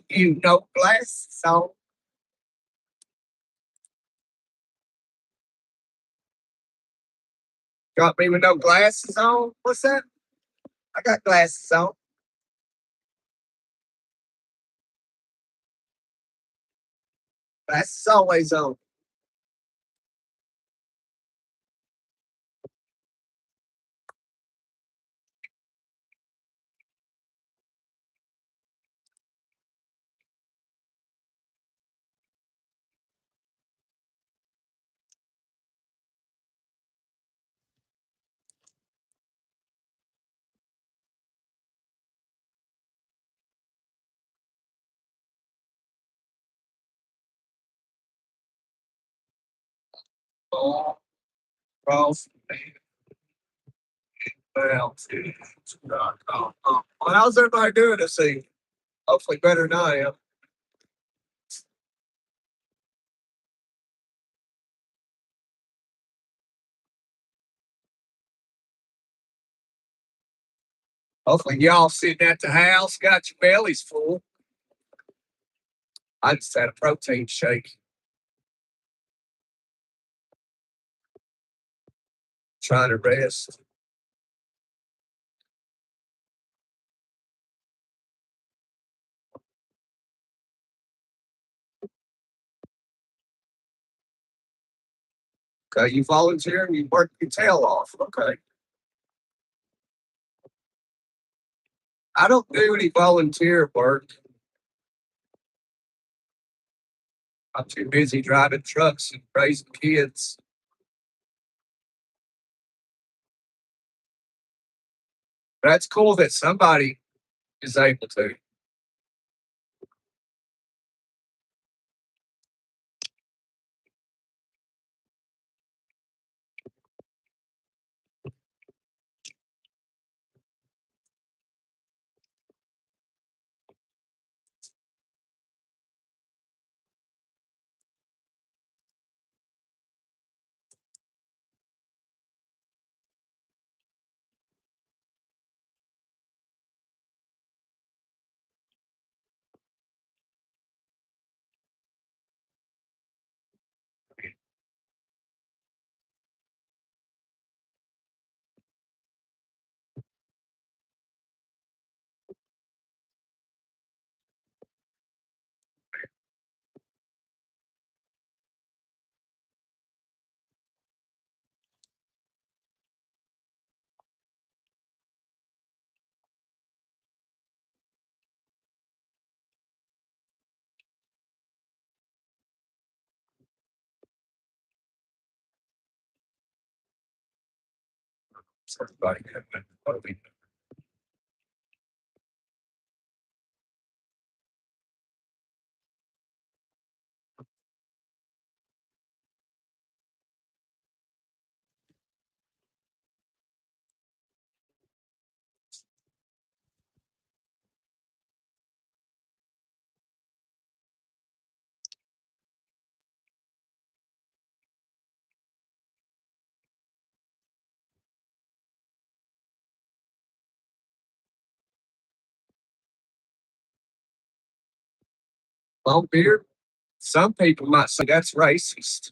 You no glasses on. Got me with no glasses on? What's that? I got glasses on. Glasses always on. Oh, cross. Well, how's everybody doing this evening? Hopefully better than I am. Hopefully y'all sitting at the house, got your bellies full. I just had a protein shake, trying to rest. Okay, you volunteer and you work your tail off. Okay. I don't do any volunteer work. I'm too busy driving trucks and raising kids. That's cool that somebody is able to. Everybody, what do we do? Long beard? Some people might say that's racist.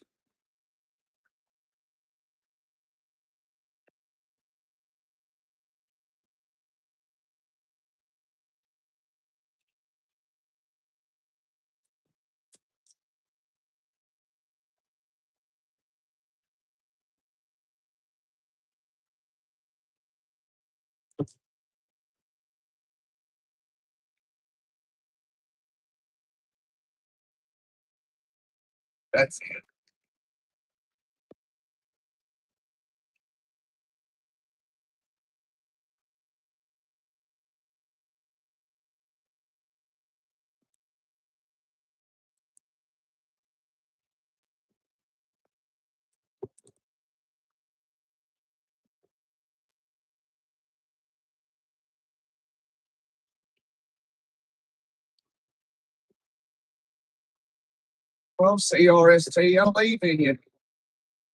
That's it. Well, CRST, I believe in you.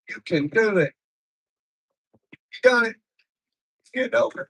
You can do it. You got it. Get over it.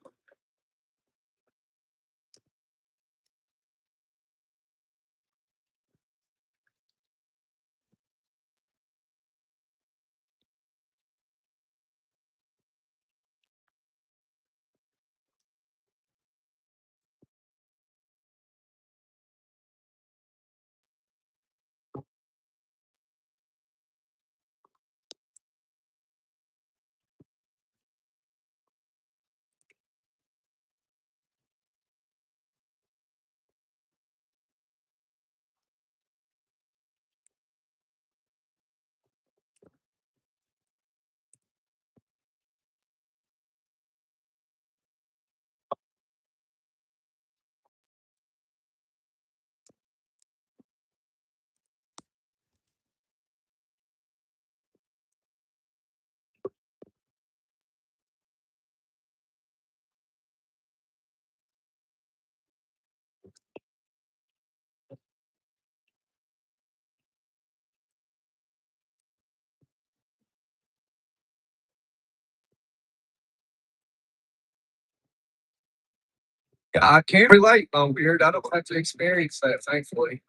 I can't relate, Longbeard. I don't have to experience that, thankfully.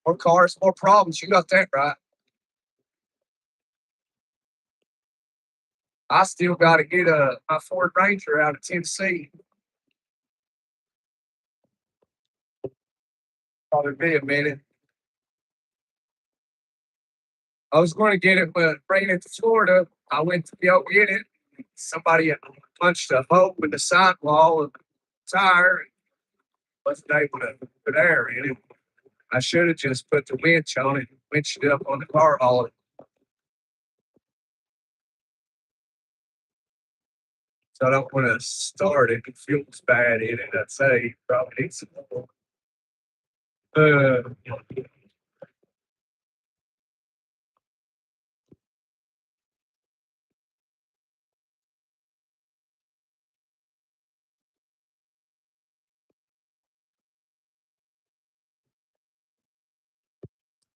More cars, more problems. You got that right. I still got to get my Ford Ranger out of Tennessee. Probably be a minute. I was going to get it, but bringing it to Florida, I went to go get it. Somebody had punched a hole in the sidewall of the tire. Wasn't able to put air in it. I should have just put the winch on it, winched it up on the car hauler. So I don't want to start it. The fuel's bad in it. I'd say probably needs some more. Uh,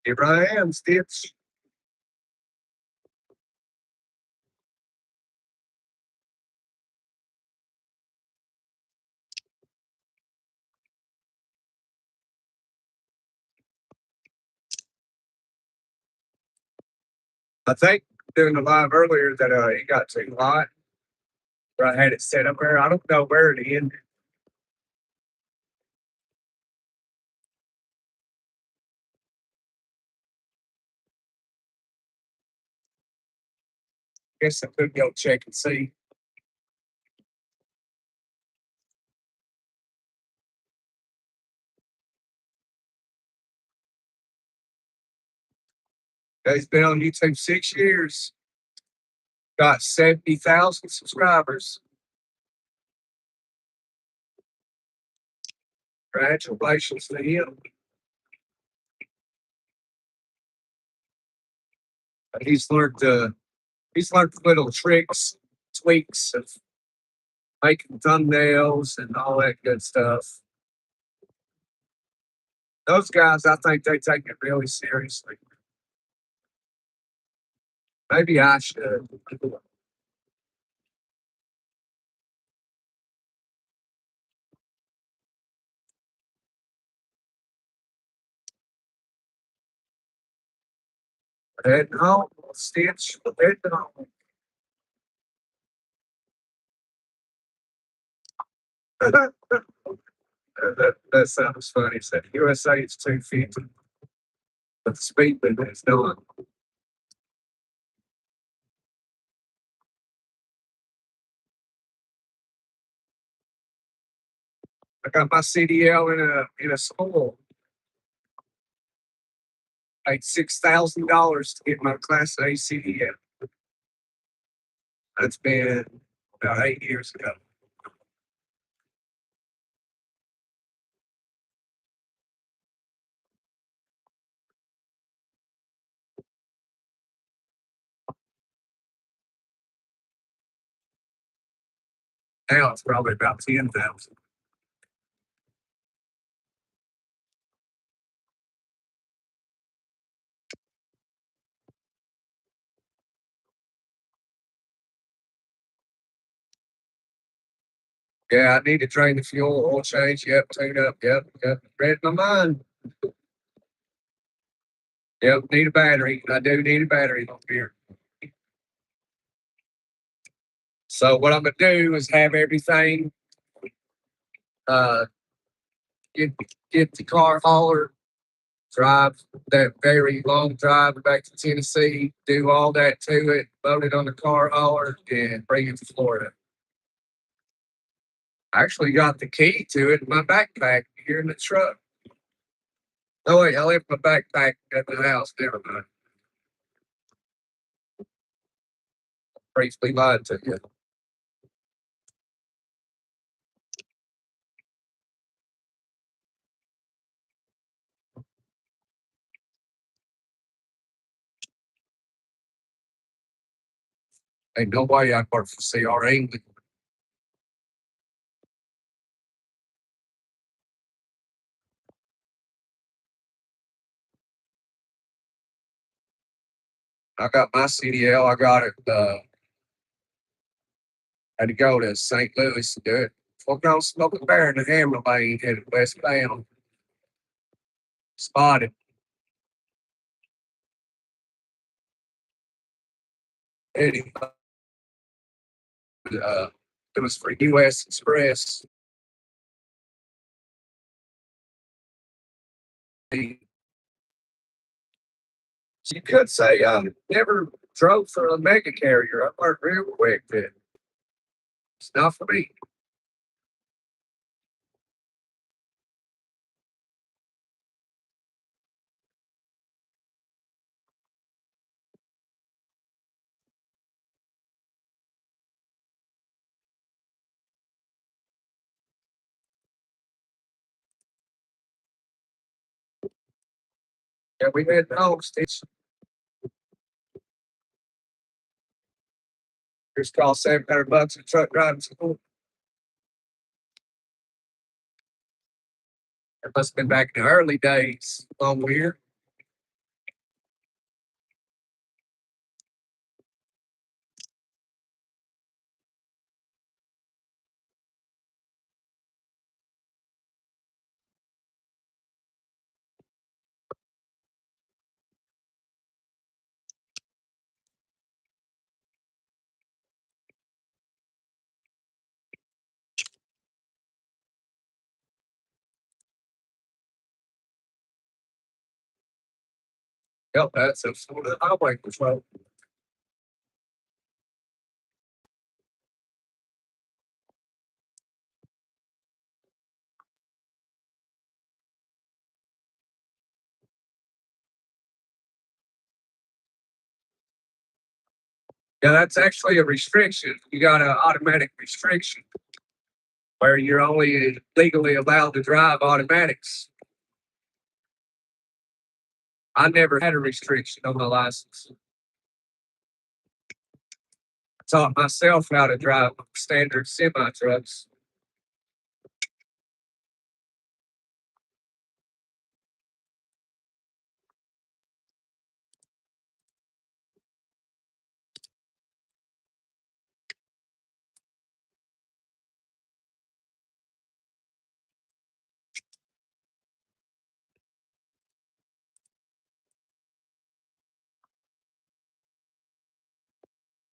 Here I am, Stitch. I think doing the live earlier that it got too hot. Where I had it set up there. I don't know where it ended. Guess I could go check and see. He's been on YouTube 6 years. Got 70,000 subscribers. Congratulations to him. He's learned little tricks, tweaks of making thumbnails and all that good stuff. Those guys, I think they take it really seriously. Maybe I should. Heading home, Stitch, heading home. That sounds funny. Said USA is 250, but the speed limit is not. I got my CDL in a school. Paid $6,000 to get my Class A CDL. That's been about 8 years ago. Now it's probably about 10,000. Yeah, I need to drain the fuel, oil change. Yep, tune up. Yep. Read my mind. Yep, need a battery. I do need a battery up here. So what I'm gonna do is have everything. Uh, get get the car hauler, drive that very long drive back to Tennessee, do all that to it, load it on the car hauler, and bring it to Florida. I actually got the key to it in my backpack here in the truck. Oh wait, I left my backpack at the house. Never mind. Briefly lied to you. Ain't no way I work for CRA. I got my CDL. I got it. Had to go to St. Louis to do it. Smoking on Smoking Bear in the Hammer Lane headed westbound. Spotted. Eddie. It was for U.S. Express. You could say I never drove for a mega carrier. I learned real quick that it's not for me. Yeah, we had dog stitch. Just cost $700 a truck driving school. It must have been back in the early days. Long weird. Yep, that's a Florida highway patrol. Yeah, that's actually a restriction. You got an automatic restriction where you're only legally allowed to drive automatics. I never had a restriction on my license. I taught myself how to drive standard semi trucks.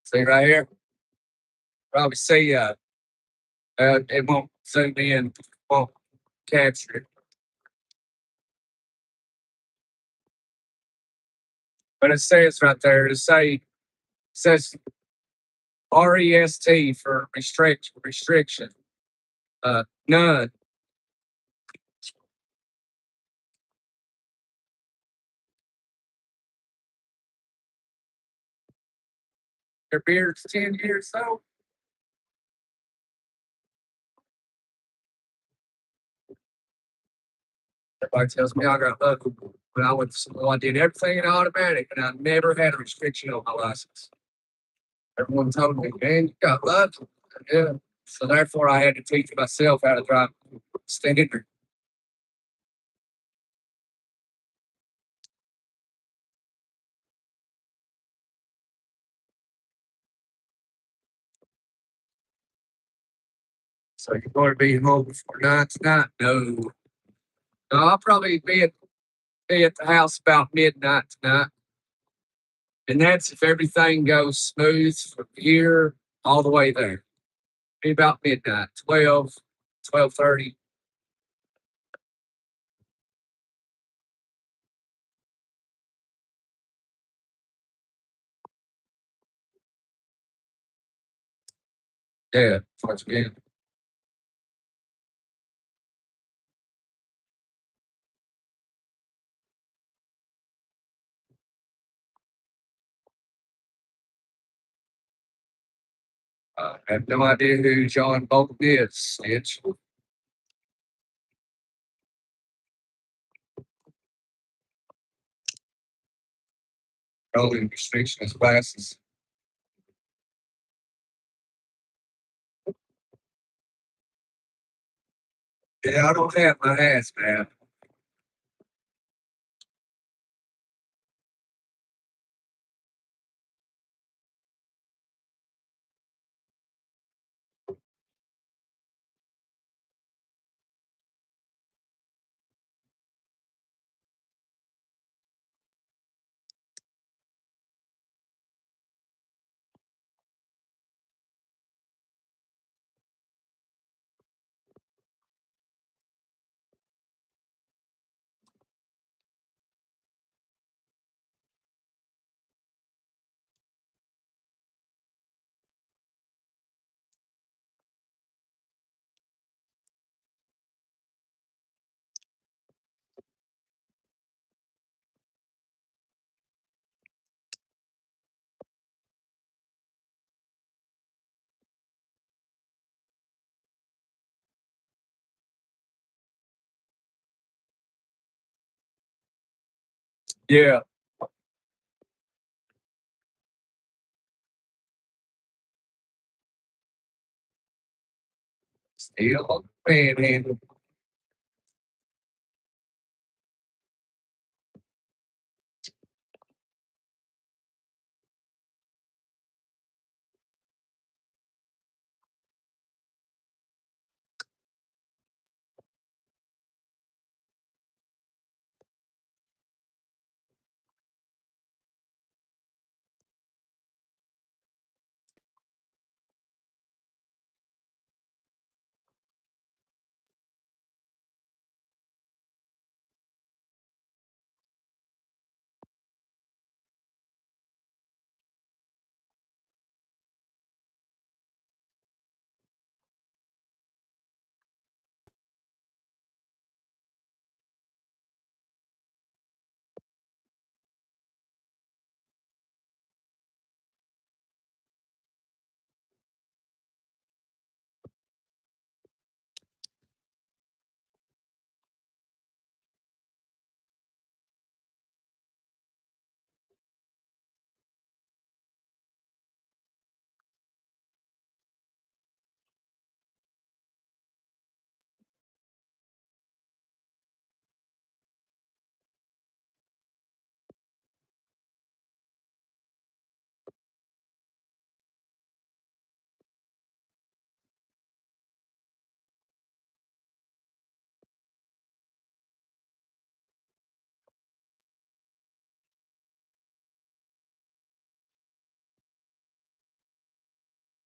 See right here? Probably see it won't zoom in, won't capture it. But it says right there says REST for restriction. None. Your beard's 10 years old. Everybody tells me I got lucky. When I went to school, I did everything in automatic and I never had a restriction on my license. Everyone told me, man, you got lucky. Yeah. So therefore I had to teach myself how to drive standard. So you're going to be home before 9 tonight? No. No, I'll probably be at the house about midnight tonight. And that's if everything goes smooth from here all the way there. Be about midnight, 12, 12:30. Yeah, once again. I have no idea who John Bolton is. It's only restriction is glasses. Yeah, I don't have my hazmat. Yeah. Still on the panhandle.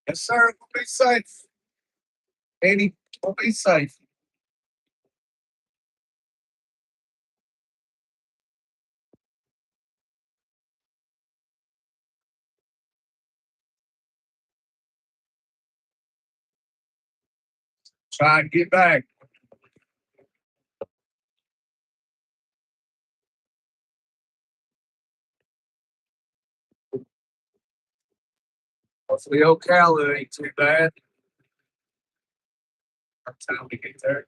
Yes, sir. Be safe. Eddie, be safe. Try and get back. Hopefully, Ocala ain't too bad. By the time we get there.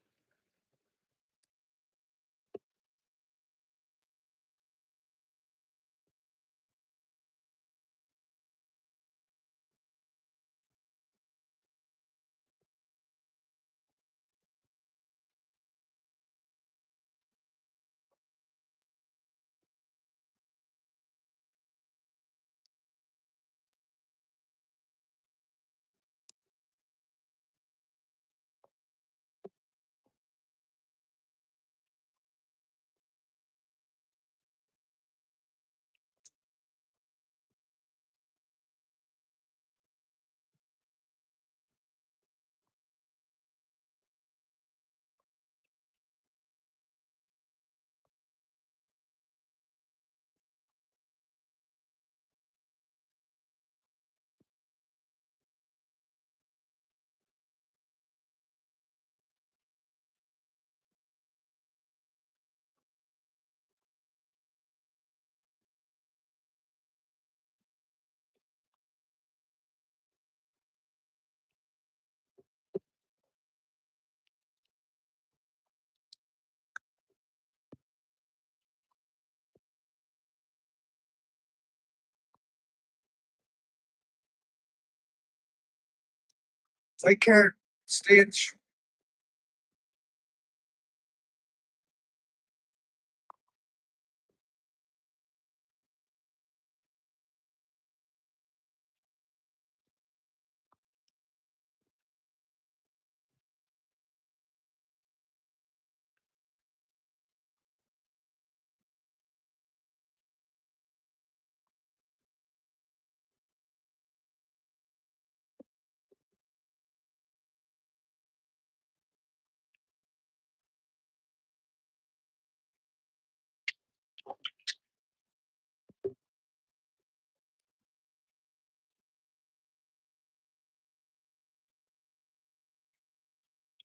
Take care, Stitch.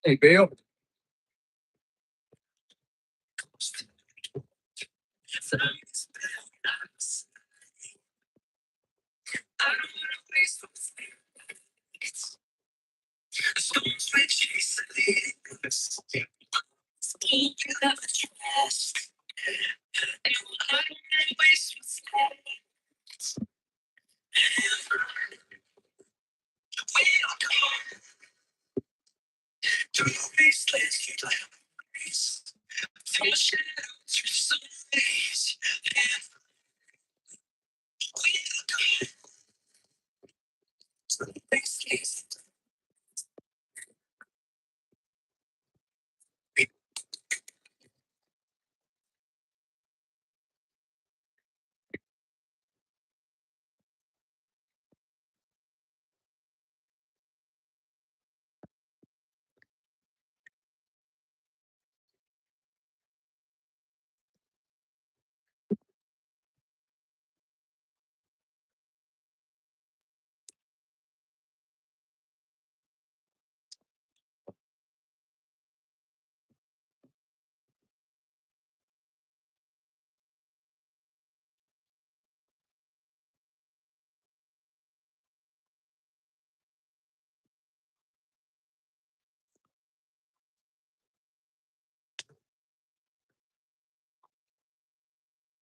Hey, Bill.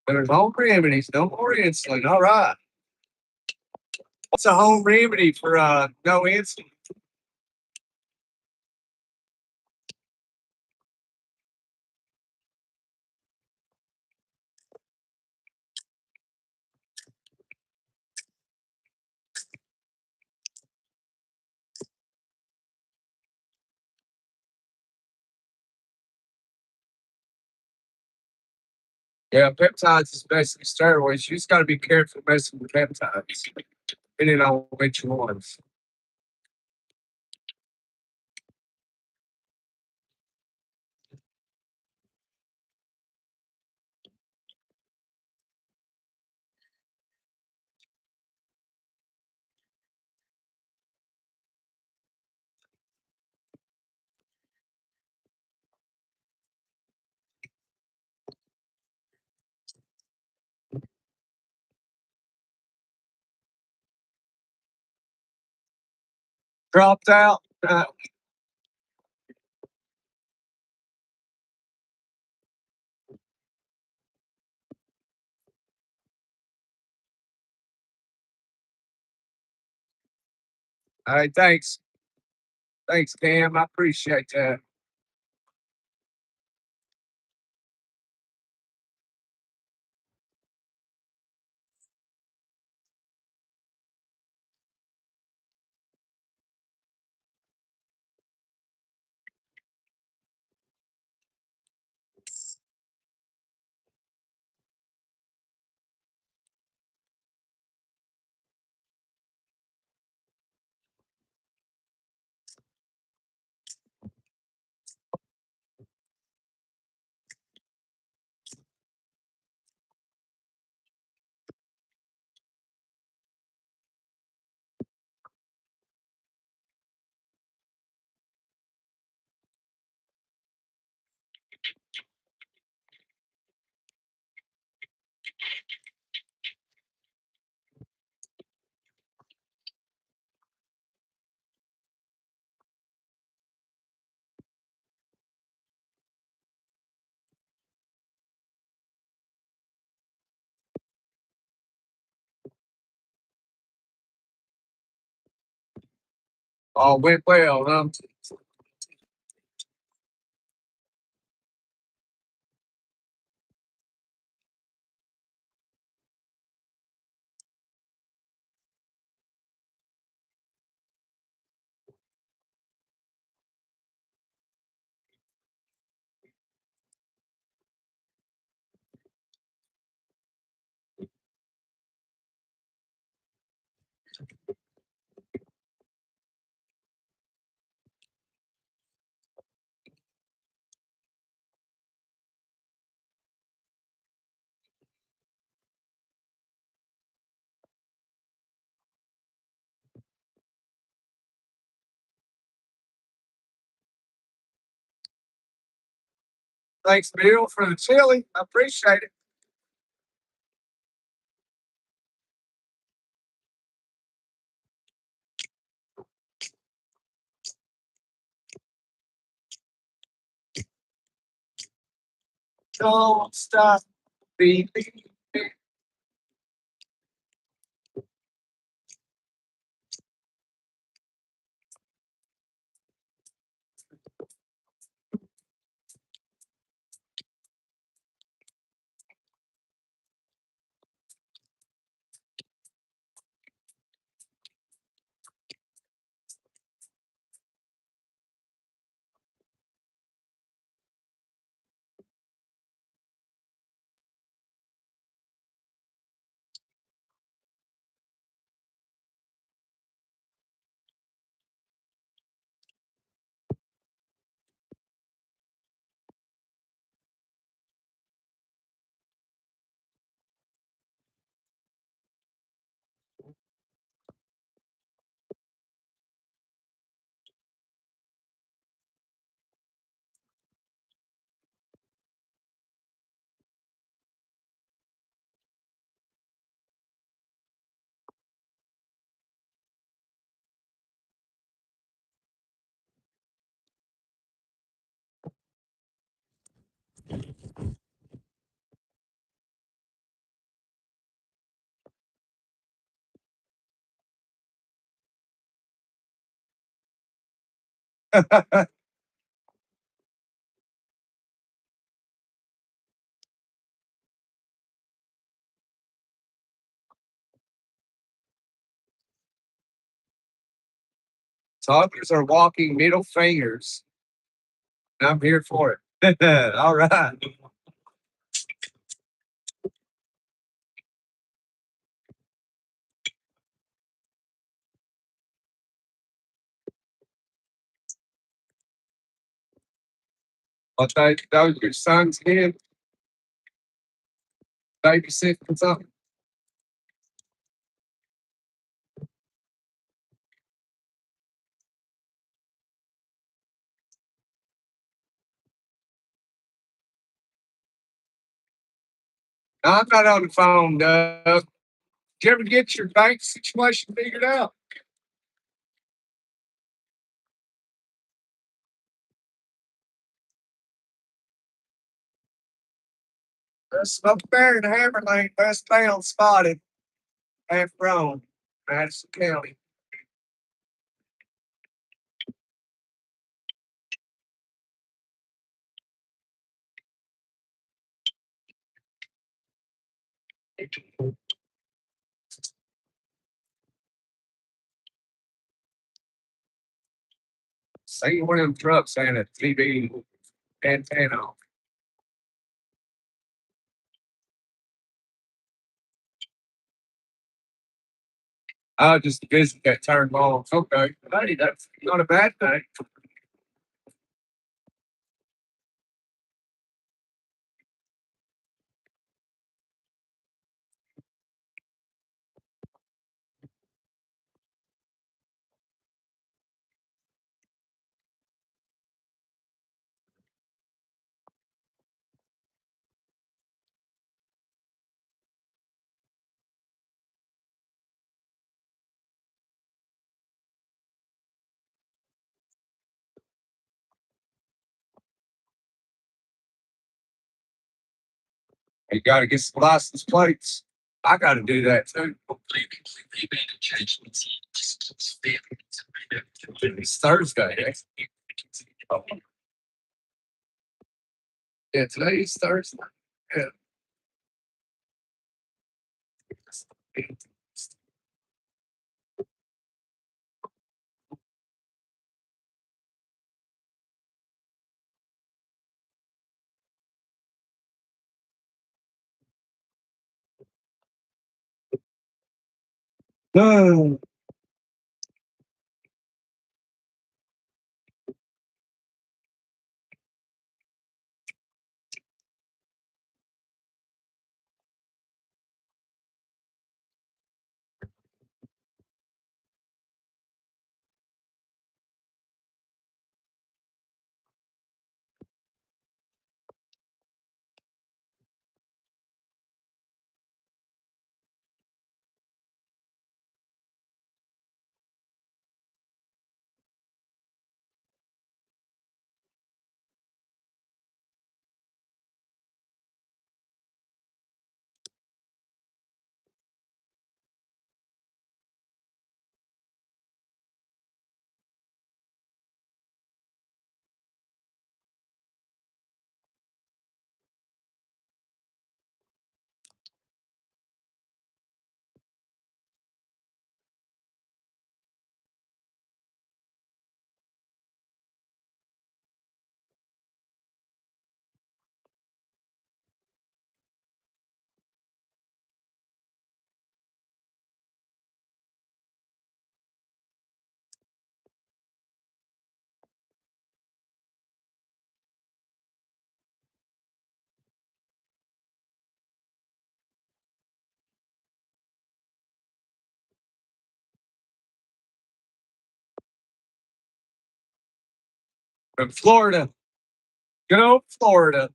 There's home remedies, no more insulin. All right. What's a home remedy for no insulin? Yeah, peptides is basically steroids. You just got to be careful messing with peptides, depending on which ones. Dropped out. All right, thanks. Thanks, Cam. I appreciate that. All went well, huh? Thanks, Bill, for the chili. I appreciate it. Don't stop believing. Talkers are walking middle fingers. I'm here for it. All right. I think those your son's kid babysitting or something. I'm not on the phone, Doug. Did you ever get your bank situation figured out? Smoke Bear and Hammer Lane, best found spotted, half grown, Madison County. See one of them trucks and a TV antenna. I just visit that turned on. Okay. Hey, that's not a bad thing. You got to get some license plates. I got to do that too. It's Thursday. Yeah, today's Thursday. Yeah. No. From Florida. Good old Florida.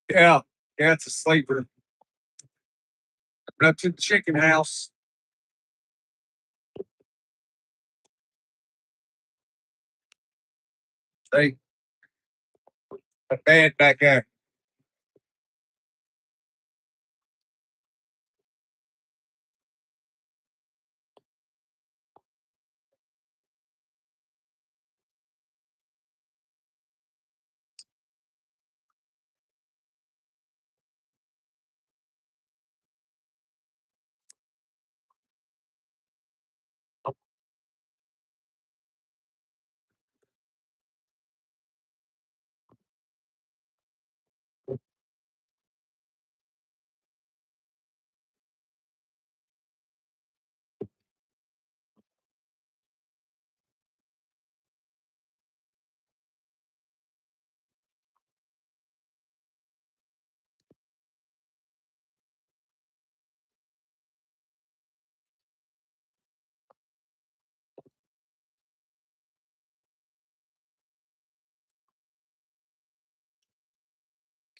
Yeah, yeah, it's a sleeper. Up to the chicken house. They a bed back there.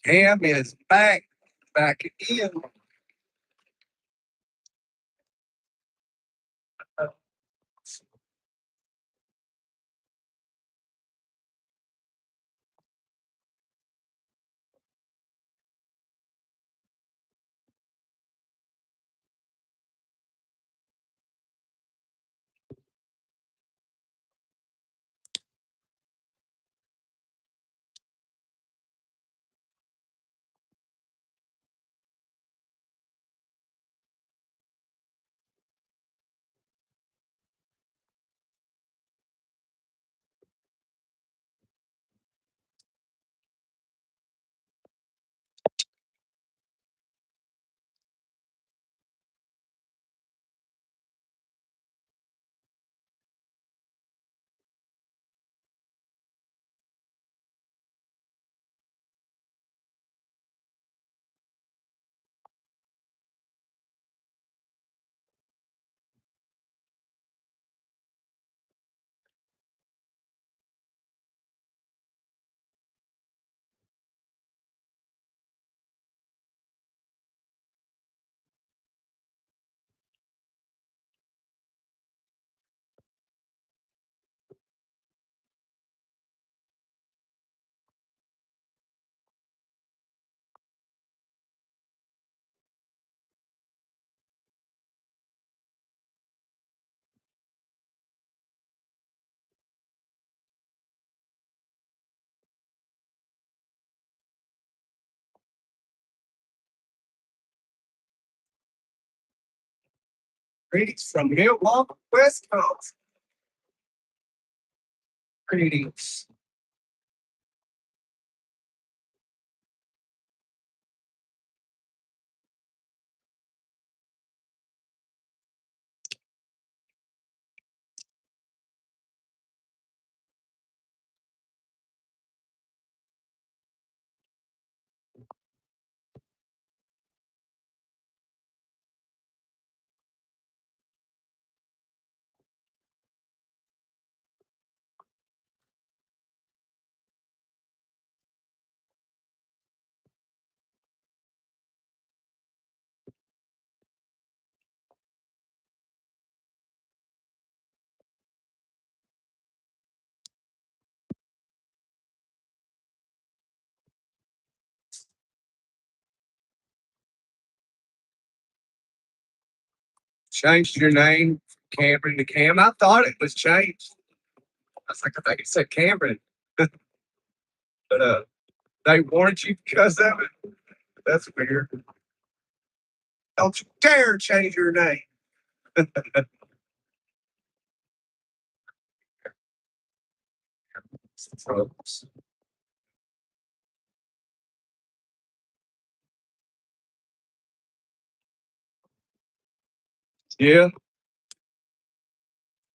Cam is back in. Greetings from Milwaukee, Wisconsin. Greetings. Changed your name from Cameron to Cam. I thought it was changed. I was like, I think it said Cameron. But they warned you because of it. That's weird. Don't you dare change your name. Yeah.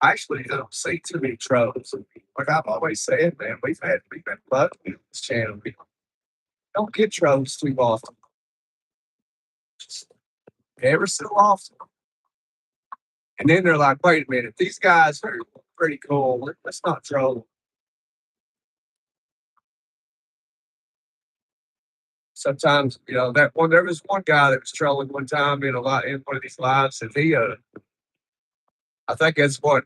Actually, I don't see too many trolls. Like I've always said, man, we've been lucky with this channel. We don't get trolls too often. Just ever so often. And then they're like, wait a minute, these guys are pretty cool. Let's not troll them. sometimes, that one, there was one guy that was trolling one time in one of these lives, and I think that's what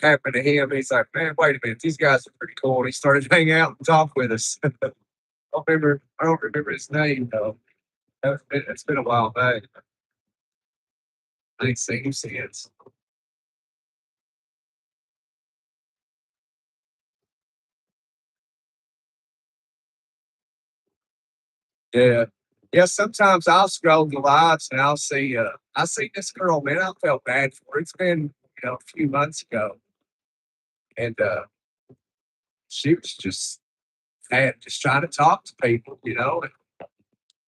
happened to him. He's like, man, wait a minute, these guys are pretty cool. And he started hanging out and talk with us. I don't remember his name though. It's been a while back. I ain't seen him since. Yeah. Yeah, sometimes I'll scroll the lives and I see this girl, man, I felt bad for her. It's been, a few months ago. And she was just trying to talk to people, and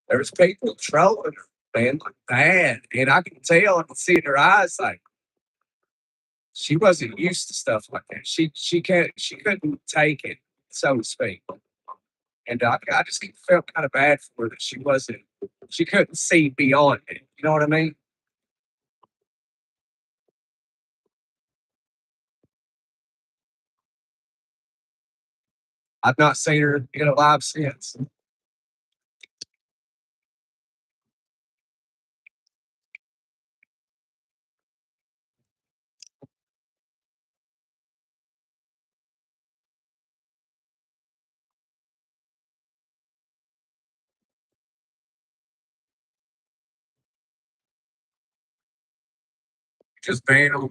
there was people trolling her, man, like bad. And I can tell, I can see in her eyes like she wasn't used to stuff like that. She couldn't take it, so to speak. And I just felt kind of bad for her that she couldn't see beyond it. You know what I mean? I've not seen her in a live since. Just ban them.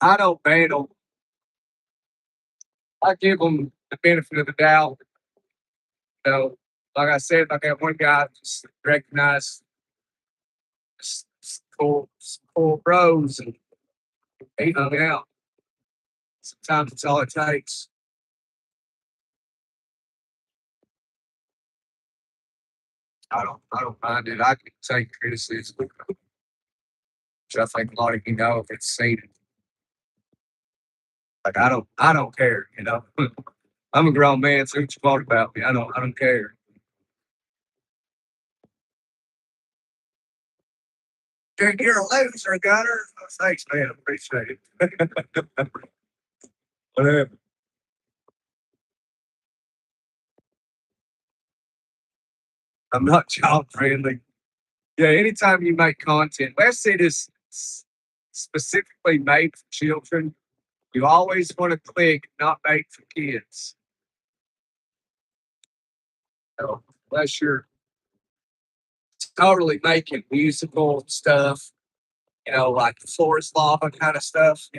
I don't ban them. I give them the benefit of the doubt. Like I said, like that one guy just recognized cool bros and he hung out. Sometimes it's all it takes. I don't mind it. I can take criticism, which I think a lot of if it's seen it. Like I don't care. I'm a grown man, so what you want about me? I don't care. Dude, you're a loser, Gunner. Oh, thanks, man. I appreciate it. Whatever. I'm not child friendly. Yeah, anytime you make content, unless it is specifically made for children, you always want to click not made for kids. Unless you're totally making musical stuff, like Forest Lava kind of stuff,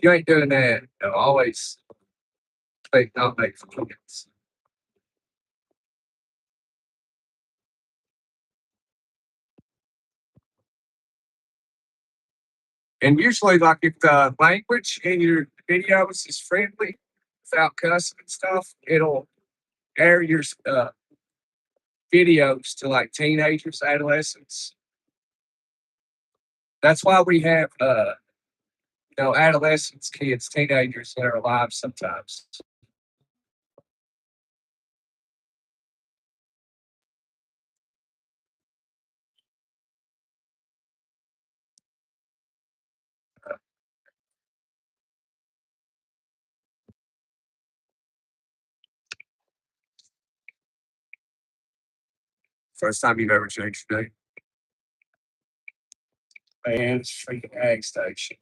you ain't doing that. Always click not made for kids. And usually, like if the language in your videos is friendly without cussing and stuff, it'll air your videos to like teenagers, adolescents. That's why we have, adolescents, kids, teenagers that are alive sometimes. First time you've ever changed your name. Man, it's freaking ag station.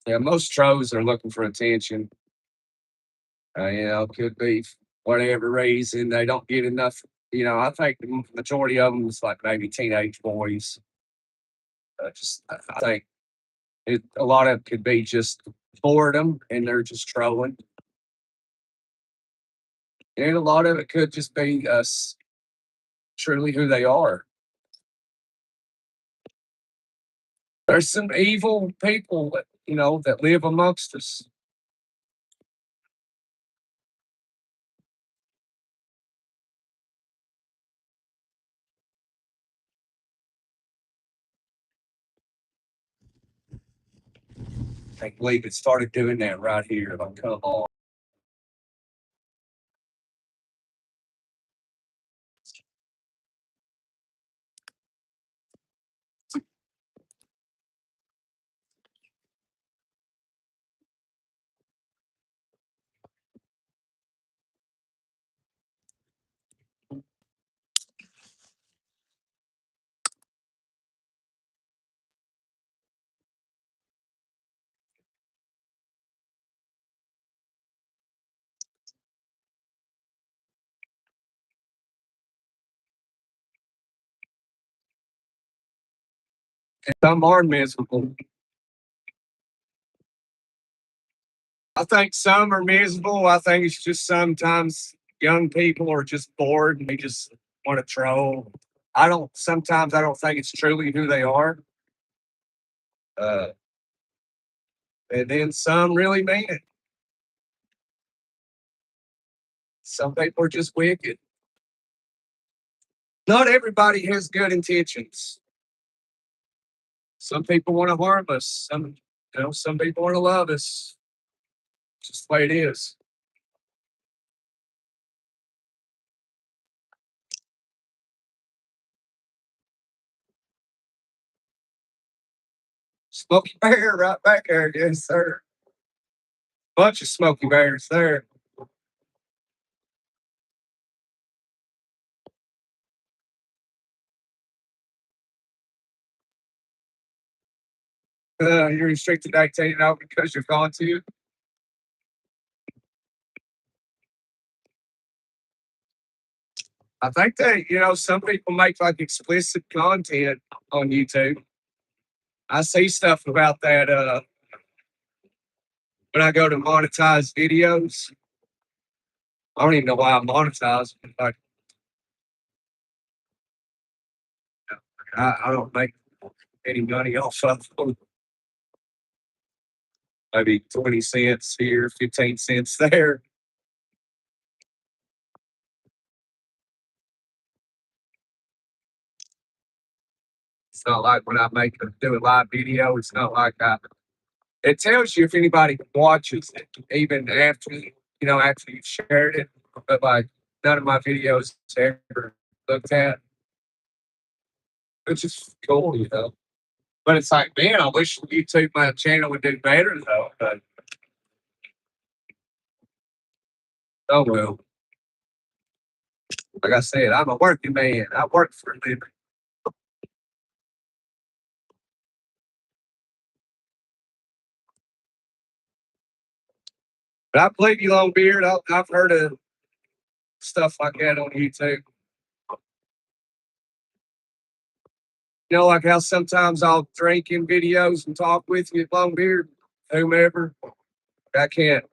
Yeah, most trolls are looking for attention. Could be whatever reason they don't get enough. I think the majority of them is like maybe teenage boys. I think a lot of it could be just boredom and they're just trolling. And a lot of it could just be us truly who they are. There's some evil people that live amongst us. I believe it started doing that right here. If I come on. Some are miserable. I think some are miserable. I think it's just sometimes young people are just bored and they just want to troll. Sometimes I don't think it's truly who they are. Uh, and then some really mean it. Some people are just wicked. Not everybody has good intentions. Some people want to harm us. Some people want to love us. Just the way it is. Smoky Bear right back there. Yes, sir. Bunch of Smoky Bears there. You're restricted to 18 now because you're going to. I think that, some people make like explicit content on YouTube. I see stuff about that when I go to monetize videos. I don't even know why I monetize. Like, I don't make any money off of them. Maybe 20 cents here, 15 cents there. It's not like when I do a live video, it's not like it tells you if anybody watches it, even after you've shared it. But like none of my videos ever looked at, which is cool. But it's like, man, I wish YouTube, my channel would do better though. But oh well. Like I said, I'm a working man. I work for a living. But I believe you, Longbeard. I've heard of stuff like that on YouTube. Like how sometimes I'll drink in videos and talk with you, Longbeard, whomever. I can't.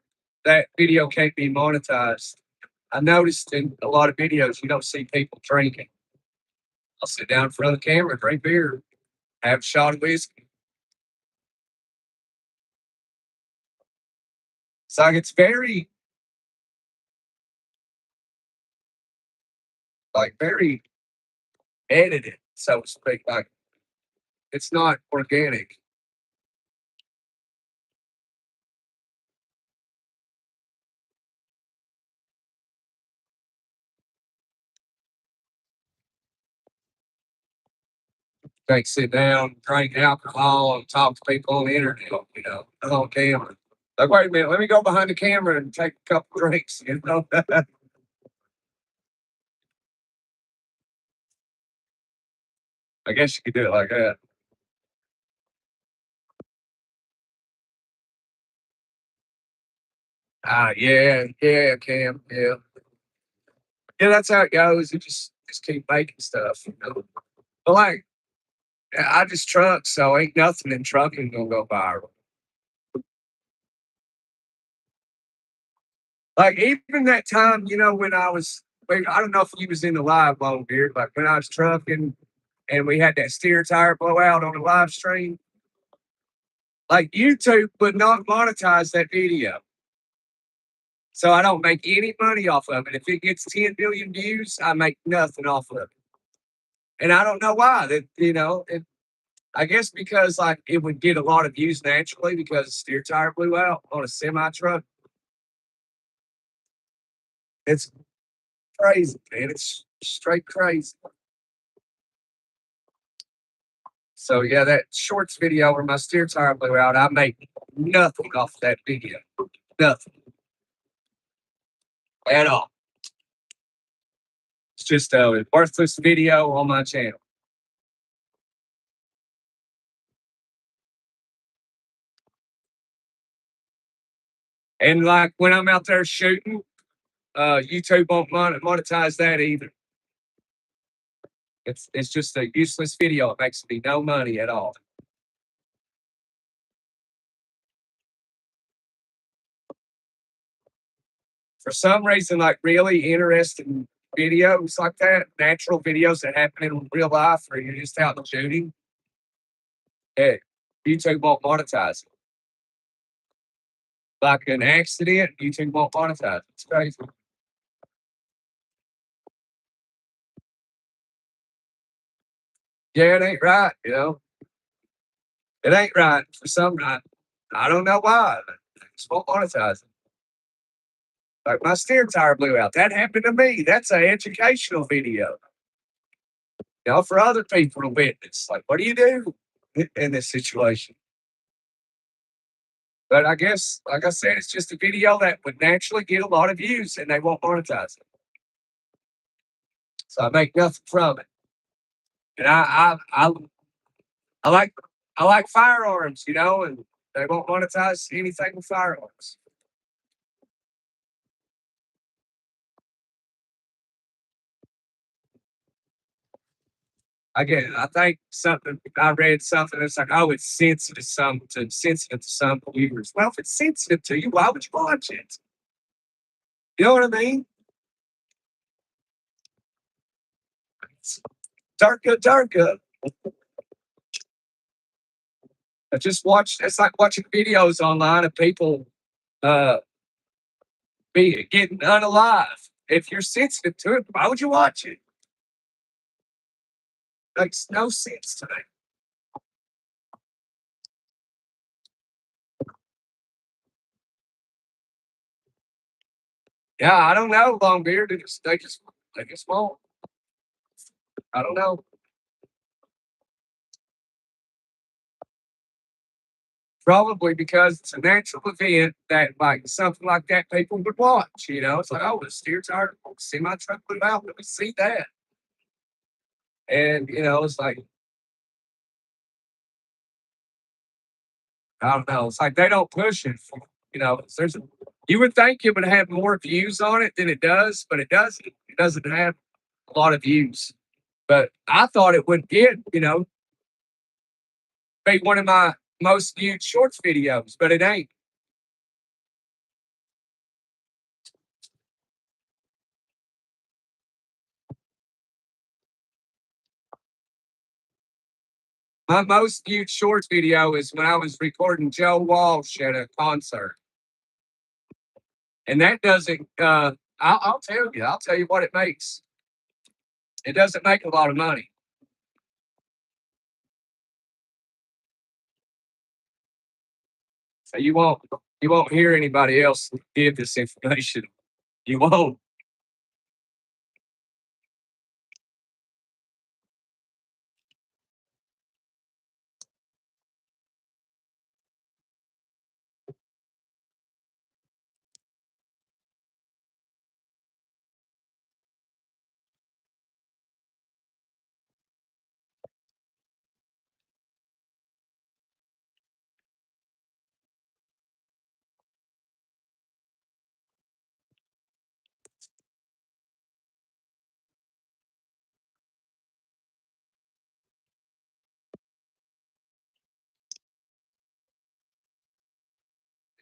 That video can't be monetized. I noticed in a lot of videos you don't see people drinking. I'll sit down in front of the camera, drink beer, have a shot of whiskey. It's like it's very edited, so to speak. Like it's not organic. Like sit down, drink alcohol, and talk to people on the internet. On camera. Like, wait a minute, let me go behind the camera and take a couple drinks. I guess you could do it like that. Yeah, yeah, Cam, yeah, yeah. That's how it goes. You just keep making stuff. But like, I just truck, so ain't nothing in trucking gonna go viral. Like even that time, when I don't know if you was in the live long beard, like when I was trucking and we had that steer tire blowout on the live stream. Like YouTube would not monetize that video. So I don't make any money off of it. If it gets 10 million views, I make nothing off of it. And I don't know why. I guess because like it would get a lot of views naturally because the steer tire blew out on a semi truck. It's crazy, man. It's straight crazy. So yeah, that shorts video where my steer tire blew out, I make nothing off that video. Nothing at all. It's just a worthless video on my channel. And like when I'm out there shooting, YouTube won't monetize that either. It's just a useless video. It makes me no money at all. For some reason, like really interesting videos like that, natural videos that happen in real life, or you're just out shooting, hey, YouTube won't monetize it. Like an accident, YouTube won't monetize it. It's crazy. Yeah, it ain't right, you know. It ain't right for some reason. I don't know why. But they just won't monetize it. Like my steer tire blew out. That happened to me. That's an educational video. You know, for other people to witness. Like, what do you do in this situation? But I guess, like I said, it's just a video that would naturally get a lot of views and they won't monetize it. So I make nothing from it. And I like I like firearms, you know, and they won't monetize anything with firearms. I think something I read something that's like, oh, it's sensitive to some viewers. Well, if it's sensitive to you, why would you watch it? You know what I mean? It's darker. I just watch. It's like watching videos online of people uh be getting unalive. If you're sensitive to it, why would you watch it? Makes no sense to me. Yeah, I don't know. Long beard, they just won't. I don't know. Probably because it's a natural event that like something like that people would watch. You know, it's like, oh, the steer tire, see my truck put out. Let me see that. And you know, it's like I don't know. It's like they don't push it. You know, there's you would think it would have more views on it than it does, but it doesn't. It doesn't have a lot of views. But I thought it would get, you know, be one of my most viewed shorts videos, but it ain't. My most viewed shorts video is when I was recording Joe Walsh at a concert. And that doesn't I'll tell you what it makes. It doesn't make a lot of money. So you won't hear anybody else give this information. You won't.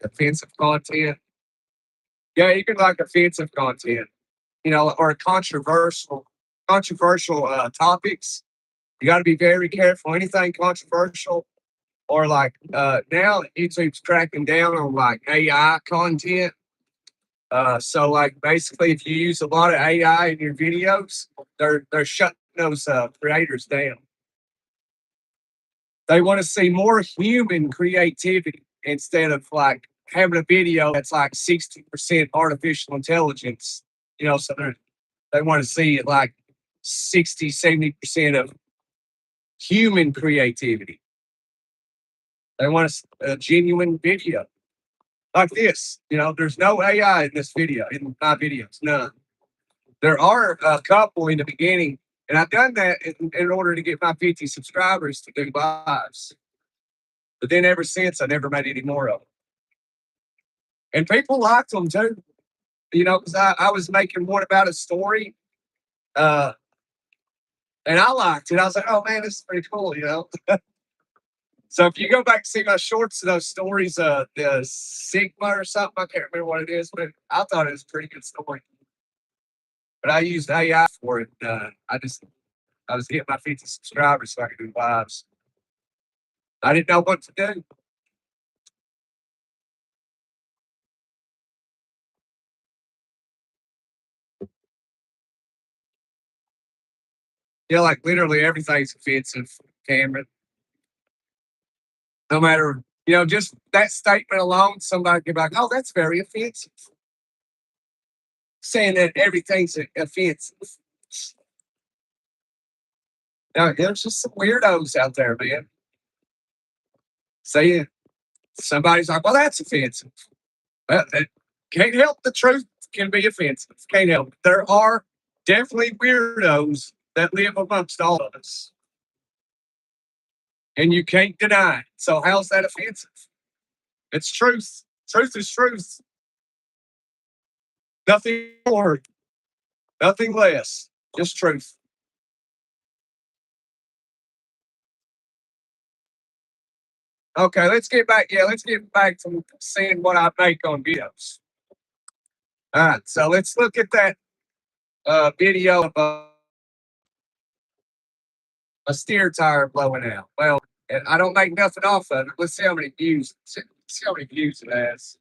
Offensive content. Yeah, you can like offensive content, you know, or controversial topics. You got to be very careful. Anything controversial or like now YouTube's cracking down on like AI content. So like basically, if you use a lot of AI in your videos, they're shutting those creators down. They want to see more human creativity instead of like having a video that's like 60% artificial intelligence. So they want to see it like 60, 70% of human creativity. They want a genuine video like this. There's no AI in this video, in my videos, none. There are a couple in the beginning, and I've done that in order to get my 50 subscribers to do lives. But then ever since, I never made any more of them. And people liked them too, because I was making one about a story, uh, and I liked it. I was like, oh man, this is pretty cool. So if you go back to see my shorts of those stories, the Sigma or something, I can't remember what it is, but I thought it was a pretty good story. But I used AI for it. I was getting my 50 subscribers so I could do lives. I didn't know what to do. Like literally everything's offensive, Cameron. No matter, just that statement alone, somebody could be like, oh, that's very offensive. Saying that everything's offensive. Now, there's just some weirdos out there, man. Saying somebody's like, well, that's offensive. Well, it can't help the truth can be offensive. Can't help it. There are definitely weirdos that live amongst all of us. And you can't deny it. So how's that offensive? It's truth. Truth is truth. Nothing more, nothing less. Just truth. Okay, let's get back. Yeah, let's get back to seeing what I make on videos. All right, so let's look at that video of a steer tire blowing out. Well, and I don't make nothing off of it. Let's see how many views. See how many views it has.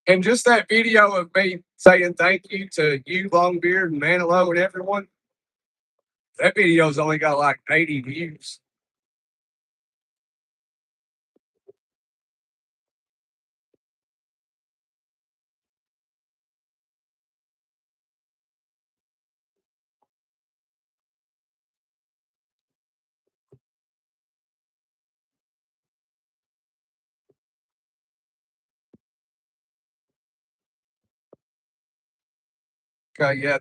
And just that video of me saying thank you to you, Longbeard and Manilow and everyone, that video's only got like 80 views. Okay, yeah.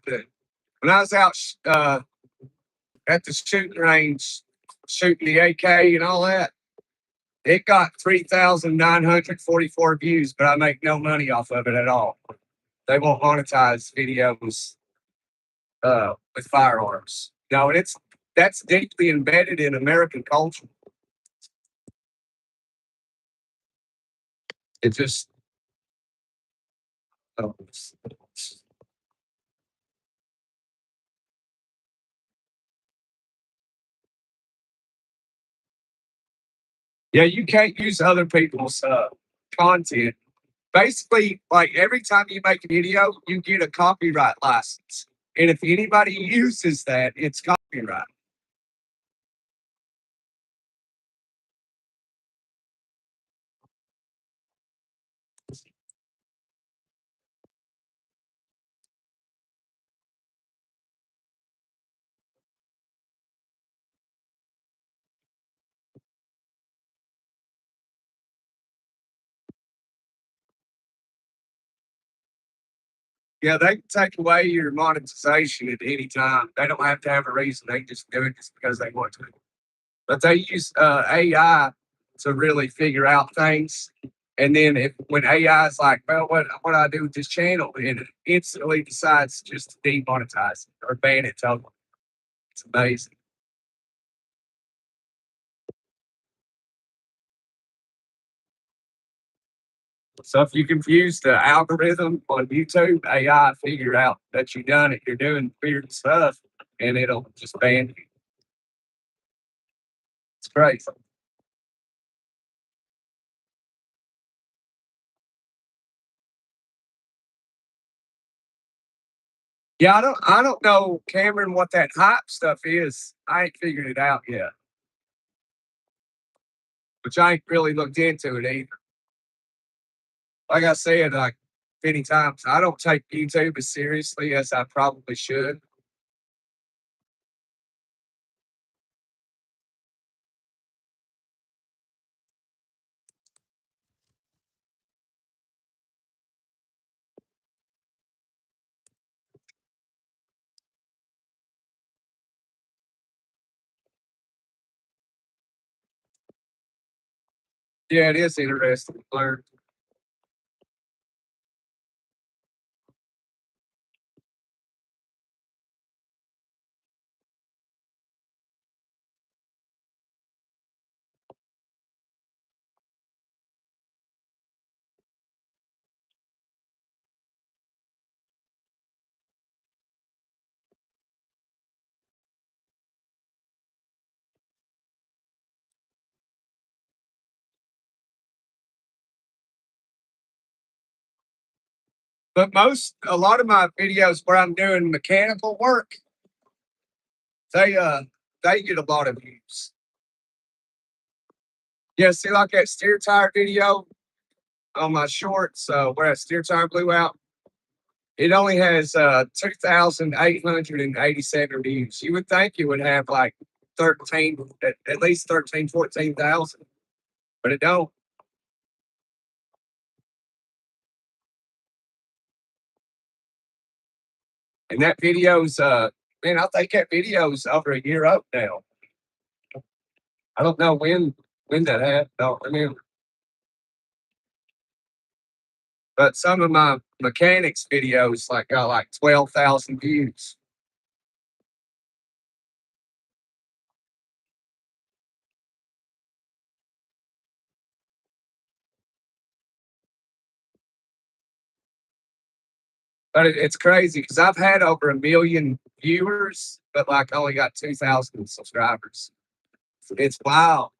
When I was out at the shooting range shooting the AK and all that, it got 3,944 views, but I make no money off of it at all. They won't monetize videos with firearms. No, and that's deeply embedded in American culture. It just oh, yeah, you can't use other people's content. Basically, like every time you make a video, you get a copyright license, and if anybody uses that, it's copyright. Yeah, they can take away your monetization at any time. They don't have to have a reason. They just do it just because they want to. But they use AI to really figure out things. And then when AI is like, well, what do I do with this channel? And it instantly decides just to demonetize it or ban it totally. It's amazing. So if you confuse the algorithm on YouTube, AI figure out that you done it, you're doing weird stuff, and it'll just ban you. It's crazy. Yeah, I don't know, Cameron, what that hype stuff is. I ain't figured it out yet, which I ain't really looked into it either. Like I said, like many times, I don't take YouTube as seriously as I probably should. Yeah, it is interesting to learn. But a lot of my videos where I'm doing mechanical work, they uh they get a lot of views. Yeah, see like that steer tire video on my shorts, where that steer tire blew out. It only has 2,887 views. You would think it would have like 13, at least 13, 14,000, but it don't. And that video's man, I think that video's over a year up now. I don't know when that happened. I don't remember. But some of my mechanics videos like got like 12,000 views. But it's crazy because I've had over 1 million viewers, but like only got 2,000 subscribers. It's wild.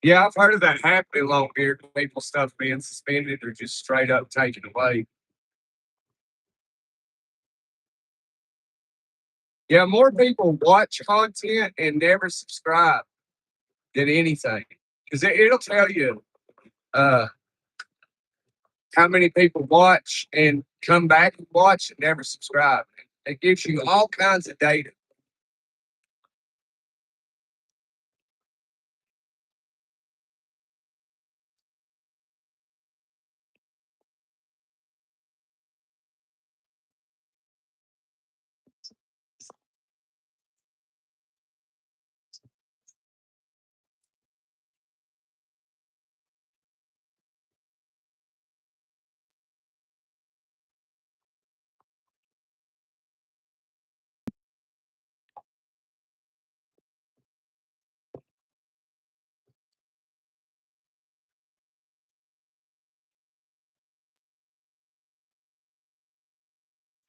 Yeah, I've heard of that happening along here. People stuff being suspended or just straight up taken away. Yeah, more people watch content and never subscribe than anything because it'll tell you uh, how many people watch and come back and watch and never subscribe. It gives you all kinds of data.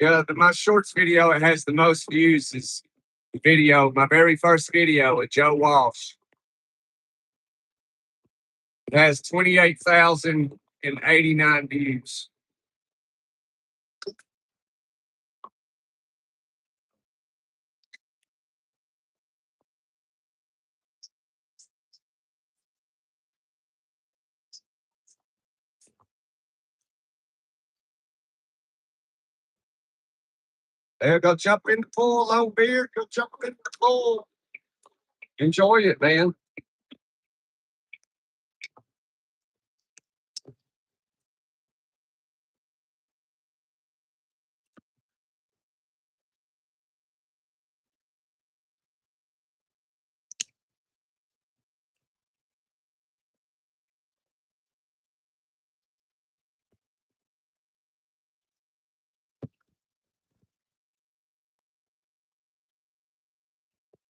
Yeah, my shorts video it has the most views is the video, my very first video with Joe Walsh. It has 28,089 views. There, go jump in the pool, old beard. Go jump in the pool. Enjoy it, man.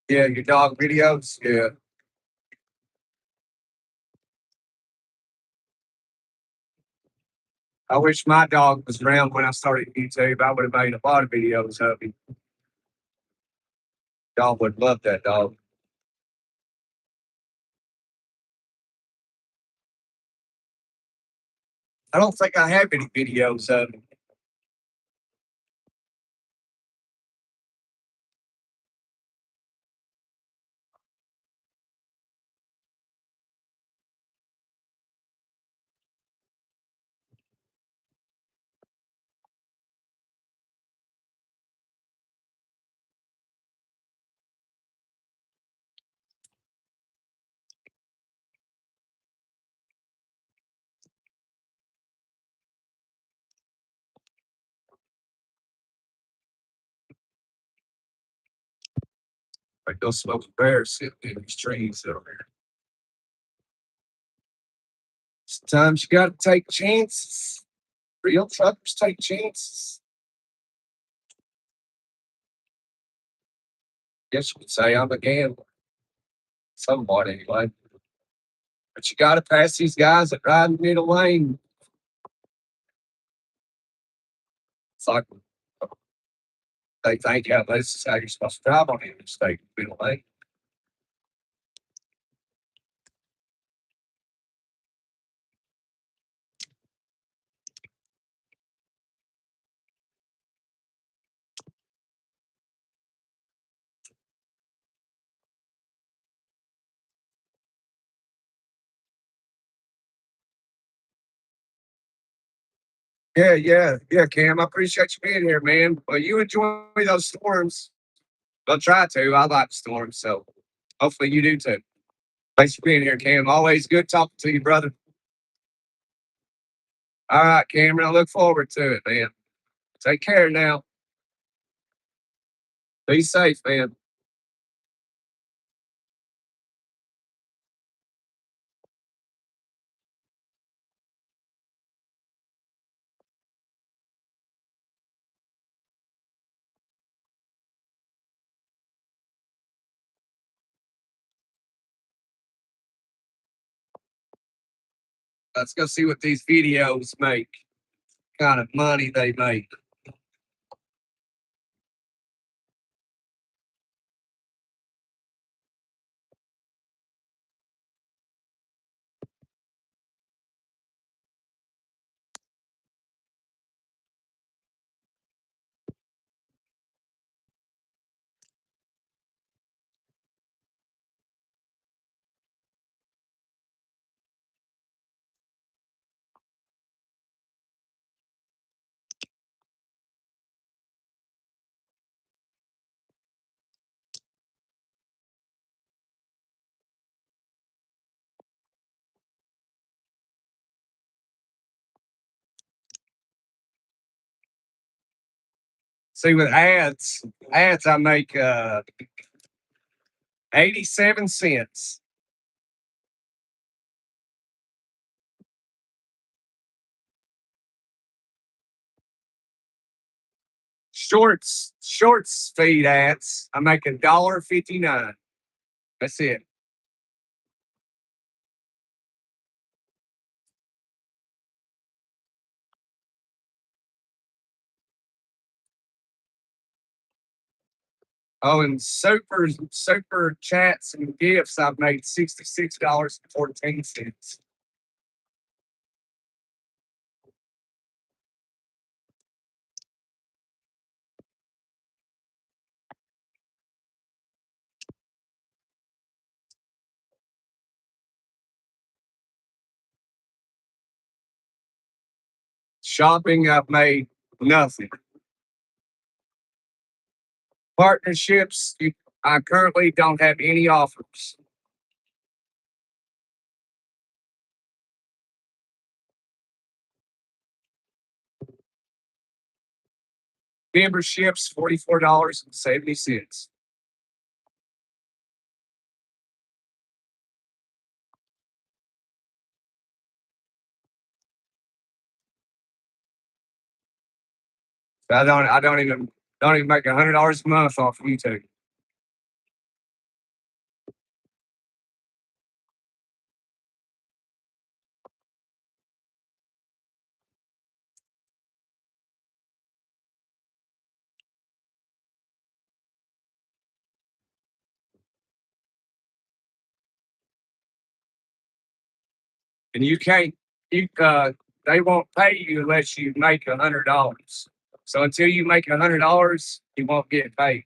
Yeah, your dog videos. Yeah. I wish my dog was around when I started YouTube. I would have made a lot of videos of him. Dog would love that dog. I don't think I have any videos of him. Like those smoking bears sitting in these trees over there. Sometimes you got to take chances. Real truckers take chances. Guess you could say I'm a gambler. Somewhat anyway. But you got to pass these guys that ride in the middle lane. It's like they think, yeah, this is how you're supposed to drive on the interstate, middle lane. Yeah, Cam. I appreciate you being here, man. Well, you enjoy those storms. I'll try to. I like storms, so hopefully you do too. Thanks for being here, Cam. Always good talking to you, brother. All right, Cameron. I look forward to it, man. Take care now. Be safe, man. Let's go see what these videos make. Kind of money they make. See with ads I make 87 cents. Shorts feed ads. I make $1.59. That's it. Oh, and super chats and gifts. I've made $66.14. Shopping, I've made nothing. Partnerships, I currently don't have any offers. Memberships, $44.70. I don't even make $100 a month off of YouTube. And you can't you they won't pay you unless you make $100. So until you make $100, you won't get paid.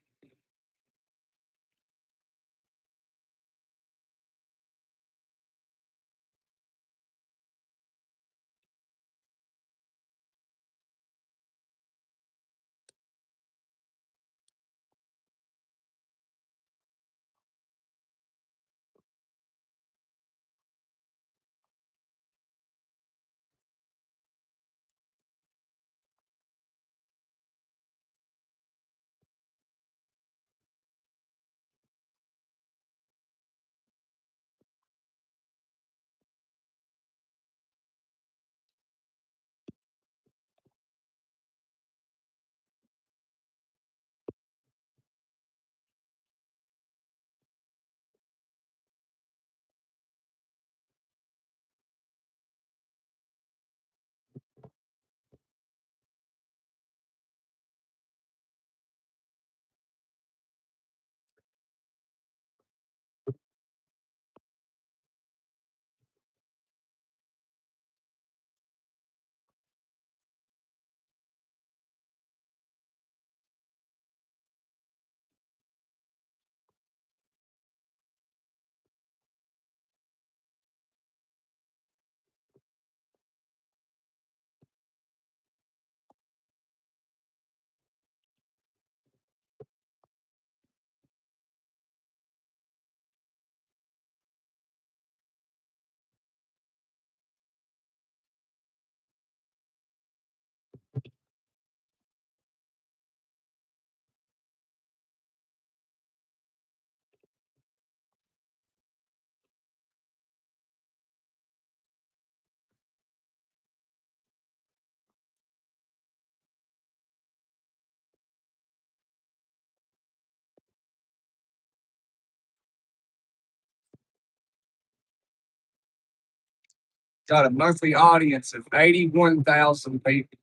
Got a monthly audience of 81,000 people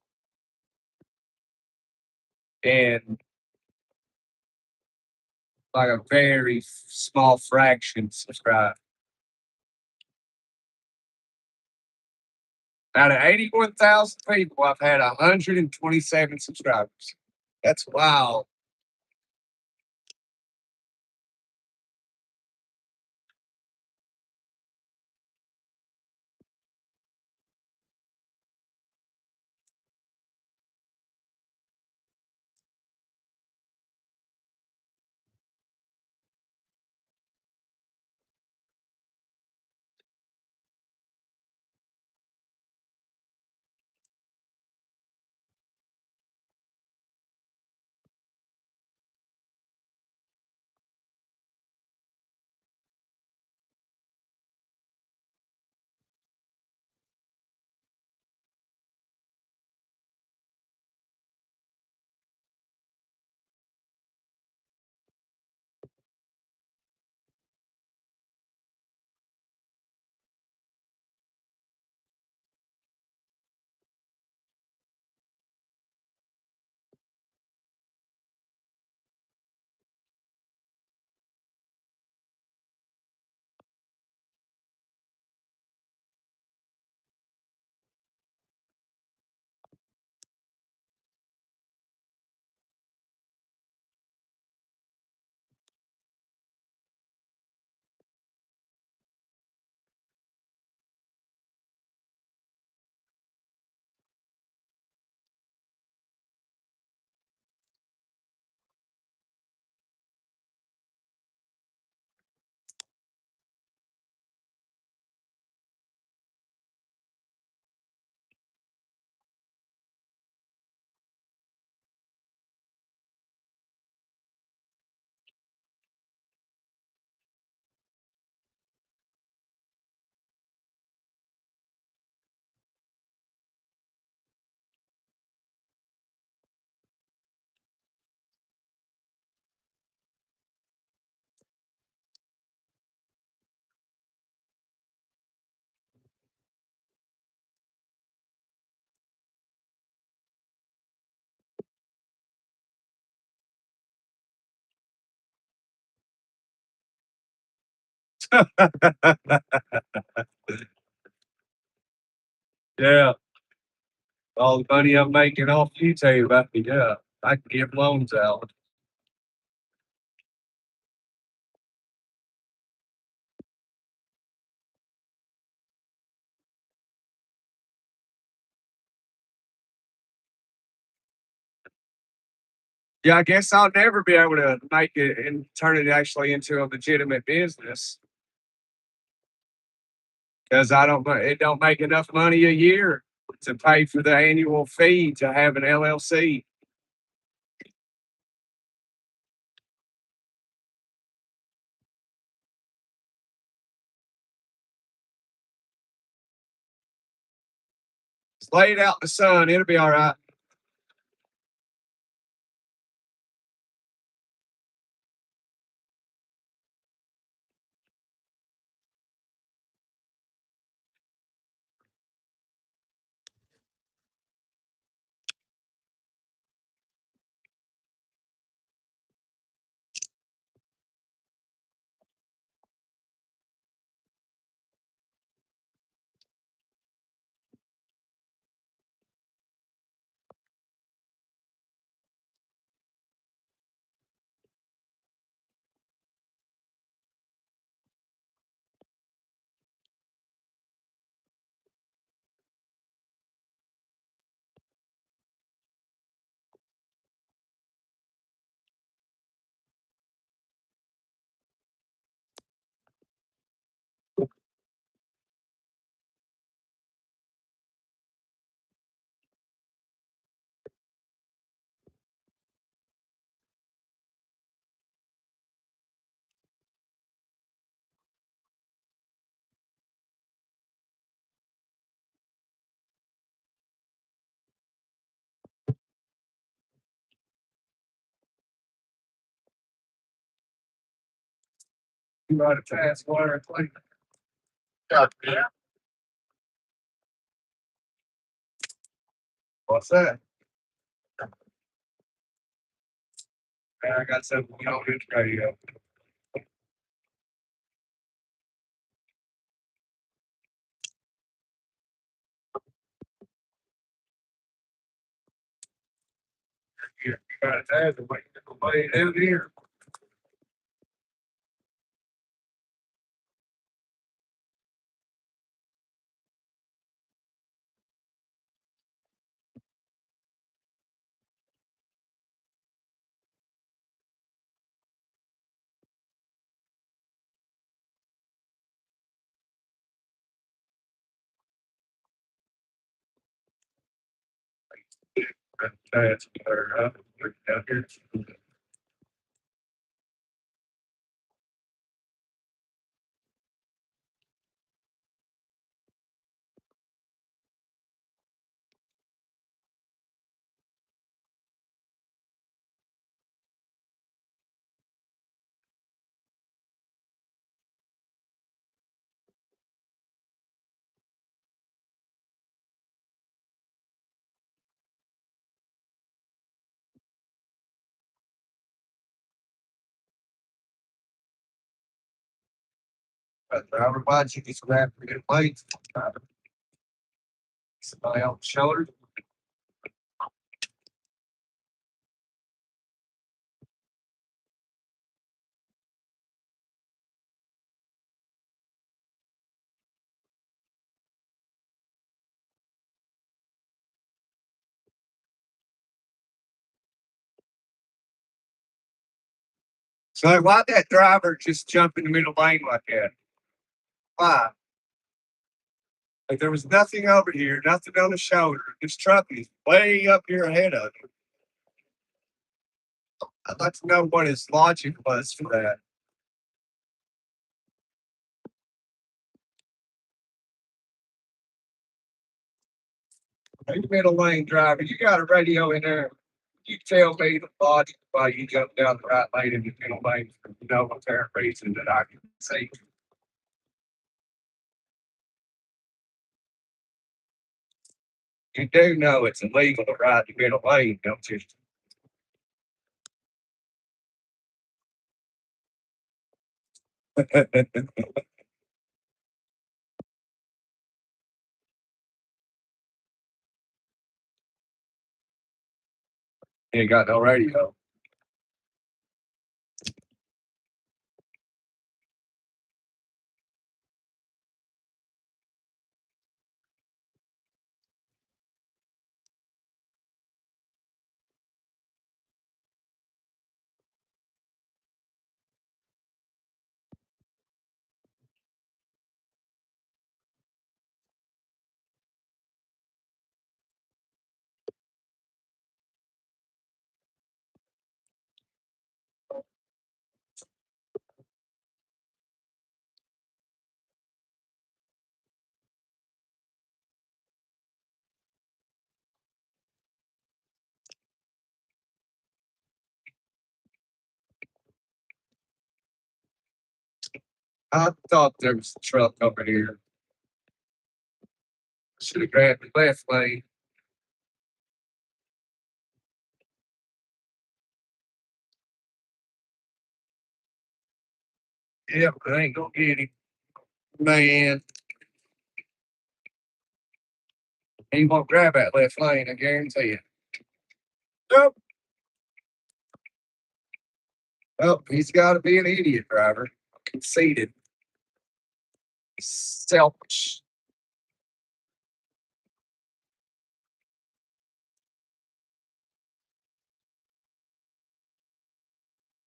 and like a very small fraction subscribe. Out of 81,000 people, I've had 127 subscribers. That's wild. Yeah. All the money I'm making off YouTube, I can give loans out. Yeah, I guess I'll never be able to make it and turn it actually into a legitimate business because I don't. It don't make enough money a year to pay for the annual fee to have an LLC. Just lay it out in the sun; it'll be all right. You might have passed water and clean. Yeah. What's that? Man, I got something on this radio. You got to ask the way down here. That's better. Down here. Driver watch you get some African plates. Somebody on the shoulder. So why'd that driver just jump in the middle lane like that? Why? Like there was nothing over here, nothing on the shoulder. This truck is way up here ahead of him. I'd like to know what his logic was for that. Hey, middle lane driver, you got a radio in there. You tell me the logic why you jumped down the right lane in the middle lane for no apparent reason that I can see. You do know it's illegal to ride the middle lane, don't you? Ain't got no radio. I thought there was a truck over here. Should have grabbed the left lane. Yep, I ain't gonna get him. Man, he won't grab that left lane, I guarantee it. Nope. Oh, he's got to be an idiot driver. Conceited. Selfish.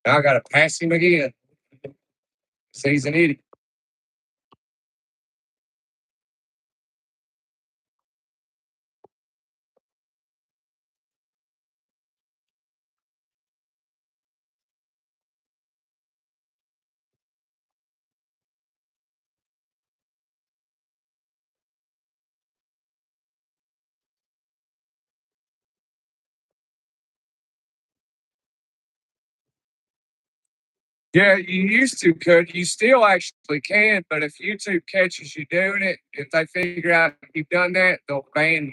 Now I got to pass him again. So he's an idiot. Yeah, you used to could. You still actually can, but if YouTube catches you doing it, if they figure out you've done that, they'll ban you.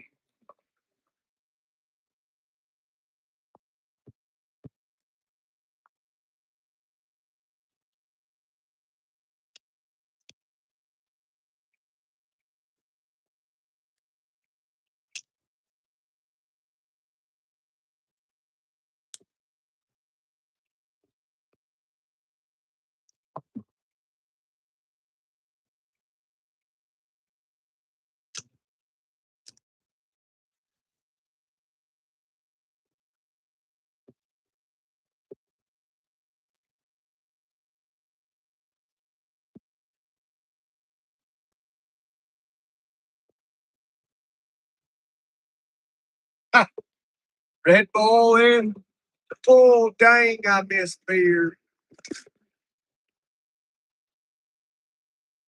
Ha, Red Bull in the pool. Dang, I miss beer.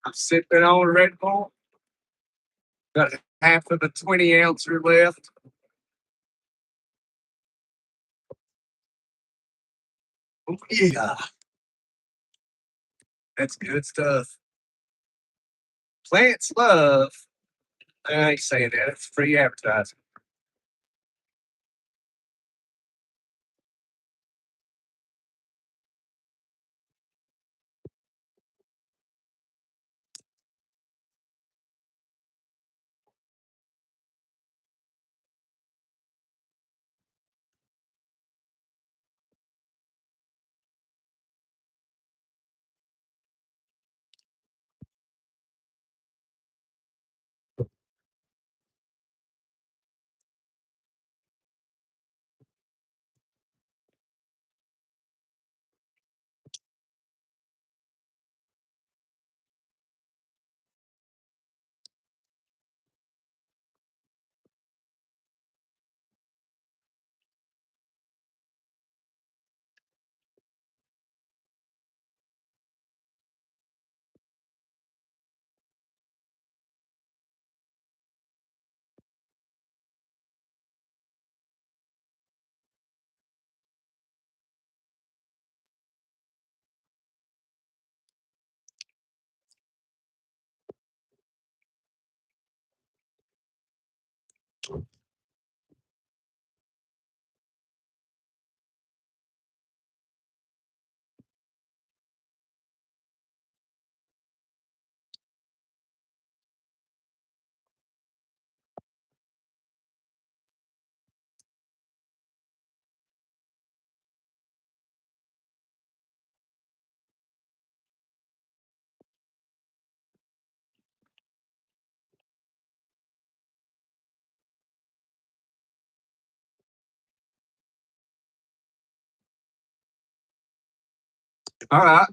I'm sipping on Red Bull. Got half of the 20 ouncer left. Oh, yeah, that's good stuff. Plants love. I ain't saying that. It's free advertising. All right.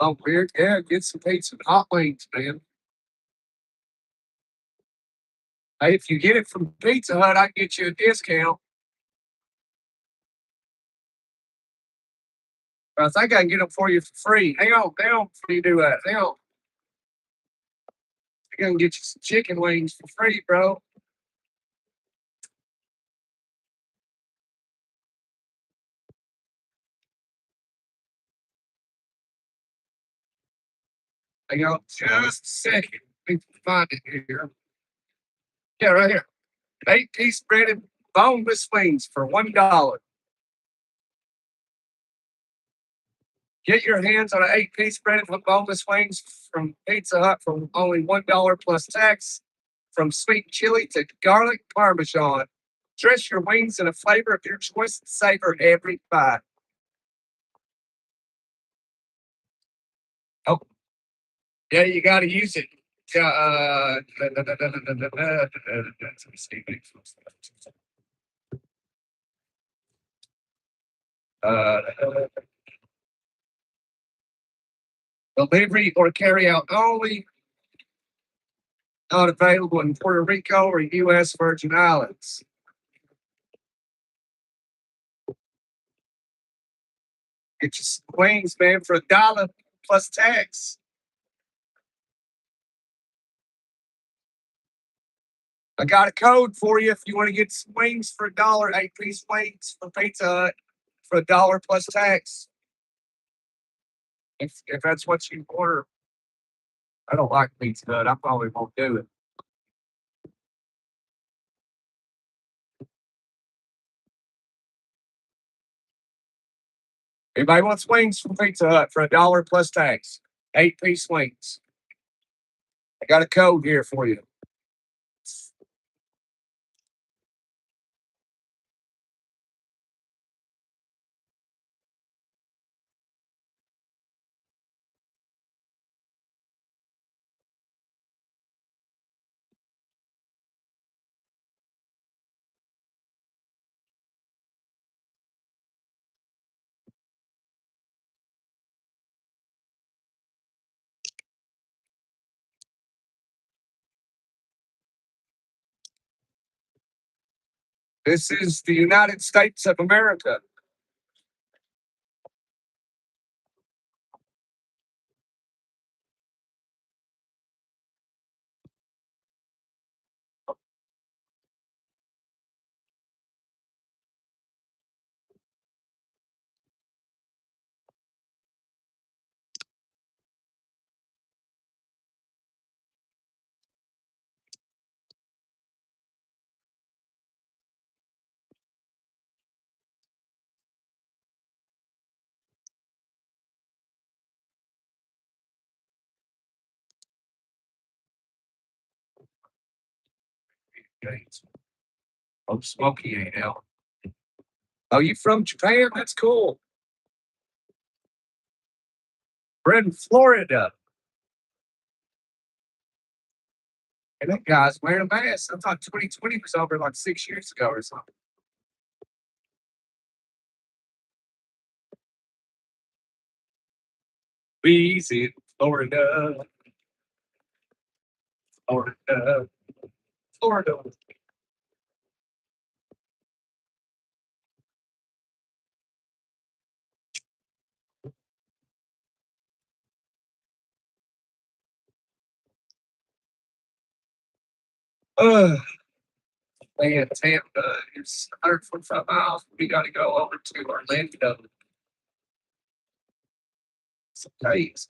Oh, weird. Yeah, get some pizza and hot wings, man. Hey, if you get it from Pizza Hut, I can get you a discount. I think I can get them for you for free. Hang on before you do that. Hang on. I can get you some chicken wings for free, bro. Hang on just a second. Let me find it here. Yeah, right here. 8-piece breaded boneless wings for $1. Get your hands on an 8-piece breaded boneless wings from Pizza Hut for only $1 plus tax. From sweet chili to garlic parmesan. Dress your wings in a flavor of your choice and savor every bite. Oh, yeah, you got to use it. Uh, Delivery or carry out only. Not available in Puerto Rico or U.S. Virgin Islands. Get your wings, man, for $1 plus tax. I got a code for you if you want to get some wings for $1, 8-piece wings from Pizza Hut for $1 plus tax. If that's what you order, I don't like Pizza Hut. I probably won't do it. Anybody wants wings from Pizza Hut for $1 plus tax? 8-piece wings. I got a code here for you. This is the United States of America. Oh, Smoky ain't out. Oh, you from Japan? That's cool. We're in Florida. And that guy's wearing a mask. I thought 2020 was over like 6 years ago or something. Easy, Florida, Florida, Florida. Uh, Man, Tampa is 145 miles. We got to go over to Orlando. Some days.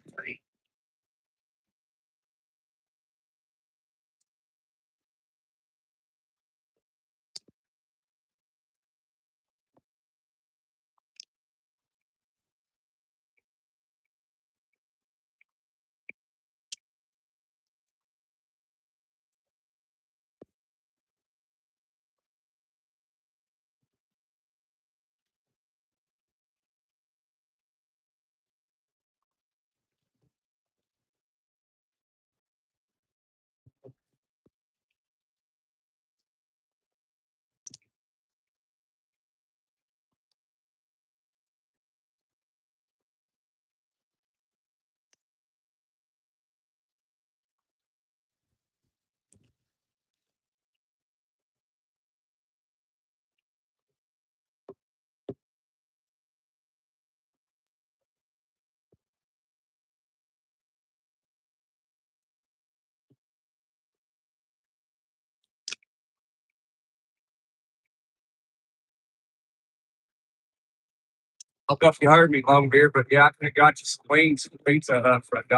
I don't know if you heard me, long beer, but yeah, I could have got you some wings from Pizza Hut for $1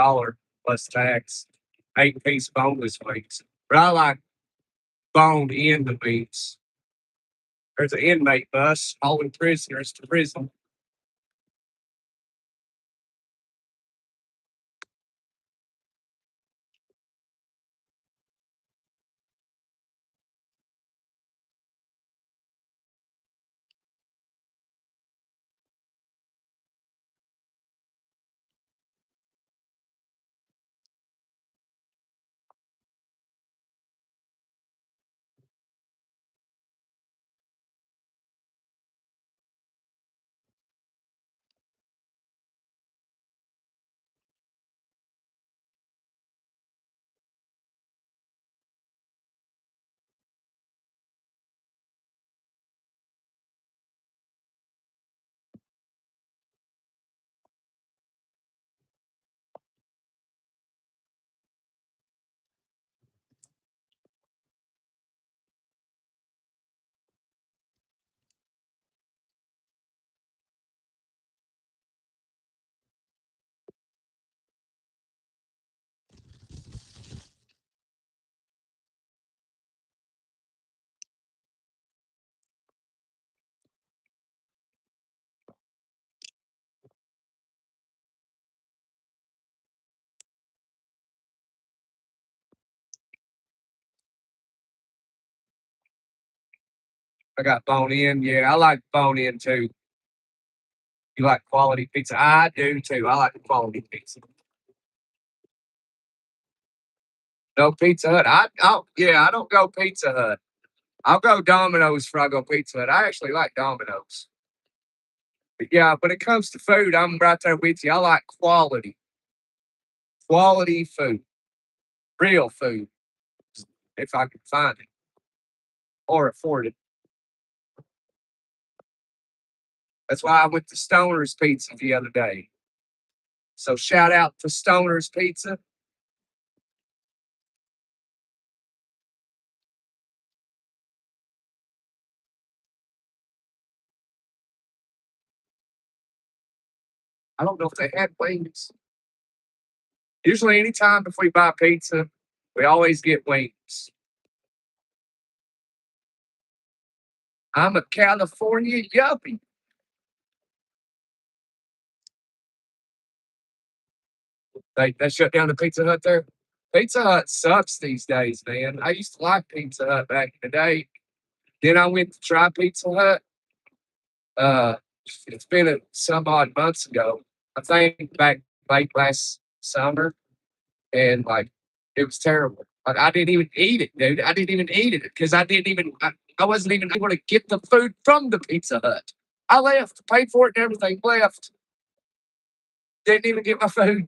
plus tax. 8-piece boneless wings. But I like boned in the meats. There's an inmate bus hauling prisoners to prison. I got bone in. Yeah, I like bone in too. You like quality pizza? I do too. I like quality pizza. No Pizza Hut. Yeah, I don't go Pizza Hut. I'll go Domino's before I go Pizza Hut. I actually like Domino's. But yeah, when it comes to food, I'm right there with you. I like quality food, real food, if I can find it or afford it. That's why I went to Stoner's Pizza the other day. So shout out to Stoner's Pizza. I don't know if they had wings. Usually, anytime if we buy pizza, we always get wings. I'm a California yuppie. They shut down the Pizza Hut there. Pizza Hut sucks these days, man. I used to like Pizza Hut back in the day. Then I went to try Pizza Hut. Uh, it's been some odd months ago. I think back late last summer, and like it was terrible. Like I didn't even eat it, dude. I didn't even eat it because I wasn't even able to get the food from the Pizza Hut. I left, paid for it and everything, left. Didn't even get my food.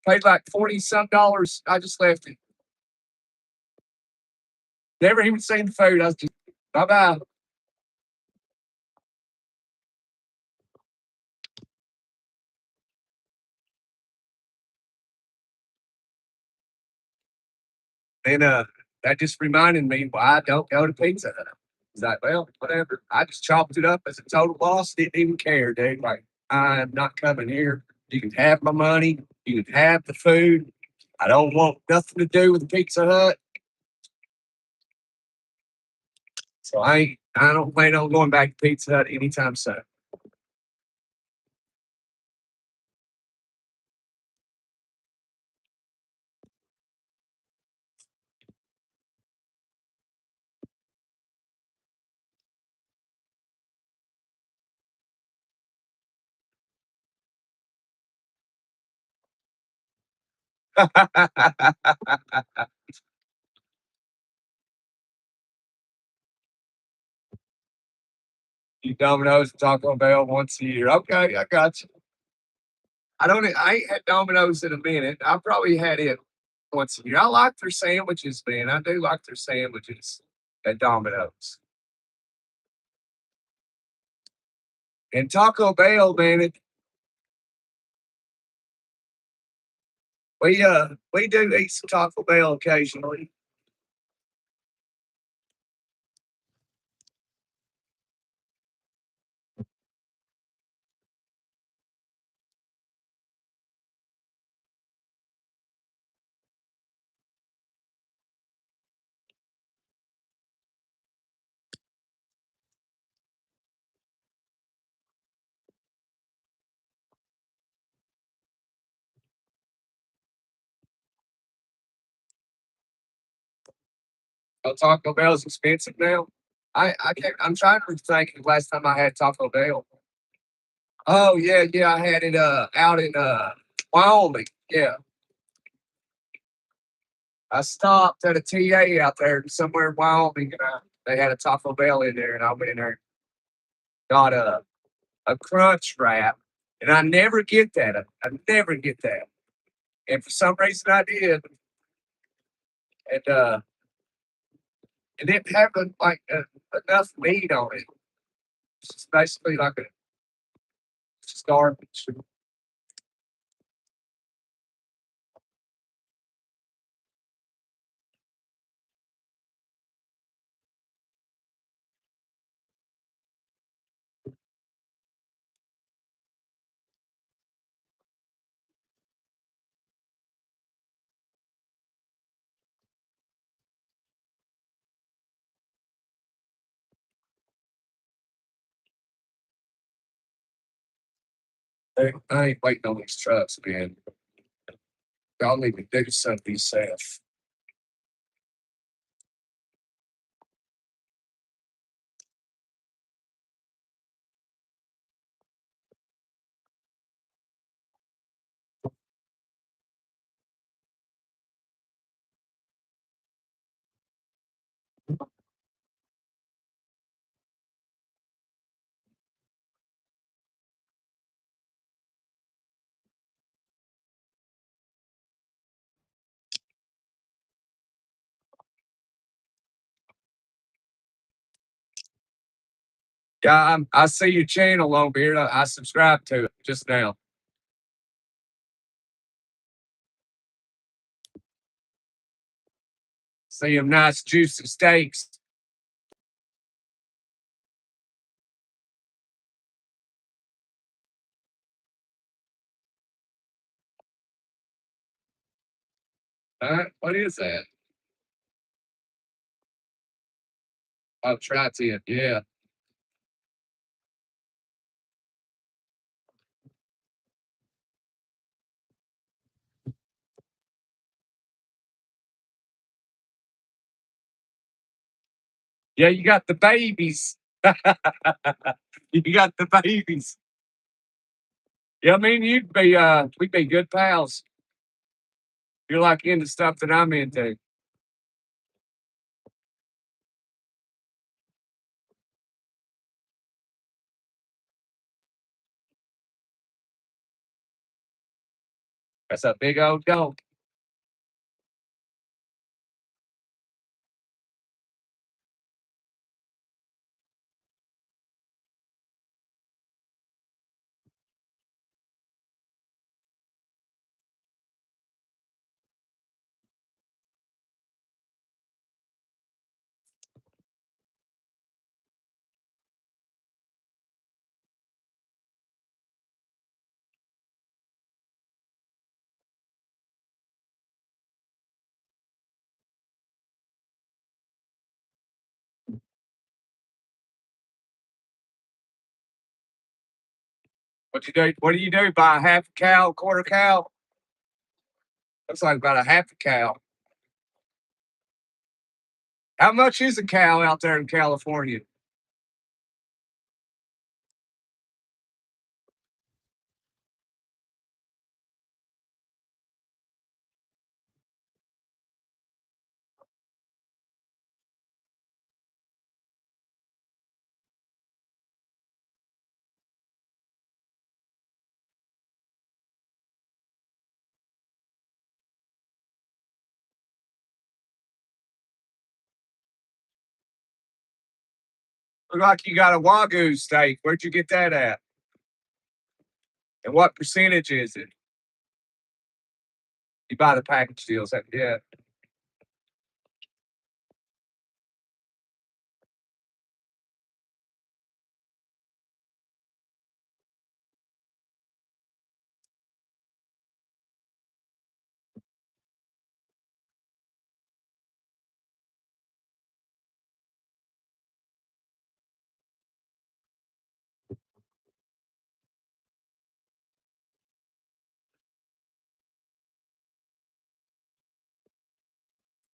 Paid like 40 some dollars. I just left it. Never even seen the food. I was just bye bye. And that just reminded me why I don't go to Pizza Hut. It's like, well, whatever. I just chopped it up as a total loss. Didn't even care, dude. Like, I am not coming here. You can have my money. You can have the food. I don't want nothing to do with Pizza Hut. So I don't plan on going back to Pizza Hut anytime soon. You Domino's and Taco Bell once a year. Okay, I got you. I ain't had Domino's in a minute. I probably had it once a year. I like their sandwiches, man. I do like their sandwiches at Domino's. And Taco Bell, man, we do eat some Taco Bell occasionally. Oh, Taco Bell's expensive now. I can't. I'm trying to think of the last time I had Taco Bell. Oh yeah, yeah. I had it out in Wyoming. Yeah, I stopped at a TA out there somewhere in Wyoming, and they had a Taco Bell in there, and I went in there, and got a crunch wrap, and I never get that. I never get that, and for some reason I did, and it didn't have enough meat on it. It's just basically like a just garbage. I ain't waiting on these trucks, man. Y'all need to do something yourself. Yeah, I see your channel over here. I subscribed to it just now. See them nice juicy steaks. What is that? Oh, tri-tip. Yeah. Yeah, you got the babies. You got the babies. Yeah, I mean you'd be we'd be good pals. You're like into stuff that I'm into. That's a big old dog. What you do? What do you do? Buy a half a cow, quarter cow? Looks like about a half a cow. How much is a cow out there in California? Look like you got a Wagyu steak. Where'd you get that at? And what percentage is it? You buy the package deals. Yeah.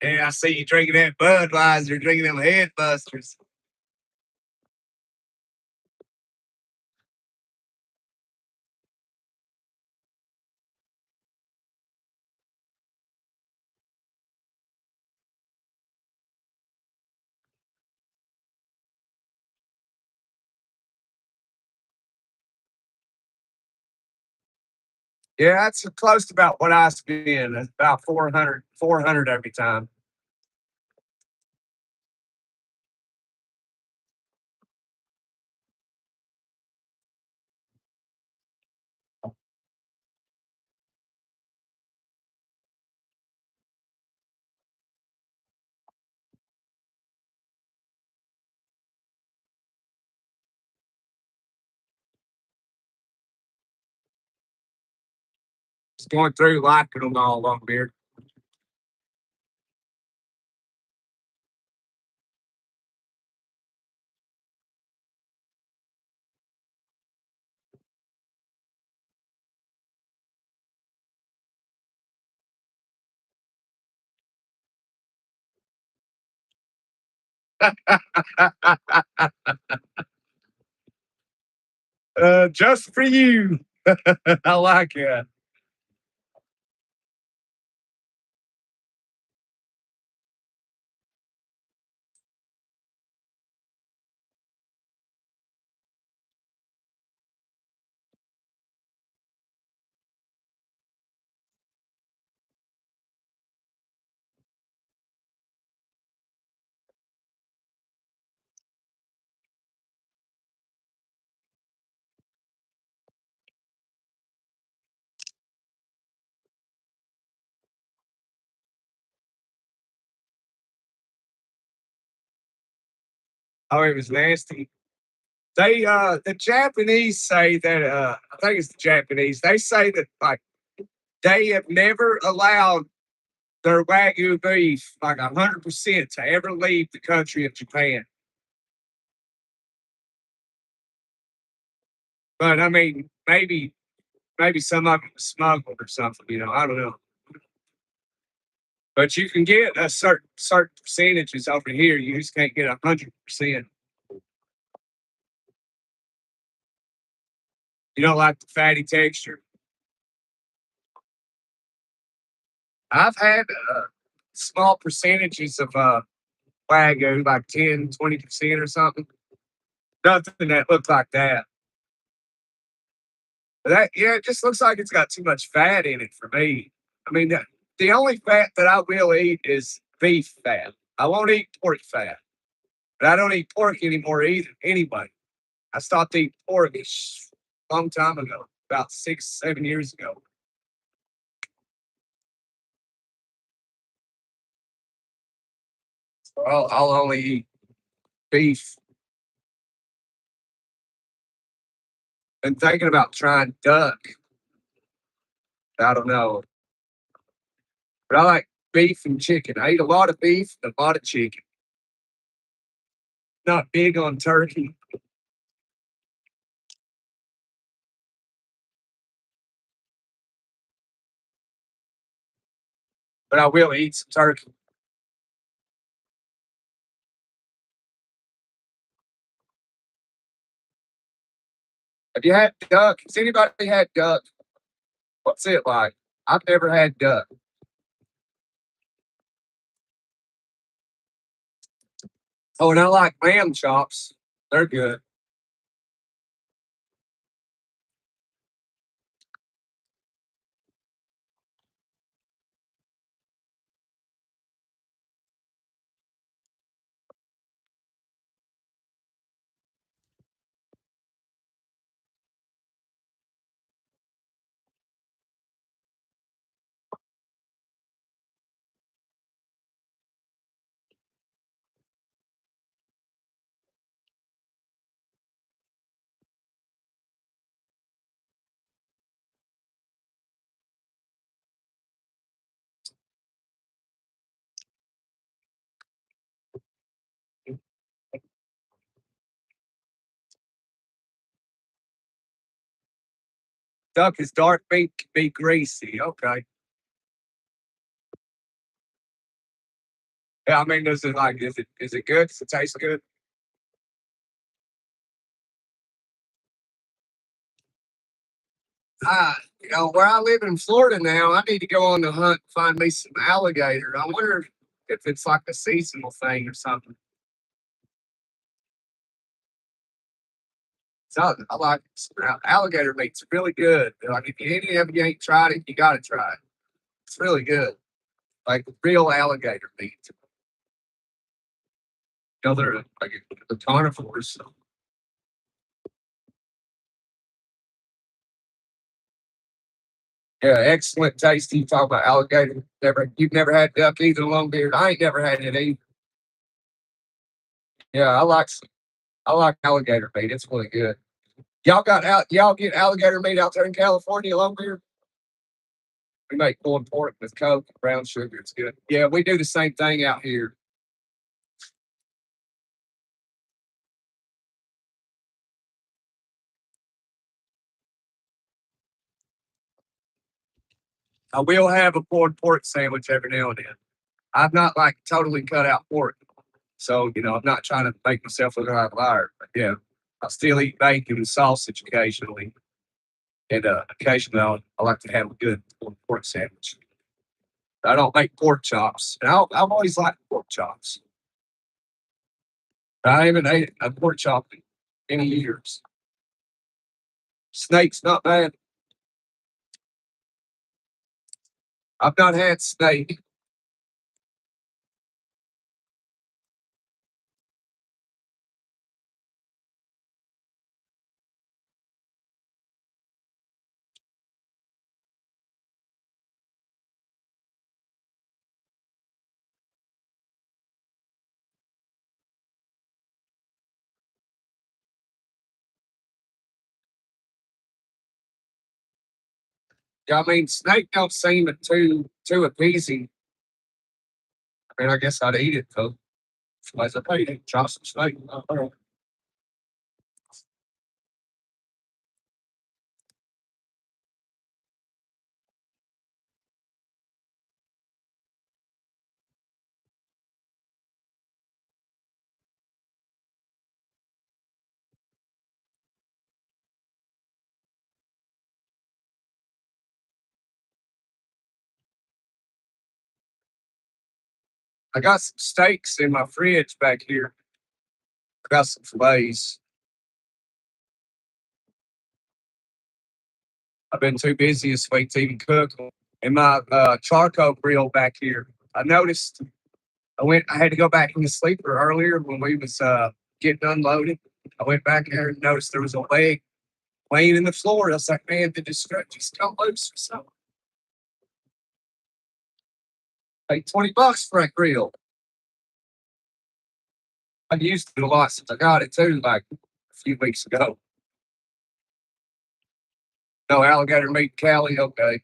Yeah, I see you drinking that Budweiser, drinking them Headbusters. Yeah, that's close to about what I spend. It's about 400 every time. Just going through liking them all, long beard. Just for you. I like it. Oh, it was nasty. The Japanese say that I think it's the Japanese. They say that like they have never allowed their Wagyu beef like 100% to ever leave the country of Japan. But I mean, maybe some of it was smuggled or something. I don't know. But you can get a certain percentages over here. You just can't get 100%. You don't like the fatty texture. I've had small percentages of Wagyu, like 10, 20% or something. Nothing that looked like that. But yeah, it just looks like it's got too much fat in it for me. I mean, the only fat that I will eat is beef fat. I won't eat pork fat, but I don't eat pork anymore either. Anyway, I stopped eating pork a long time ago, about 6, 7 years ago. So I'll only eat beef. And thinking about trying duck. I don't know, but I like beef and chicken. I eat a lot of beef and a lot of chicken. Not big on turkey, but I will eat some turkey. Have you had duck? Has anybody had duck? What's it like? I've never had duck. Oh, and I like lamb chops. They're good. Duck is dark meat, can be greasy. Okay. Yeah, I mean, is it good? Does it taste good? Where I live in Florida now, I need to go on the hunt and find me some alligator. I wonder if it's like a seasonal thing or something. So I like alligator meat's really good. Like if any of you ain't tried it, you gotta try it. It's really good. Like real alligator meat. They're like the carnivores. Yeah, excellent taste. You talk about alligator. You've never had duck either, longbeard. I ain't never had it either. Yeah, I like alligator meat. It's really good. Y'all get alligator meat out there in California, longbeard. We make pulled pork with Coke and brown sugar. It's good. Yeah, we do the same thing out here. I will have a pulled pork sandwich every now and then. I'm not like totally cut out pork. So, I'm not trying to make myself look like a liar. But yeah, I still eat bacon and sausage occasionally. And occasionally I like to have a good pulled pork sandwich. I don't make pork chops. And I've always liked pork chops. I haven't ate a pork chop in years. Snake's not bad. I've not had snake. I mean, snake don't seem too appeasing. I mean, I guess I'd eat it though. As I paid it, try some snake. I got some steaks in my fridge back here. I got some fillets. I've been too busy this week to even cook. And my charcoal grill back here. I noticed I had to go back in the sleeper earlier when we was getting unloaded. I went back there and noticed there was a leg laying in the floor. I was like, man, did this stretch just come loose or something? Paid $20 for that grill. I've used it a lot since I got it too, like a few weeks ago. No alligator meat, Cali, okay.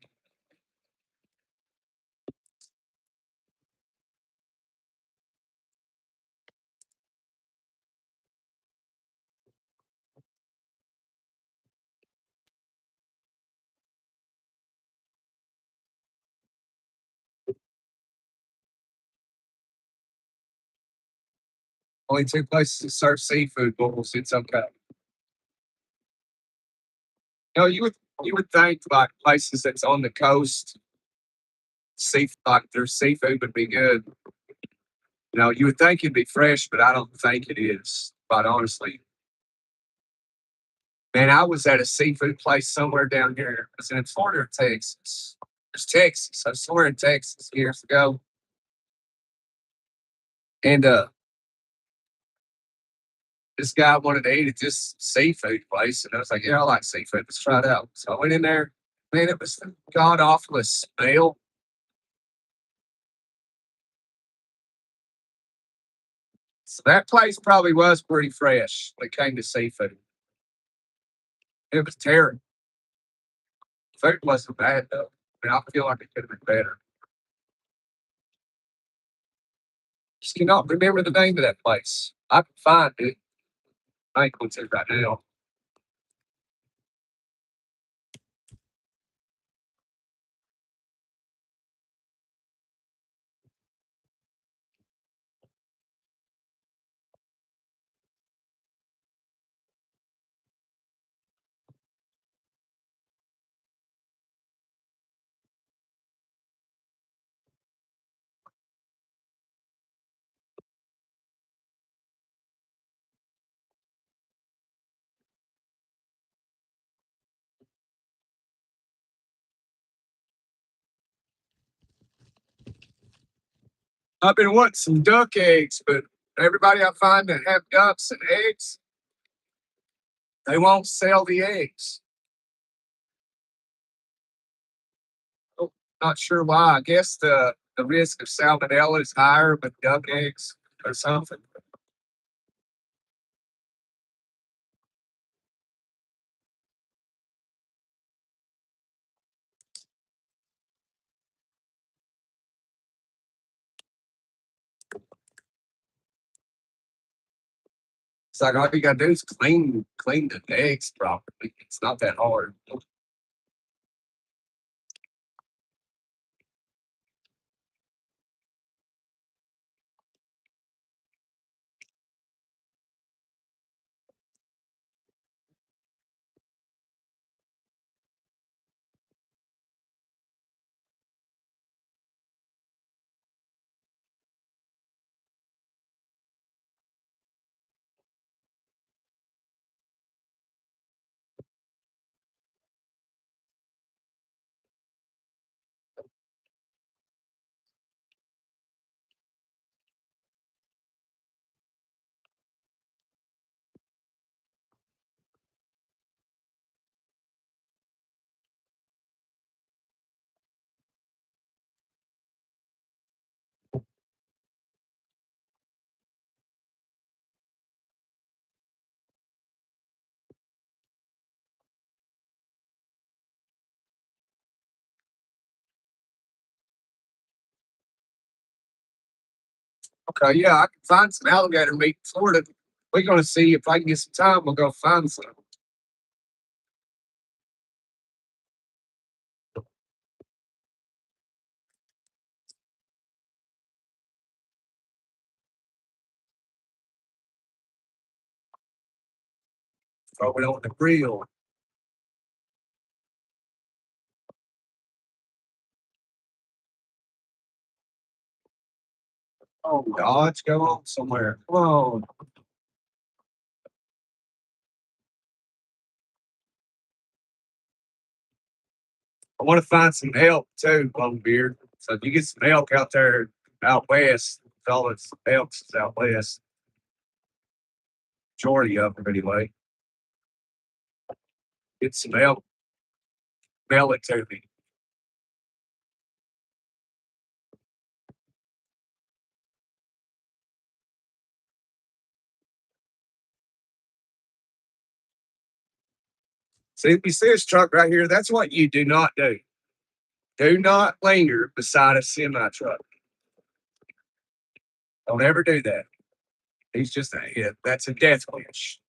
Only two places that serve seafood bowls. It's okay. You would think like places that's on the coast, like their seafood would be good. You would think it'd be fresh, but I don't think it is. Quite honestly, man, I was at a seafood place somewhere down here. I was in Florida, or Texas. It's Texas. I was somewhere in Texas years ago, and this guy wanted to eat at this seafood place, and I was like, "Yeah, I like seafood. Let's try it out." So I went in there. Man, it was the god awfulest smell. So that place probably was pretty fresh when it came to seafood. It was terrible. Food wasn't bad though. I mean, I feel like it could have been better. Just cannot remember the name of that place. I can find it. I ain't going to right now. I've been wanting some duck eggs, but everybody I find that have ducks and eggs, they won't sell the eggs. Oh, not sure why. I guess the risk of salmonella is higher with duck eggs or something. It's like all you gotta do is clean the eggs properly. It's not that hard. Okay, yeah, I can find some alligator meat in Florida. We're gonna see if I can get some time. We'll go find some. Throw it on the grill. Oh, Dodge, go on somewhere. Come on. I want to find some elk too, Longbeard. So if you get some elk out there out west, fellas, elks is out west. Majority of them anyway. Get some elk, mail it to me. See, if you see this truck right here, that's what you do not do. Do not linger beside a semi truck. Don't ever do that. He's just a hit. That's a death wish.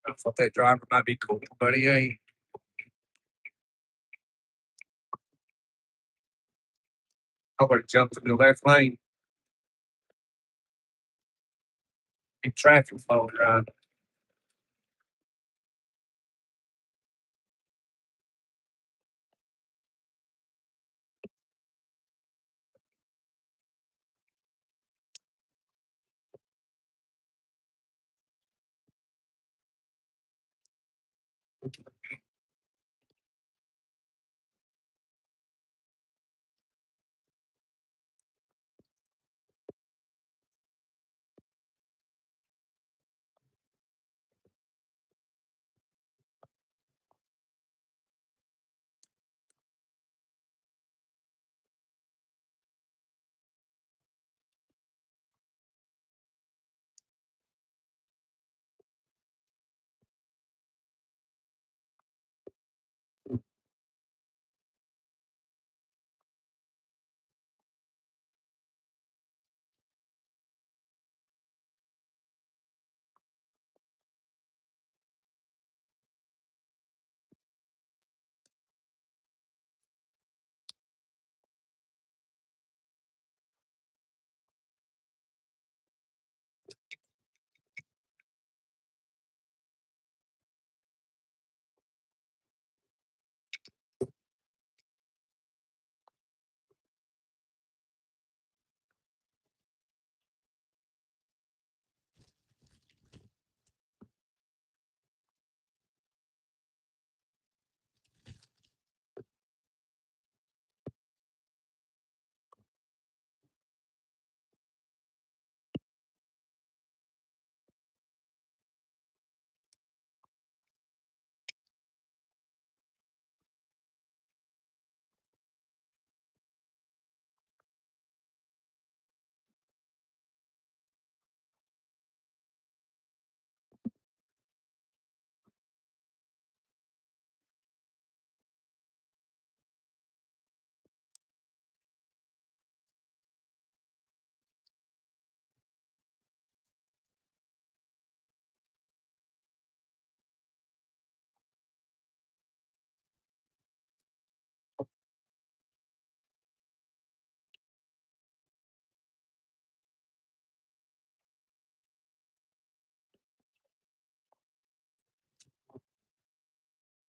I thought that driver might be cool, but he ain't. I would have jumped in the left lane. Big traffic flow around.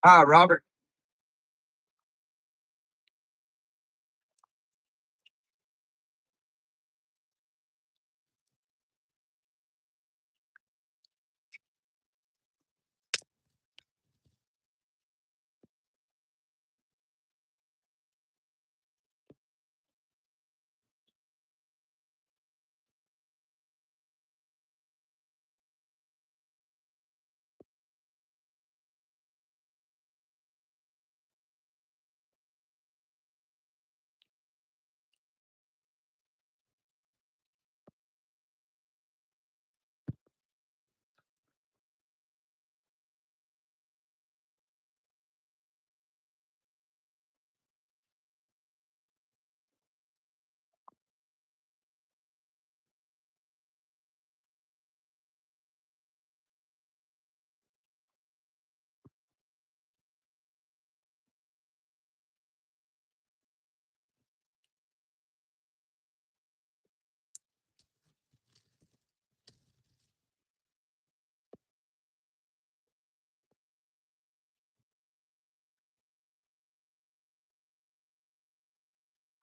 Hi, Robert.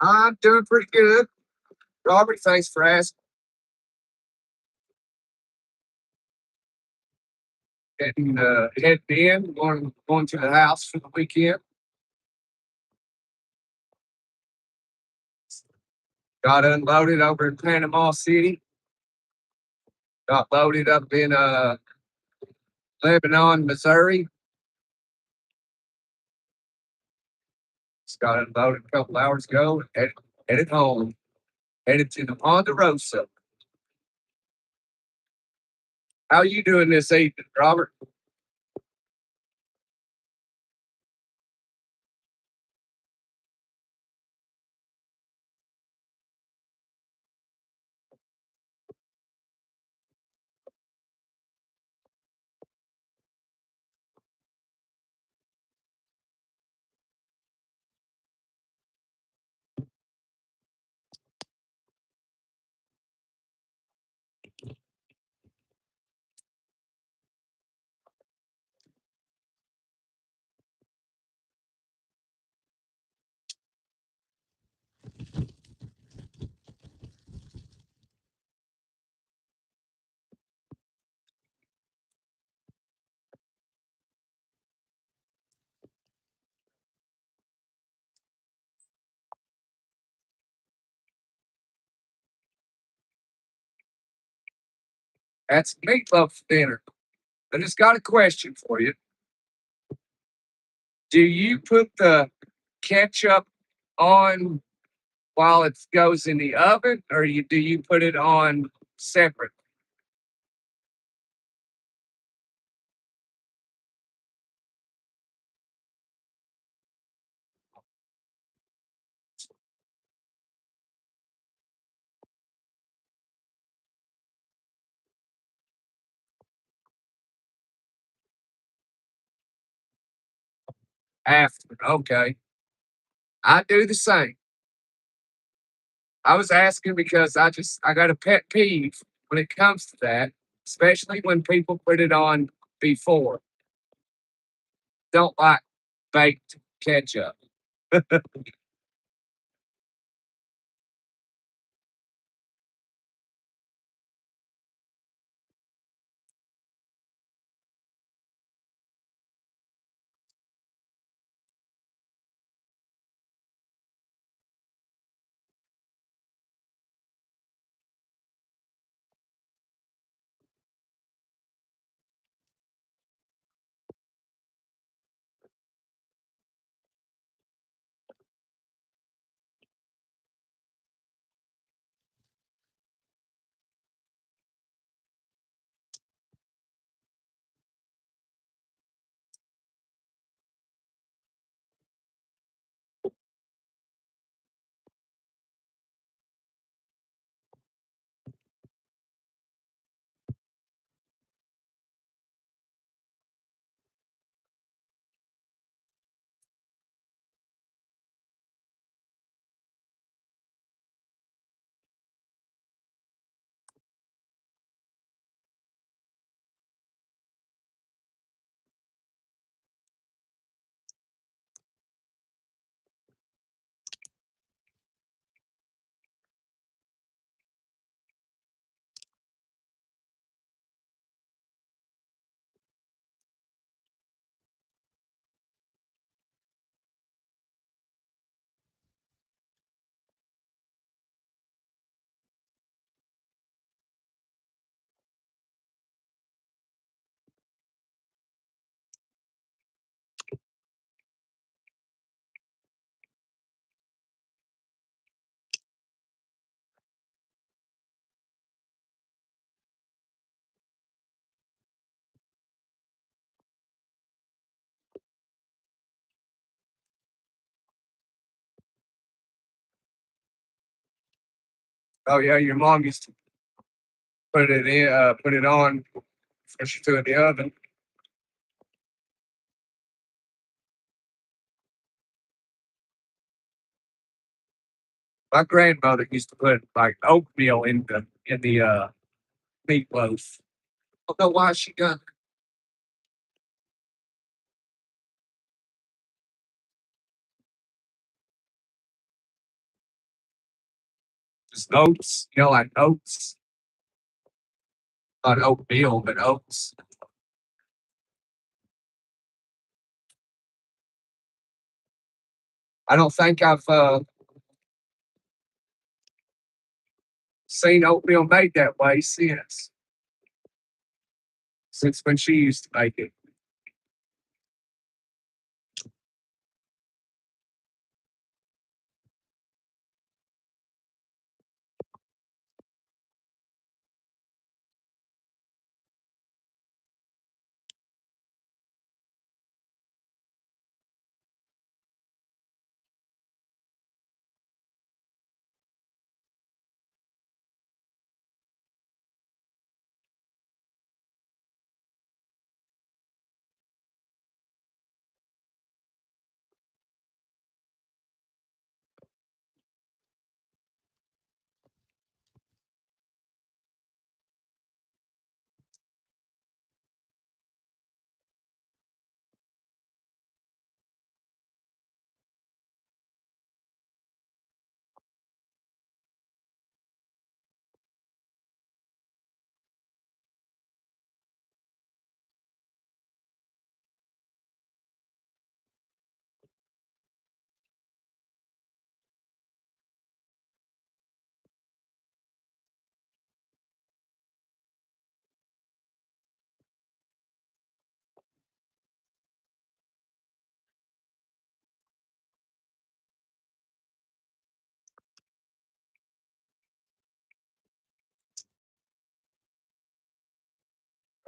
I'm doing pretty good. Robert, thanks for asking. Heading in, going to the house for the weekend. Got unloaded over in Panama City. Got loaded up in Lebanon, Missouri. Just got unloaded a couple hours ago. Headed home. Headed to the Ponderosa. How you doing this evening, Robert? That's meatloaf for dinner. I just got a question for you. Do you put the ketchup on while it goes in the oven, or do you put it on separate? After? Okay, I do the same. I was asking because I got a pet peeve when it comes to that, especially when people put it on before. Don't like baked ketchup. Oh yeah, your mom used to put it on before she threw it in the oven. My grandmother used to put like oatmeal in the meatloaf. I don't know why she got just oats, like oats, not oatmeal, but oats. I don't think I've seen oatmeal made that way since when she used to make it.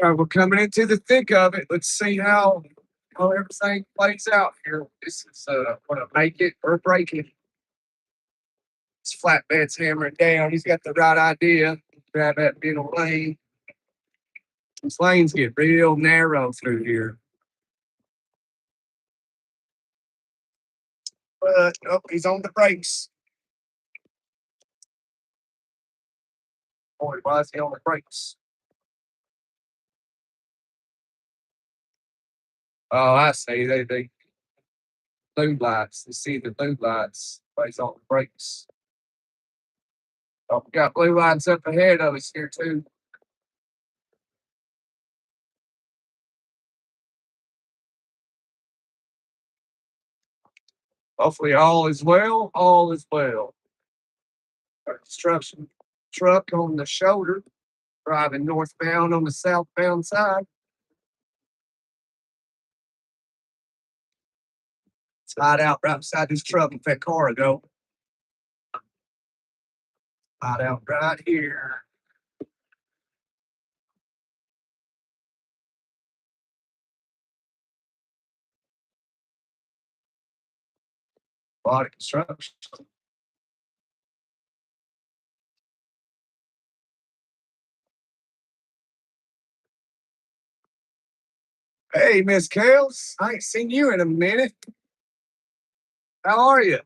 All right, we're coming into the thick of it. Let's see how everything plays out here. This is gonna make it or break it. This flatbed's hammering down. He's got the right idea. Grab that middle lane. These lanes get real narrow through here. But oh, he's on the brakes. Boy, why is he on the brakes? Oh, I see. They blue lights. They see the blue lights. But he's on the brakes. Oh, we got blue lights up ahead of us here too. Hopefully all is well. All is well. Our construction truck on the shoulder, driving northbound on the southbound side. It's hide out right beside this truck with that car go. Hide out right here. Body construction. Hey, Miss Kales, I ain't seen you in a minute. How are you?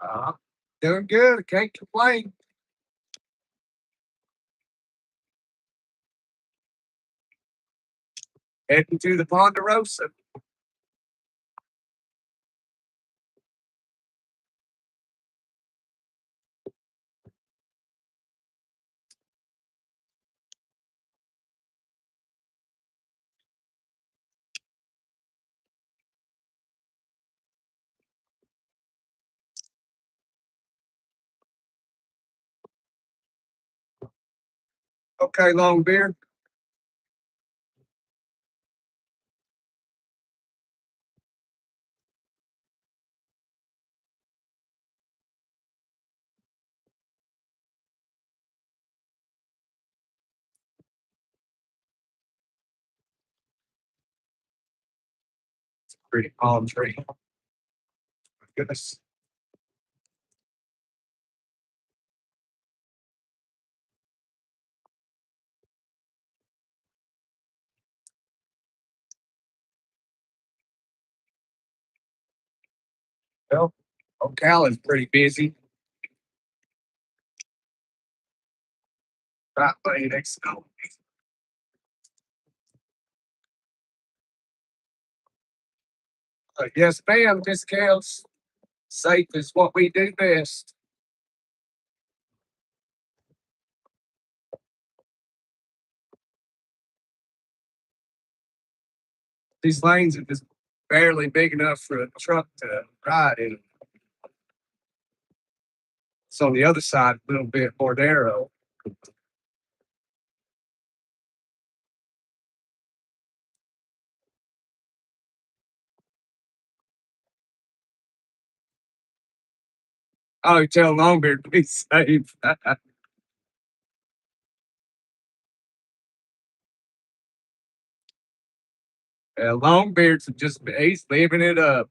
Uh, Doing good. Can't complain. Heading to the Ponderosa. Okay, Longbeard. Pretty palm tree. Goodness. Well, Ocala is pretty busy. Right lane next to yes, ma'am, Miss Kales. Safe is what we do best. These lanes are just barely big enough for a truck to ride in. It's on the other side a little bit more narrow. Oh, you tell Longbeard to be safe. Longbeard's just he's living it up.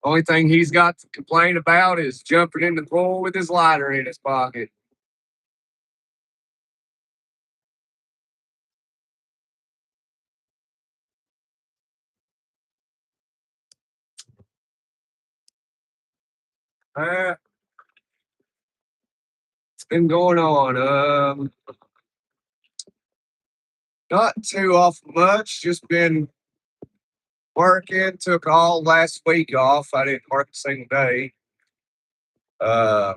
Only thing he's got to complain about is jumping in the pool with his lighter in his pocket. Uh, it's been going on. Not too awful much. Just been working. Took all last week off. I didn't work a single day. Uh,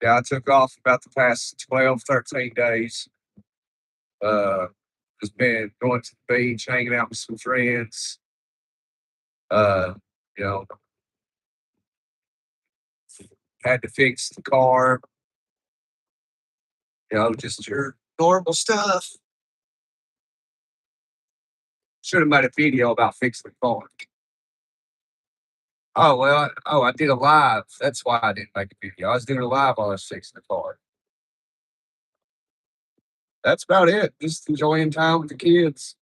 Yeah, I took off about the past 12, 13 days. Uh, just been going to the beach, hanging out with some friends. Uh, you know, had to fix the car. Just your normal stuff. Should have made a video about fixing the car. Oh well, I did a live. That's why I didn't make a video. I was doing a live while I was fixing the car. That's about it. Just enjoying time with the kids.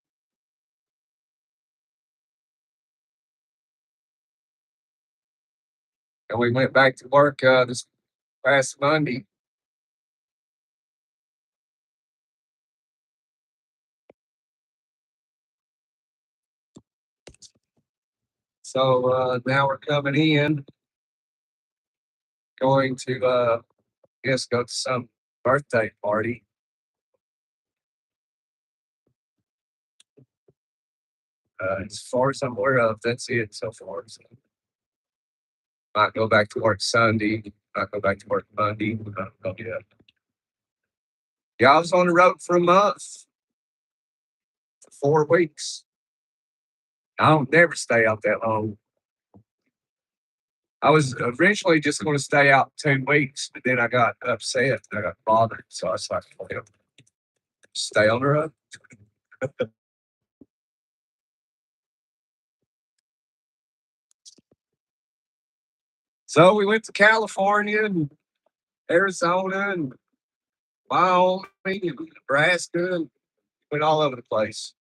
And we went back to work this past Monday. So now we're coming in, going to guess go to some birthday party. As far as I'm aware of, that's it so far. So might go back to work Sunday. Might go back to work Monday. Not know yet. Yeah, I was on the road for a month, for 4 weeks. I don't never stay out that long. I was originally just going to stay out 10 weeks, but then I got upset. I got bothered, so I was like, well, stay on the road. So we went to California and Arizona and Wyoming and Nebraska and went all over the place.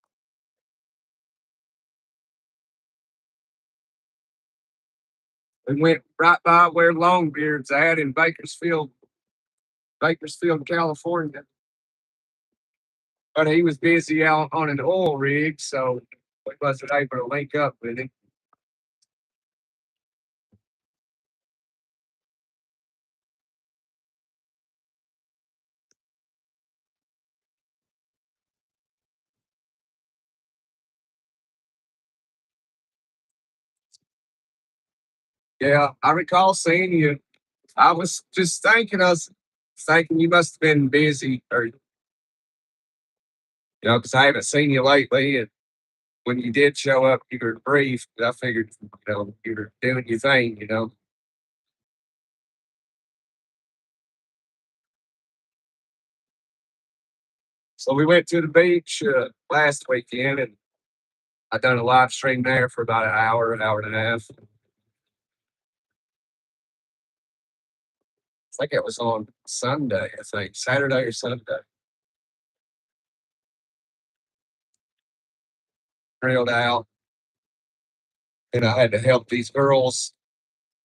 We went right by where Longbeard's at in Bakersfield, California. But he was busy out on an oil rig, so we wasn't able to link up with him. Yeah, I recall seeing you. I was thinking you must have been busy or, because I haven't seen you lately. And when you did show up, you were brief. I figured, you were doing your thing. So we went to the beach last weekend and I done a live stream there for about an hour and a half. I think it was on Sunday, I think, Saturday or Sunday. Grilled out. And I had to help these girls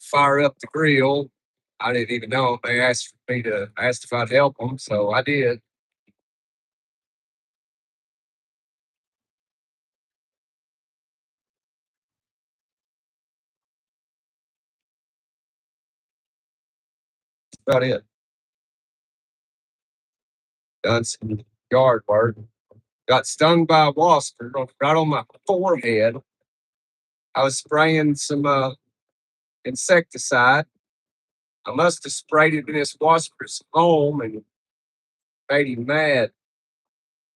fire up the grill. I didn't even know them. They asked if I'd help them, so I did. That's about it. Done some yard work. Got stung by a wasp right on my forehead. I was spraying some insecticide. I must have sprayed it in this wasper's home and made him mad.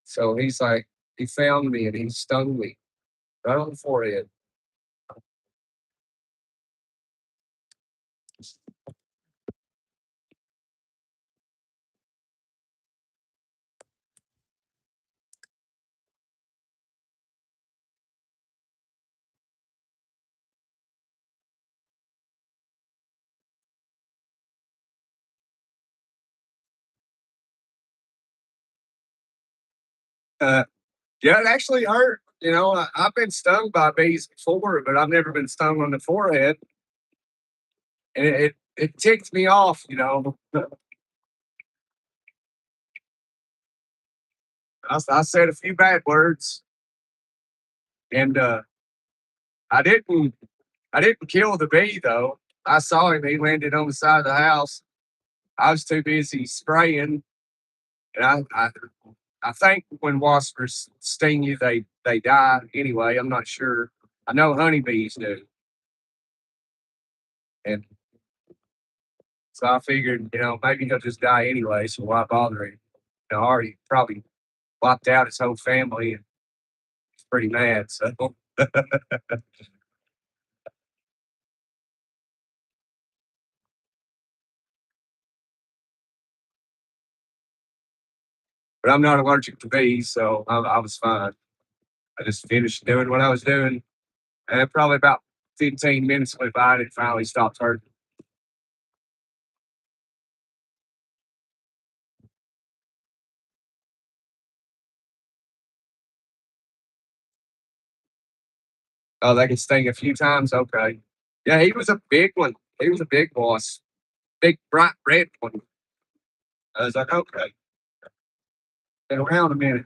So he found me and he stung me right on the forehead. Uh, yeah, it actually hurt. I've been stung by bees before, but I've never been stung on the forehead. And it ticked me off. I said a few bad words, and I didn't I didn't kill the bee though. I saw him. He landed on the side of the house. I was too busy spraying, and I think when wasps sting you, they die anyway. I'm not sure. I know honeybees do, and So I figured, maybe he'll just die anyway. So why bother him? Already probably wiped out his whole family and he's pretty mad. So, but I'm not allergic to bees, so I was fine. I just finished doing what I was doing, and probably about 15 minutes went by and it finally stopped hurting. Oh, they can sting a few times. Okay. Yeah, he was a big one. He was a big boss, big bright red one. I was like, okay, been around a minute.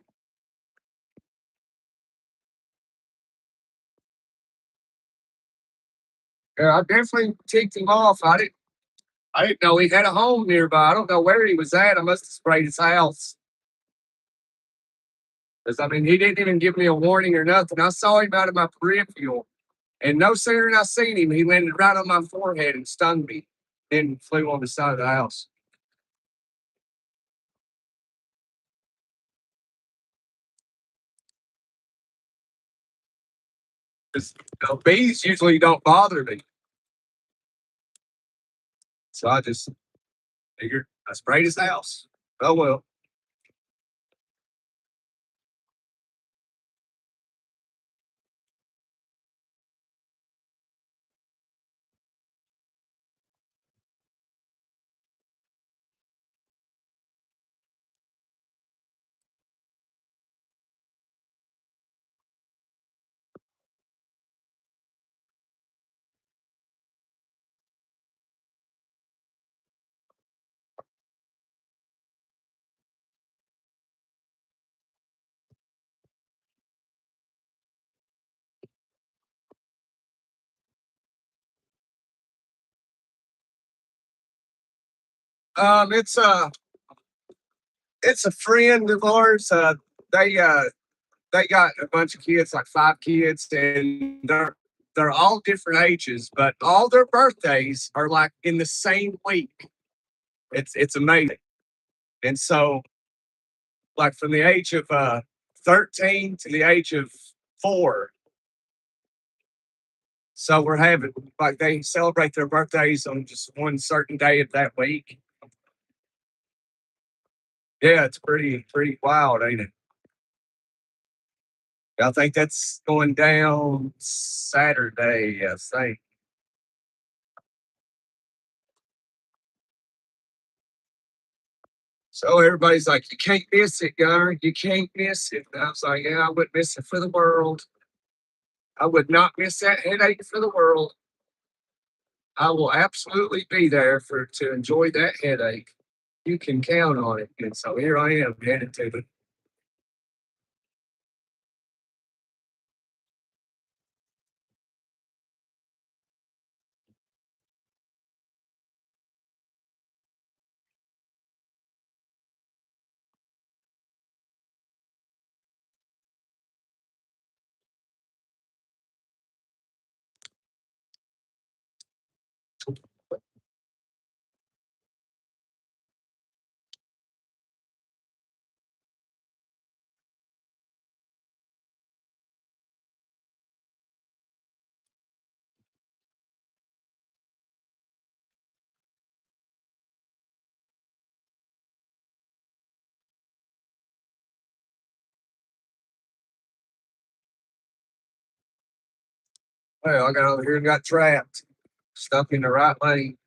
Yeah, I definitely ticked him off. I didn't know he had a home nearby. I don't know where he was at. I must have sprayed his house. Because I mean, he didn't even give me a warning or nothing. I saw him out of my peripheral, and no sooner than I seen him, he landed right on my forehead and stung me. Then flew on the side of the house. 'Cause, bees usually don't bother me, so I just figured I sprayed his house. Oh well. Um, it's a it's a friend of ours. They uh they got a bunch of kids, like 5 kids, and they're all different ages, but all their birthdays are like in the same week. It's amazing. And so, like from the age of 13 to the age of 4, so we're having like they celebrate their birthdays on just one certain day of that week. Yeah, it's pretty wild, ain't it? I think that's going down Saturday. I think. So everybody's like, "You can't miss it, Gunner. You can't miss it." And I was like, "Yeah, I wouldn't miss it for the world. I would not miss that headache for the world. I will absolutely be there for to enjoy that headache. You can count on it." And so here I am headed to it. Well, I got over here and got trapped, stuck in the right lane.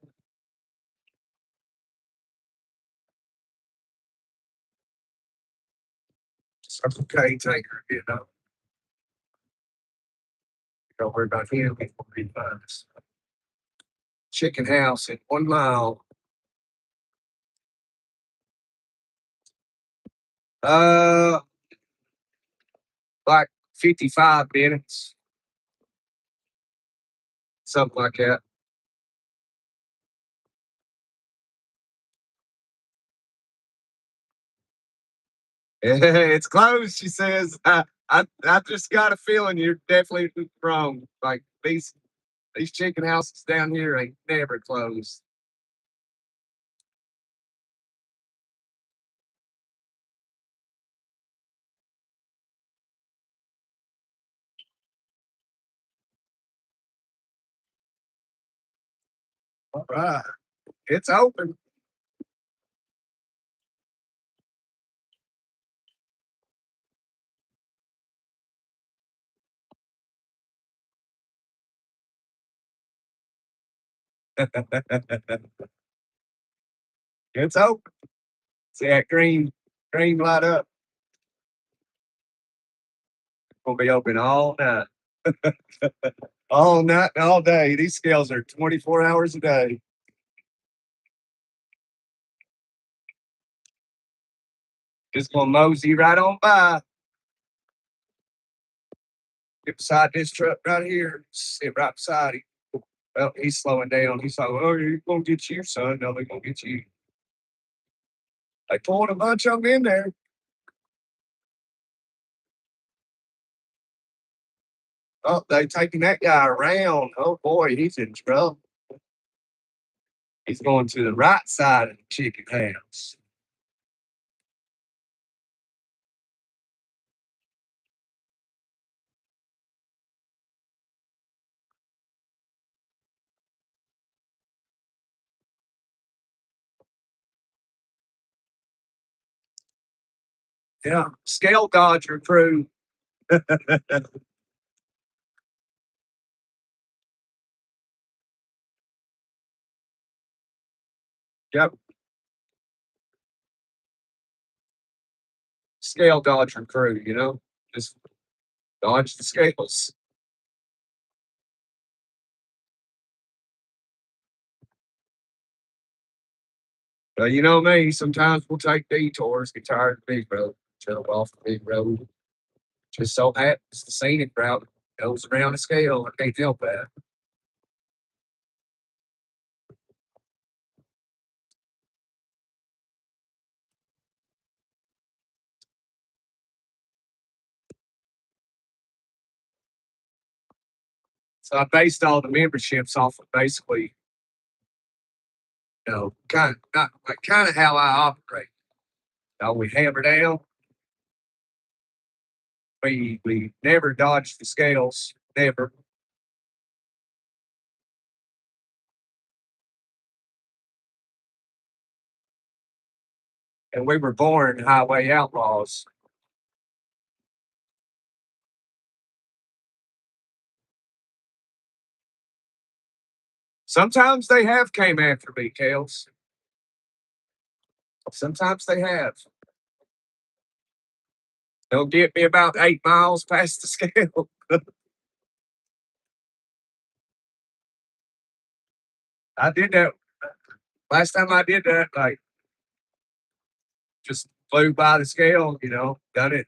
Circle K tanker, Don't worry about him before he finds us. Chicken house in 1 mile. Uh, like 55 minutes, something like that. It's closed, she says. I just got a feeling you're definitely wrong. Like these chicken houses down here ain't never closed. All right. It's open. It's open. See that green light up. Gonna be open all night. All night and all day. These scales are 24 hours a day. Just gonna mosey right on by. Get beside this truck right here. Sit right beside him. Well, he's slowing down. He's like, "Oh, you're gonna get you, son. No, they're gonna get you." They pulled a bunch of them in there. Oh, they taking that guy around. Oh boy, he's in trouble. He's going to the right side of the chicken house. Yeah, scale dodger crew. Yep, scale dodger crew. Just dodge the scales. But you know me. Sometimes we'll take detours. Get tired of the big road. Jump off the big road. Just so happens the scenic route goes around the scale. I can't help that. So I based all the memberships off of basically, kind of not like kind of how I operate. We hammer down. We never dodge the scales, never. And we were born highway outlaws. Sometimes they have came after me, Kales. Sometimes they have. They'll get me about 8 miles past the scale. I did that last time I did that, like just flew by the scale, done it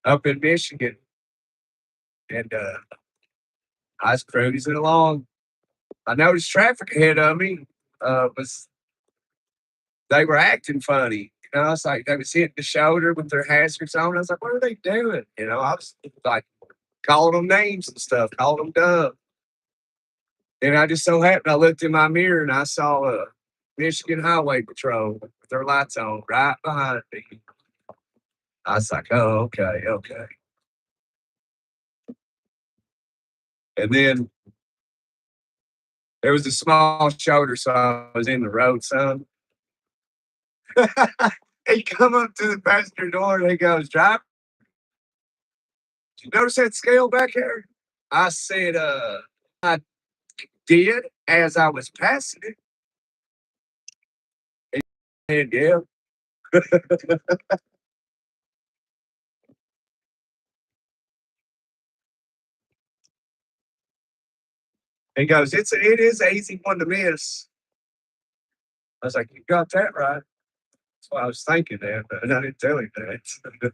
up in Michigan. And I was cruising along. I noticed traffic ahead of me was they were acting funny. It's like they was hitting the shoulder with their hazards on. I was like, what are they doing? I was like calling them names and stuff, calling them dumb. And I just so happened I looked in my mirror and I saw a Michigan Highway Patrol with their lights on right behind me. I was like, oh, okay, okay. And then there was a small shoulder, so I was in the road some. He come up to the passenger door and he goes, "Driver, did you notice that scale back here?" I said, I did as I was passing it. And yeah, he goes, it is an easy one to miss. I was like, you got that right. That's what I was thinking that, but I didn't tell him that.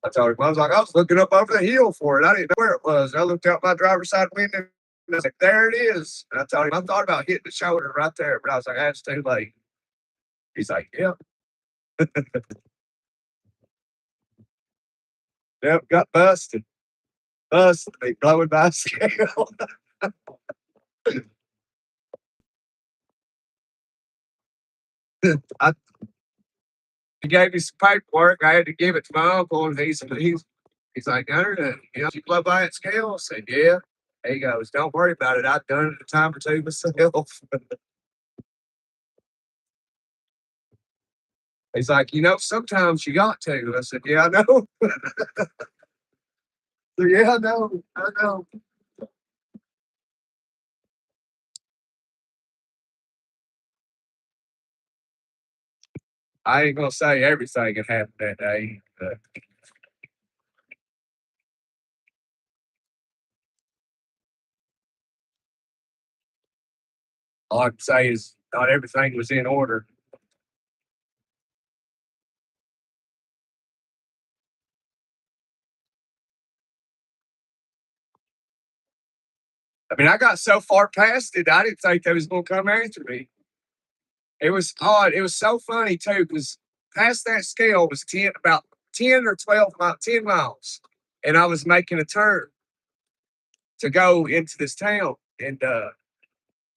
I told him, I was looking up over the hill for it. I didn't know where it was. I looked out my driver's side window and I was like, there it is. And I told him, I thought about hitting the shoulder right there, but I was like, that's too late. He's like, yep, yep, got busted. Busted. They blowing by scale. I He gave me some paperwork. I had to give it to my uncle, and he's like, Gunner, you blow by that scale? I said, yeah. He goes, don't worry about it. I've done it a time or two myself. He's like, sometimes you got to. I said, yeah, I know. Yeah, I know. I know. I ain't gonna say everything that happened that day. But all I can say is not everything was in order. I mean, I got so far past it, I didn't think they was gonna come after me. It was odd. It was so funny too, because past that scale was about 10 miles, and I was making a turn to go into this town, and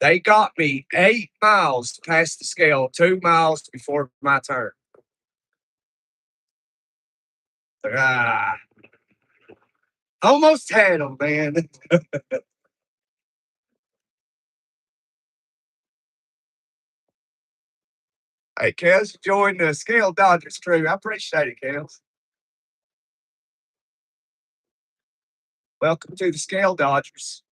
they got me 8 miles past the scale, 2 miles before my turn. Ah, almost had them, man. Hey, Kels, you joined the Scale Dodgers crew. I appreciate it, Kels. Welcome to the Scale Dodgers.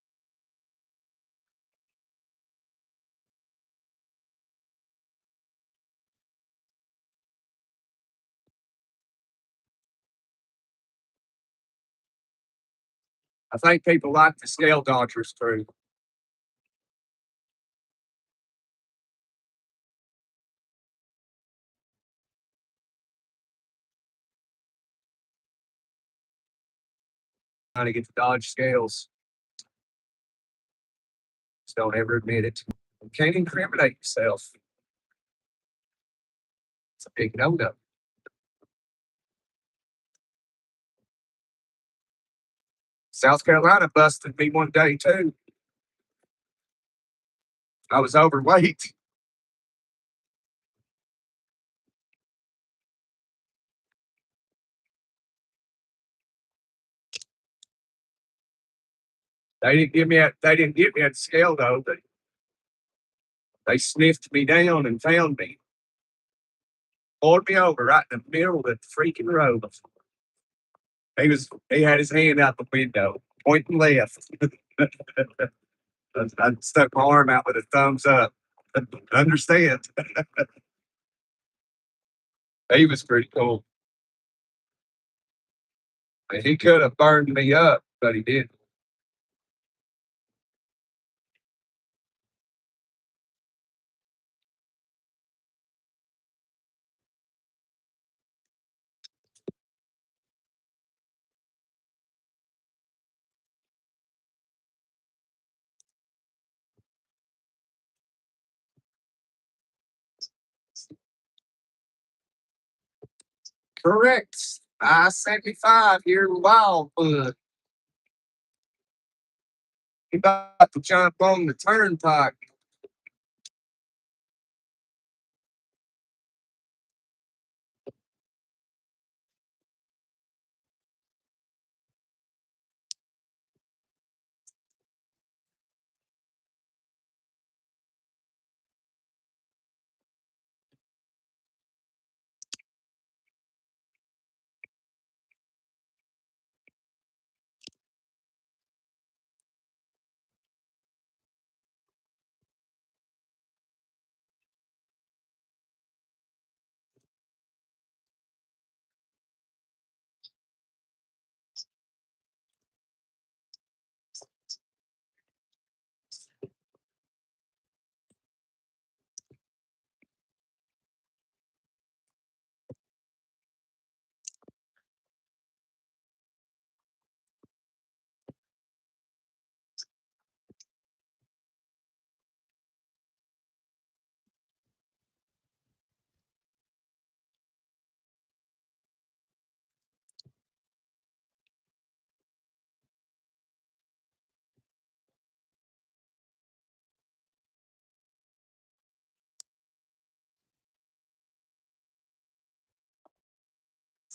I think people like the Scale Dodgers crew. Trying to get the Dodge scales. Just don't ever admit it. You can't incriminate yourself. It's a big no-no. South Carolina busted me one day too. I was overweight. They didn't get me at the scale though. They sniffed me down and found me. Pulled me over right in the middle of the freaking road. He had his hand out the window, pointing left. I stuck my arm out with a thumbs up. Understand? He was pretty cool. And he could have burned me up, but he didn't. Correct. I-75 here in Wildwood. He about to jump on the turnpike.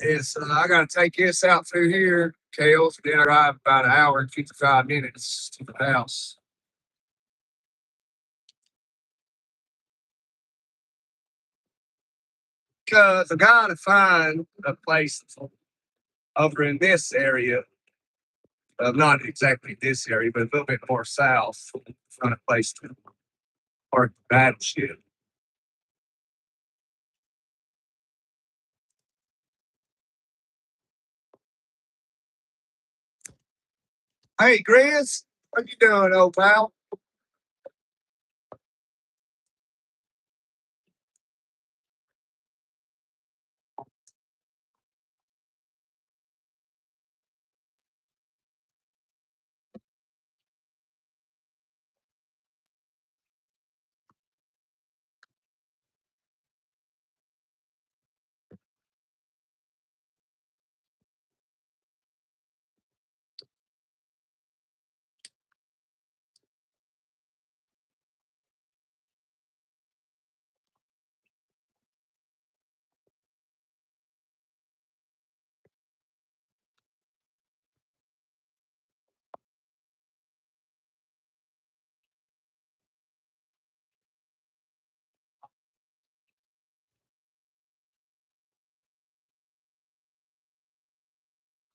Is I gotta take this out through here, Kales, then I drive about an hour and 55 minutes to the house. Cause I gotta find a place over in this area, not exactly this area, but a little bit more south, find a place to park the battleship. Hey, Grizz, what you doing, old pal?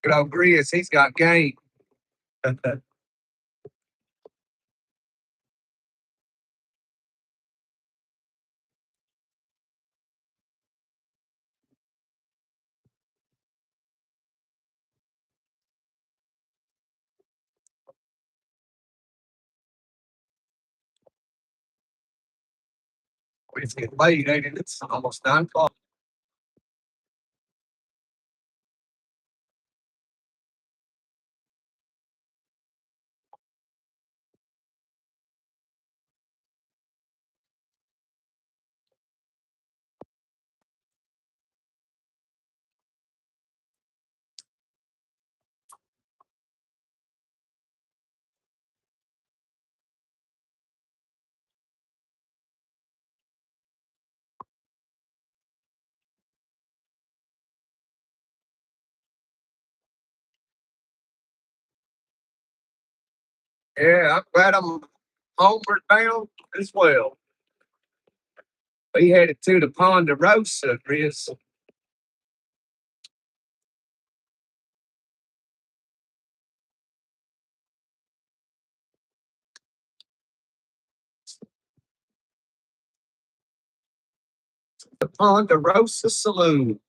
Good old Grizz, he's got game. It's getting late, ain't it? It's almost 9 o'clock. Yeah, I'm glad I'm homeward bound as well. We headed to the Ponderosa, Chris. The Ponderosa Saloon.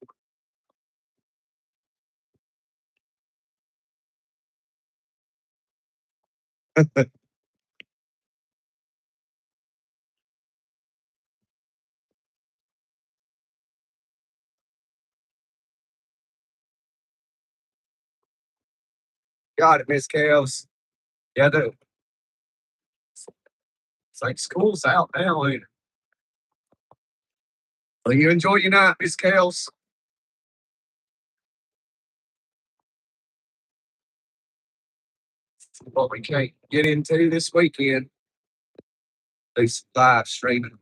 Got it, Miss Kels. Yeah, it's like school's out now, ain't it? Well, you enjoy your night, Miss Kels. What we can't get into this weekend, do some live streaming.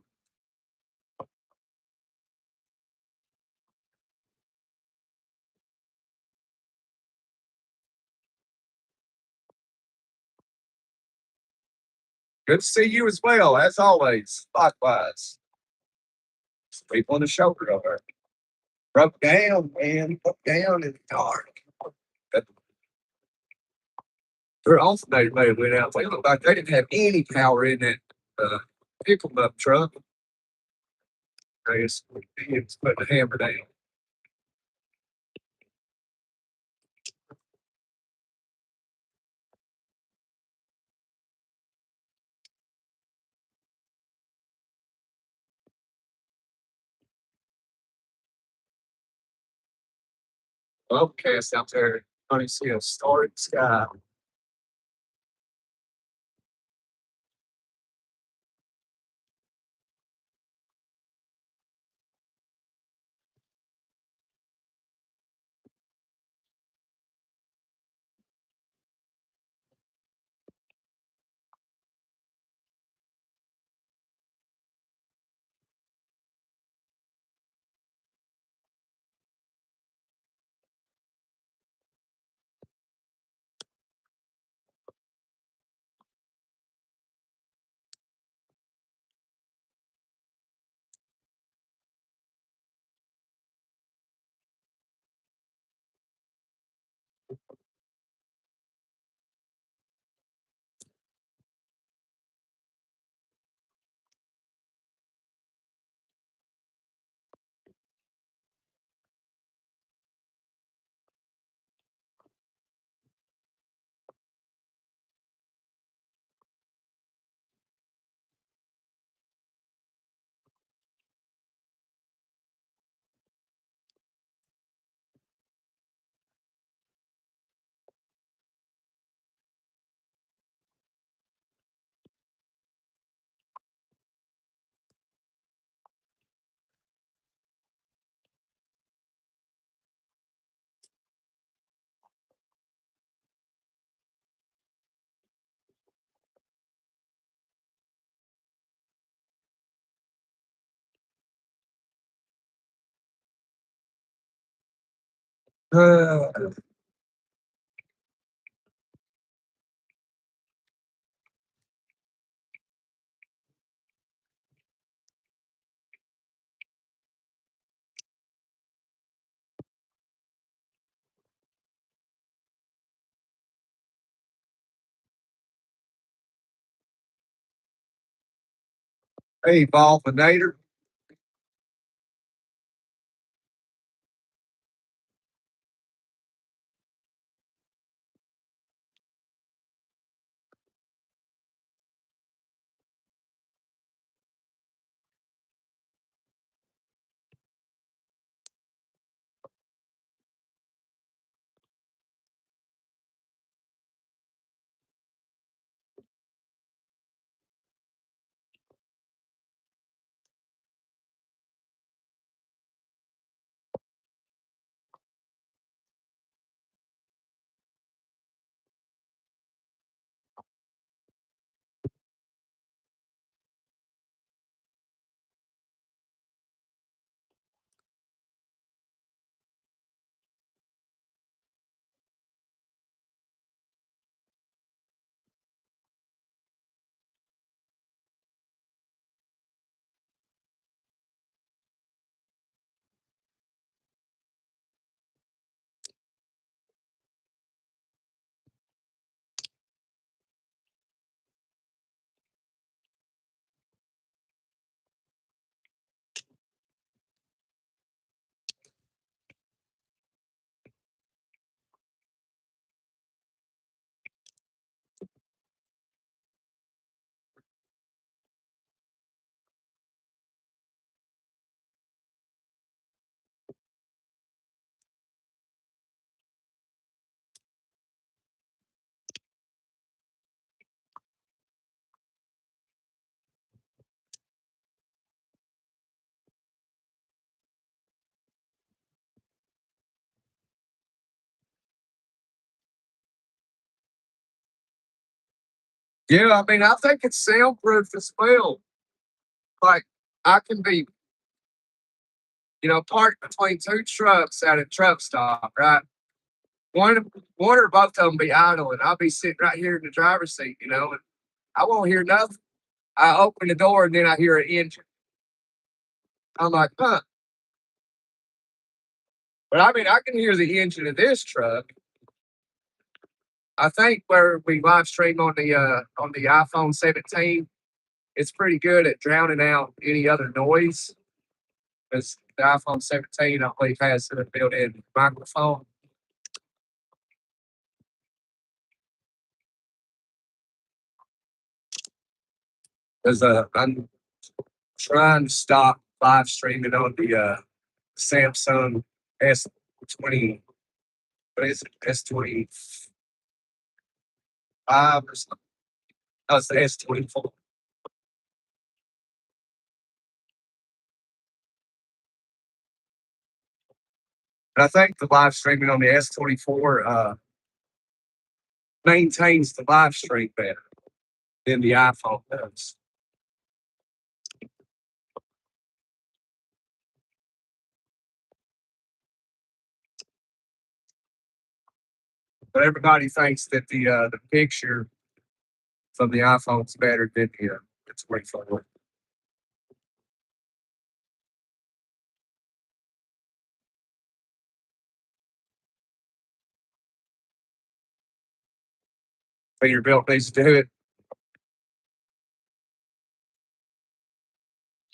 Good to see you as well, as always. Likewise. Sleep on the shoulder over. Broke down, man. Broke down in the dark. Their alternator may have went out. They looked like they didn't have any power in that uh, pick 'em up truck. I guess he was putting the hammer down. Overcast out there. Honey, see a starry sky. Uh, hey, Volvinator. Yeah, I mean, I think it's soundproof as well. Like, I can be, parked between two trucks at a truck stop, right? One, one or both of them be idle, and I'll be sitting right here in the driver's seat, and I won't hear nothing. I open the door and then I hear an engine. I'm like, huh. But I mean, I can hear the engine of this truck. I think where we live stream on the iPhone 17, it's pretty good at drowning out any other noise because the iPhone 17, I believe, has a built-in microphone. Because I'm trying to stop live streaming on the Samsung S20. What is it? S25 or something. Oh, it's the S24. And I think the live streaming on the S24 maintains the live stream better than the iPhone does. But everybody thinks that the picture from the iPhone is better than the 24. Peterbilt needs to do it.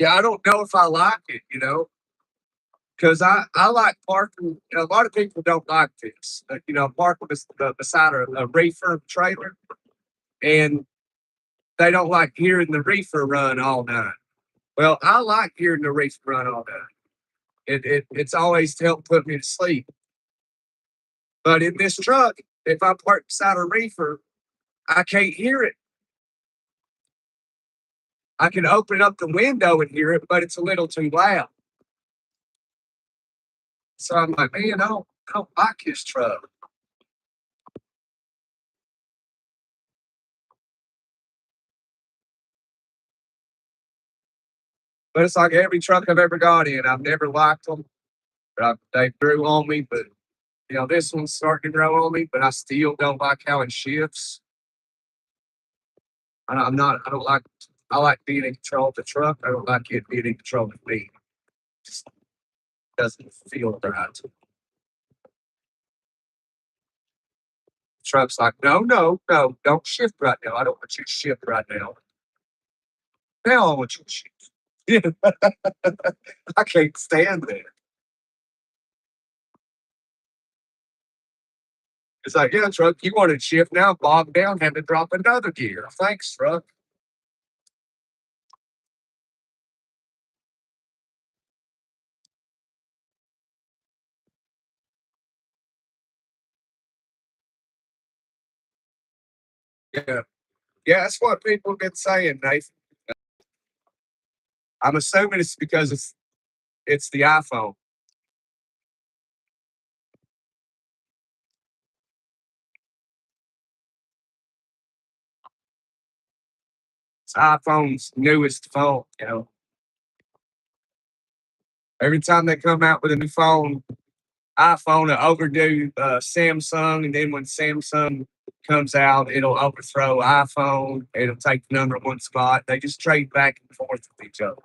Yeah, I don't know if I like it, because I like parking. A lot of people don't like this. Parking beside a reefer trailer, and they don't like hearing the reefer run all night. Well, I like hearing the reefer run all night. It's always helped put me to sleep. But in this truck, if I park beside a reefer, I can't hear it. I can open up the window and hear it, but it's a little too loud. So I'm like, man, I don't like this truck. But it's like every truck I've ever got in, I've never liked them. They grew on me, but this one's starting to grow on me, but I still don't like how it shifts. I don't like, I like being in control of the truck. I don't like it being in control of me. Just doesn't feel right. Truck's like, no, no, no, don't shift right now. I don't want you to shift right now. Now I want you to shift. I can't stand that. It's like, yeah, truck, you want to shift now, bog down, have to drop another gear. Thanks, truck. Yeah. Yeah, that's what people have been saying, Nathan. I'm assuming it's because it's the iPhone. It's iPhone's newest phone. Every time they come out with a new phone, iPhone will overdo Samsung, and then when Samsung comes out, it'll overthrow iPhone. It'll take the number one spot. They just trade back and forth with each other.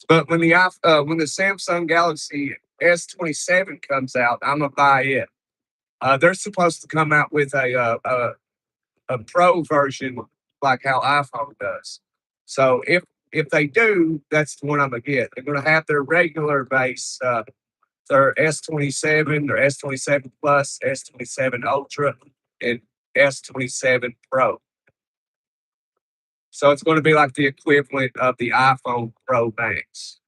But when the Samsung Galaxy S27 comes out, I'm gonna buy it. They're supposed to come out with a pro version like how iPhone does. So if they do, that's the one I'm gonna get. They're gonna have their regular base, their S27 or S27 Plus, S27 Ultra, and S27 Pro. So it's going to be like the equivalent of the iPhone Pro Max.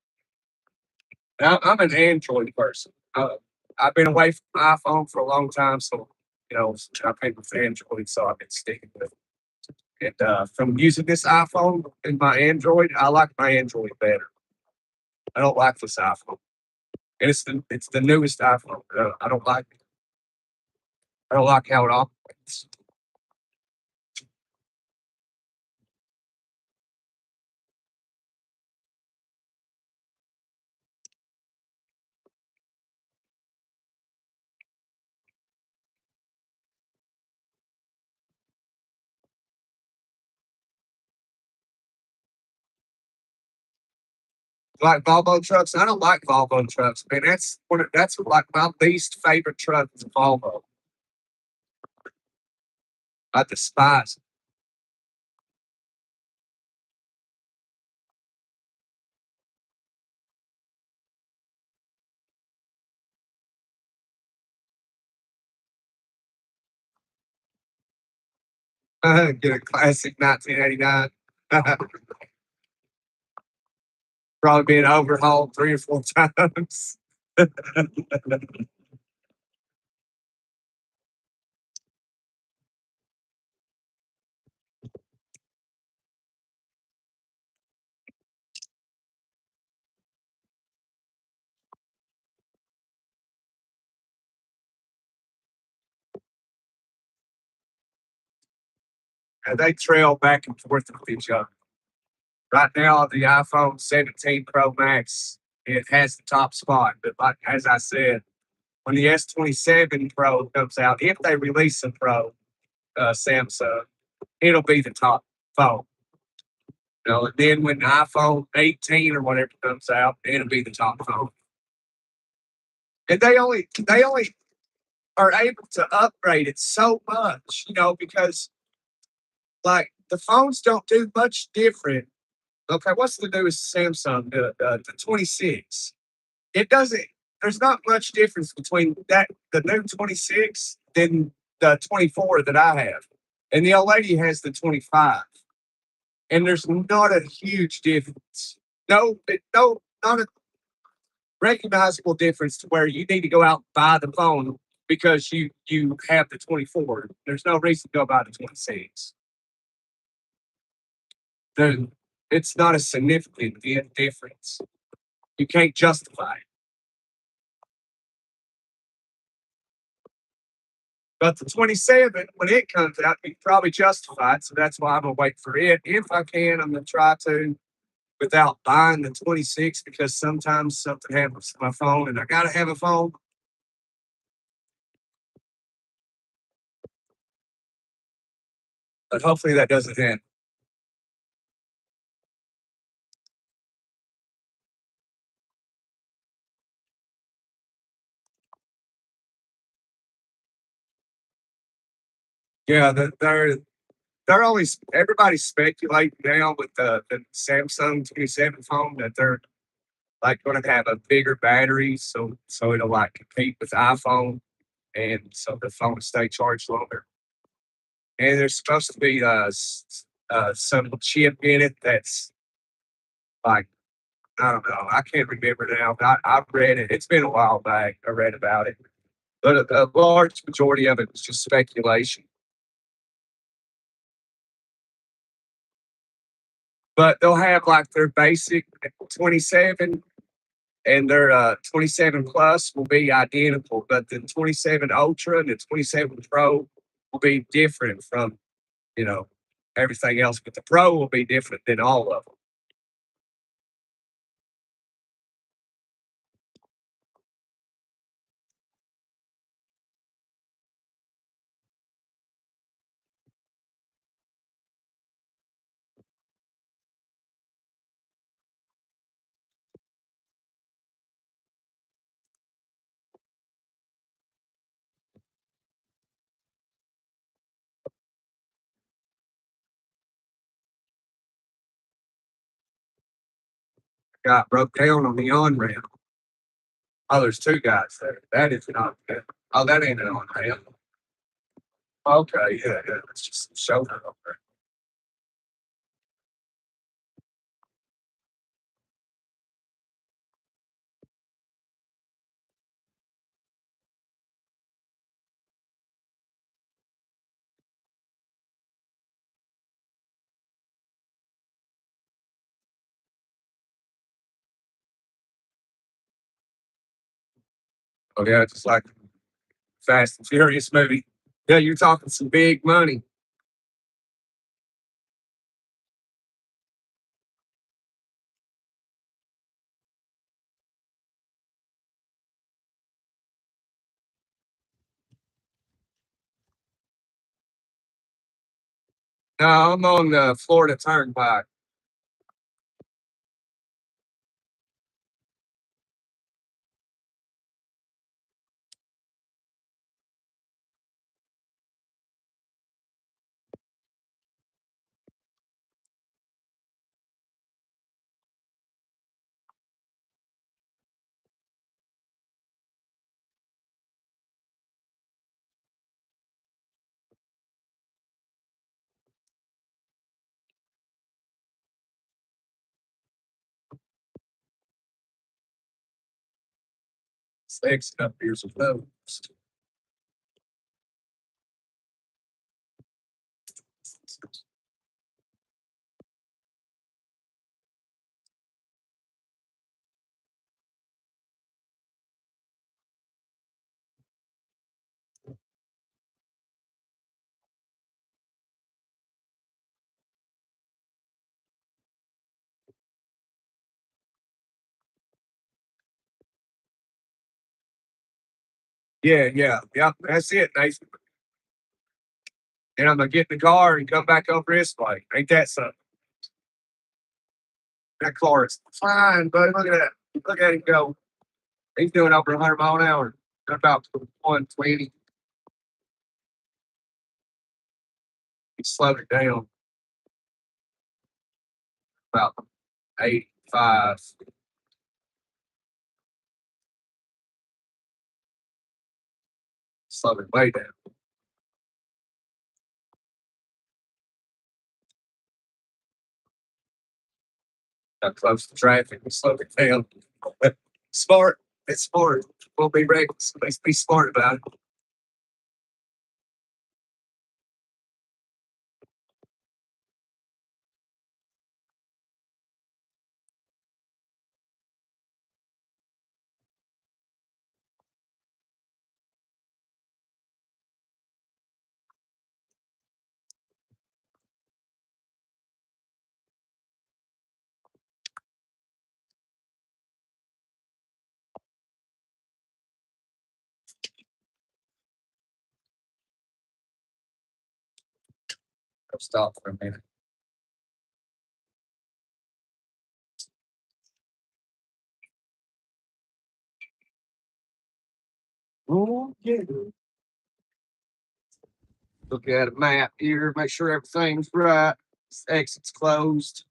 Now, I'm an Android person. I've been away from iPhone for a long time, so I've been with Android, so I've been sticking with it. And from using this iPhone and my Android, I like my Android better. I don't like this iPhone, and it's the newest iPhone. I don't like it. I don't like how it operates. Like Volvo trucks, I don't like Volvo trucks, man. That's like my least favorite truck is a Volvo. I despise it. Get a classic 1989. Probably being overhauled 3 or 4 times. And they trail back and forth with each other. Right now, the iPhone 17 Pro Max, it has the top spot. But like as I said, when the S27 Pro comes out, if they release a Pro, Samsung, it'll be the top phone. And then when the iPhone 18 or whatever comes out, it'll be the top phone. And they only are able to upgrade it so much, because like the phones don't do much different. Okay, what's the newest Samsung? The 26. It doesn't. There's not much difference between the new 26 than the 24 that I have, and the old lady has the 25, and there's not a huge difference. No, not a recognizable difference to where you need to go out and buy the phone because you have the 24. There's no reason to go buy the 26. The, it's not a significant difference. You can't justify it. But the 27, when it comes out, you can probably justify it. So that's why I'm gonna wait for it. If I can, I'm gonna try to without buying the 26 because sometimes something happens to my phone and I gotta have a phone. But hopefully that doesn't end. Yeah, they're only everybody's speculating now with the Samsung 27 phone that they're like going to have a bigger battery, so it'll like compete with iPhone, and so the phone will stay charged longer. And there's supposed to be some chip in it that's like I don't know, I can't remember now. But I read it. It's been a while back. I read about it, but a large majority of it was just speculation. But they'll have like their basic 27 and their 27 plus will be identical, but the 27 Ultra and the 27 Pro will be different from, you know, everything else. But the Pro will be different than all of them. Got broke down on the on ramp. Oh, there's two guys there. That is not good. Oh, that ain't an on ramp. Okay, yeah, yeah. It's just some shoulder over there. Oh, yeah, just like Fast and Furious movie. Yeah, you're talking some big money. No, I'm on the Florida Turnpike. It's exit up here's a post. Yeah, yeah, yeah. That's it, Nathan. And I'm gonna get in the car and come back over this way. Ain't that something? That car is fine, buddy. Look at that. Look at him go. He's doing over 100 mile an hour. About 120. He slowed it down about 85. Slowed it way down. Got close to traffic. He slowed it down. Smart. It's smart. We'll be reckless. Let's be smart about it. I'll stop for a minute. Okay. Look at a map here, make sure everything's right. Exit's closed.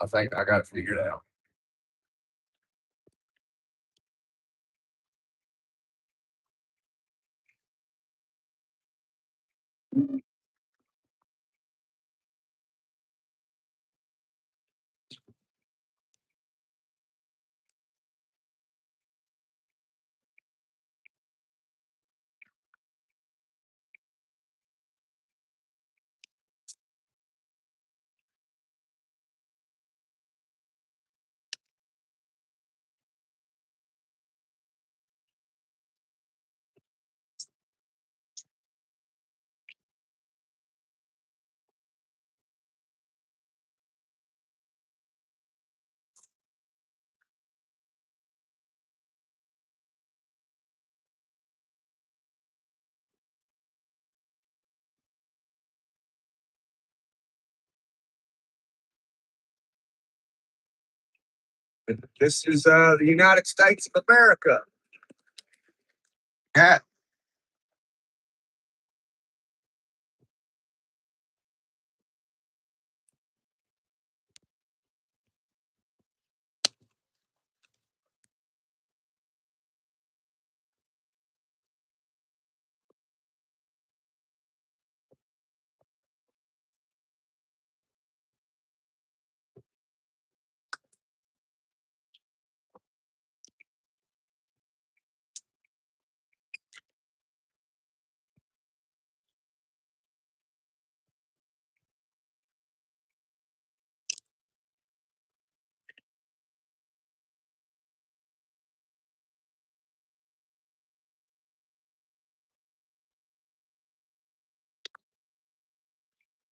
I think I got it figured out. This is the United States of America. Yeah.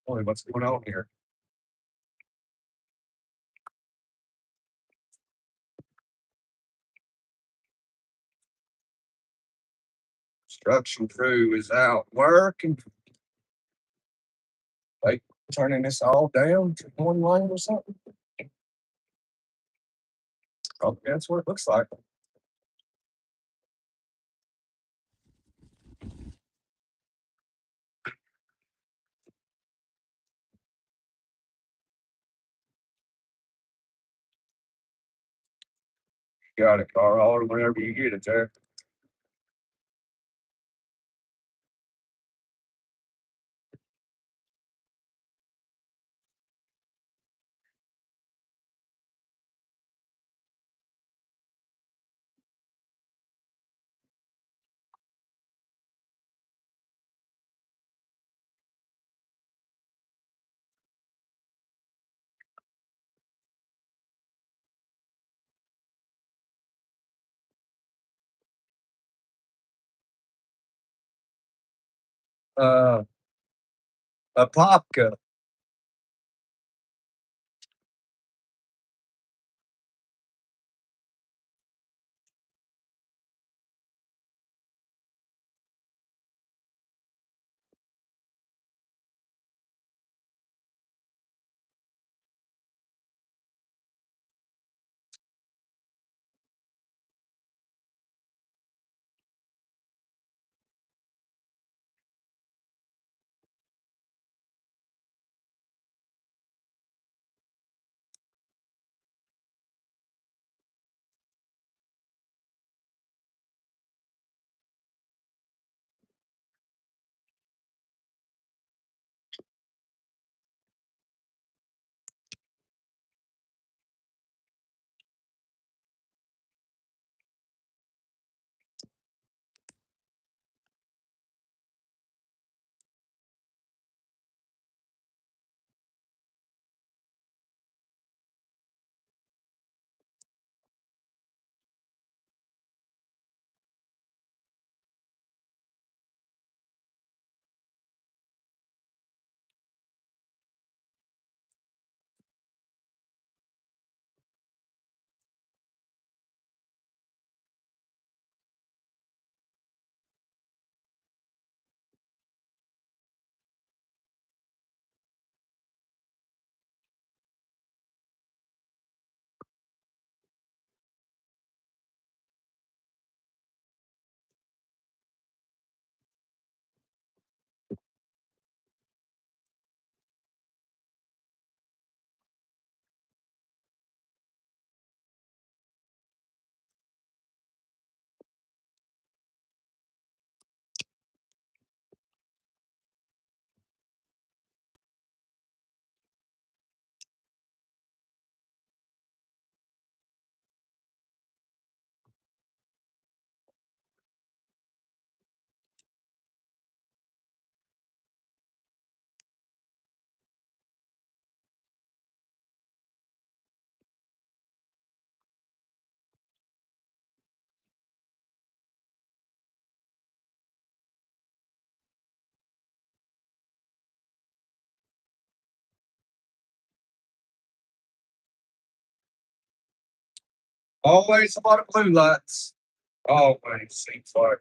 Boy, what's going on here? Construction crew is out working. Like turning this all down to one lane or something. Oh, that's what it looks like. Got it, car hauler, whenever you get it there. Uh, a Popka. Always a lot of blue lights. Always seems like.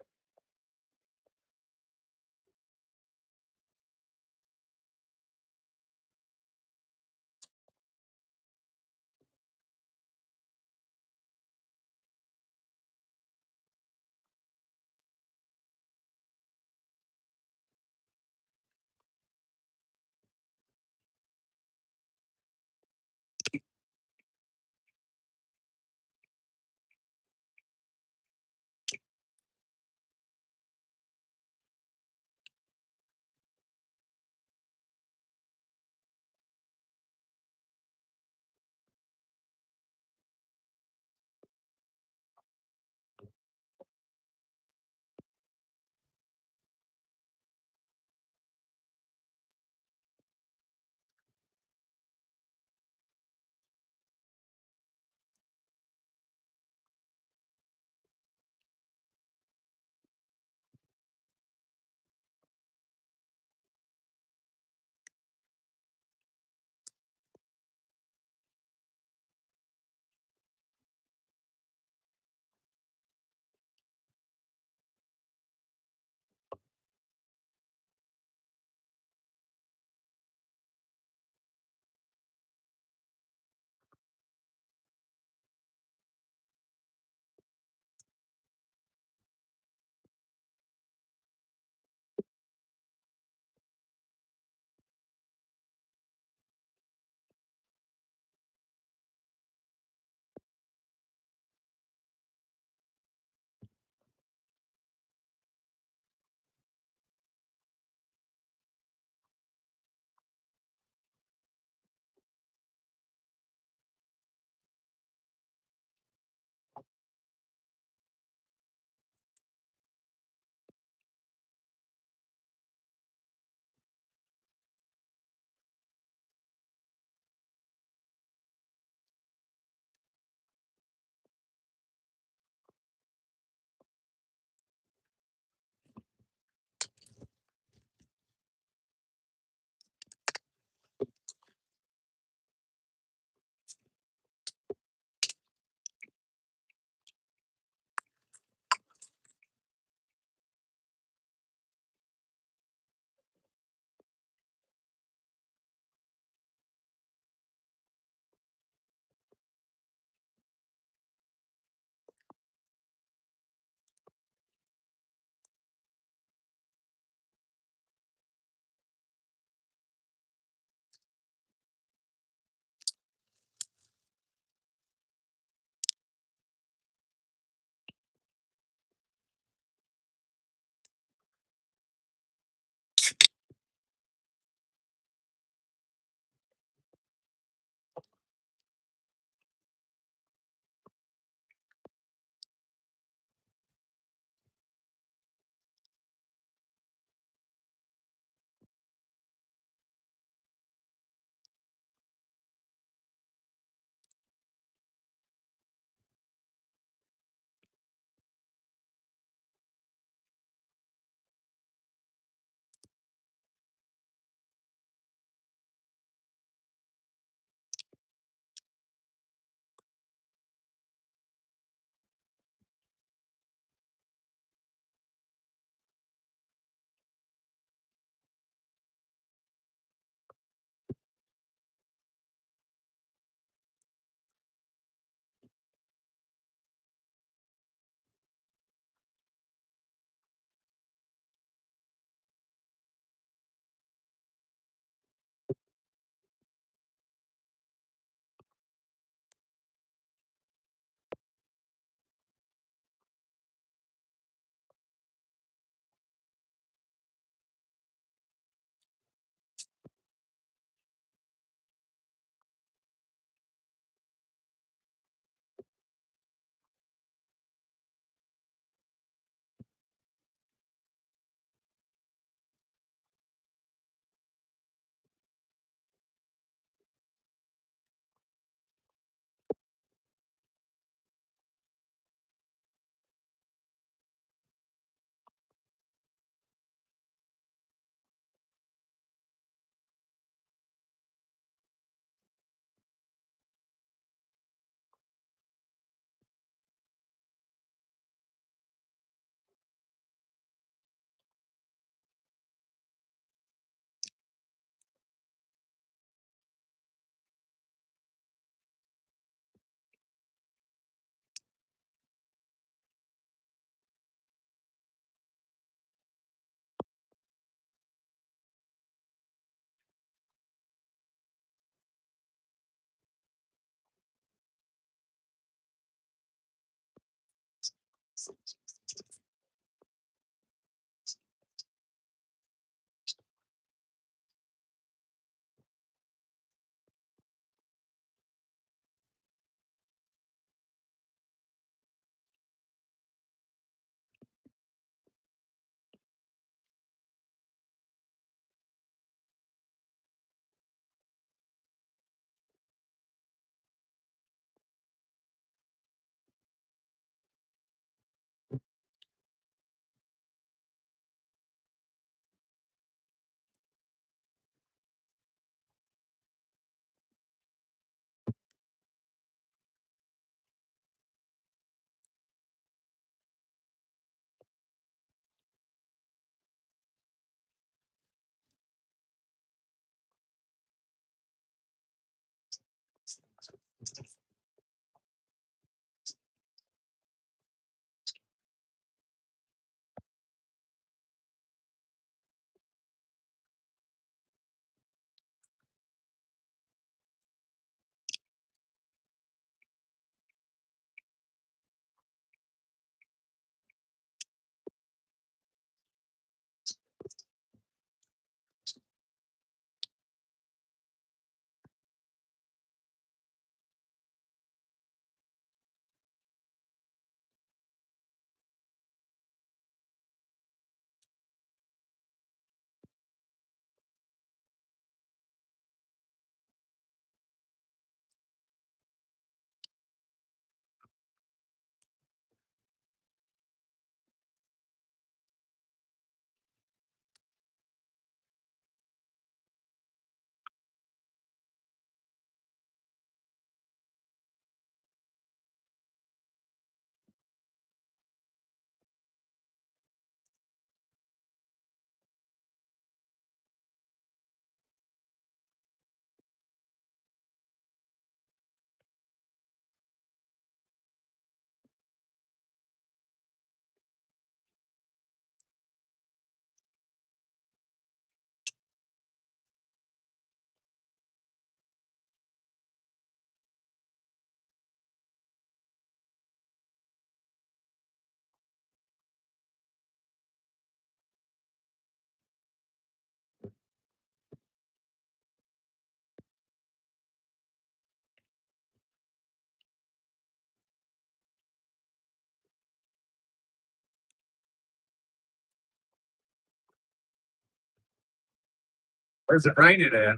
Where's it raining at?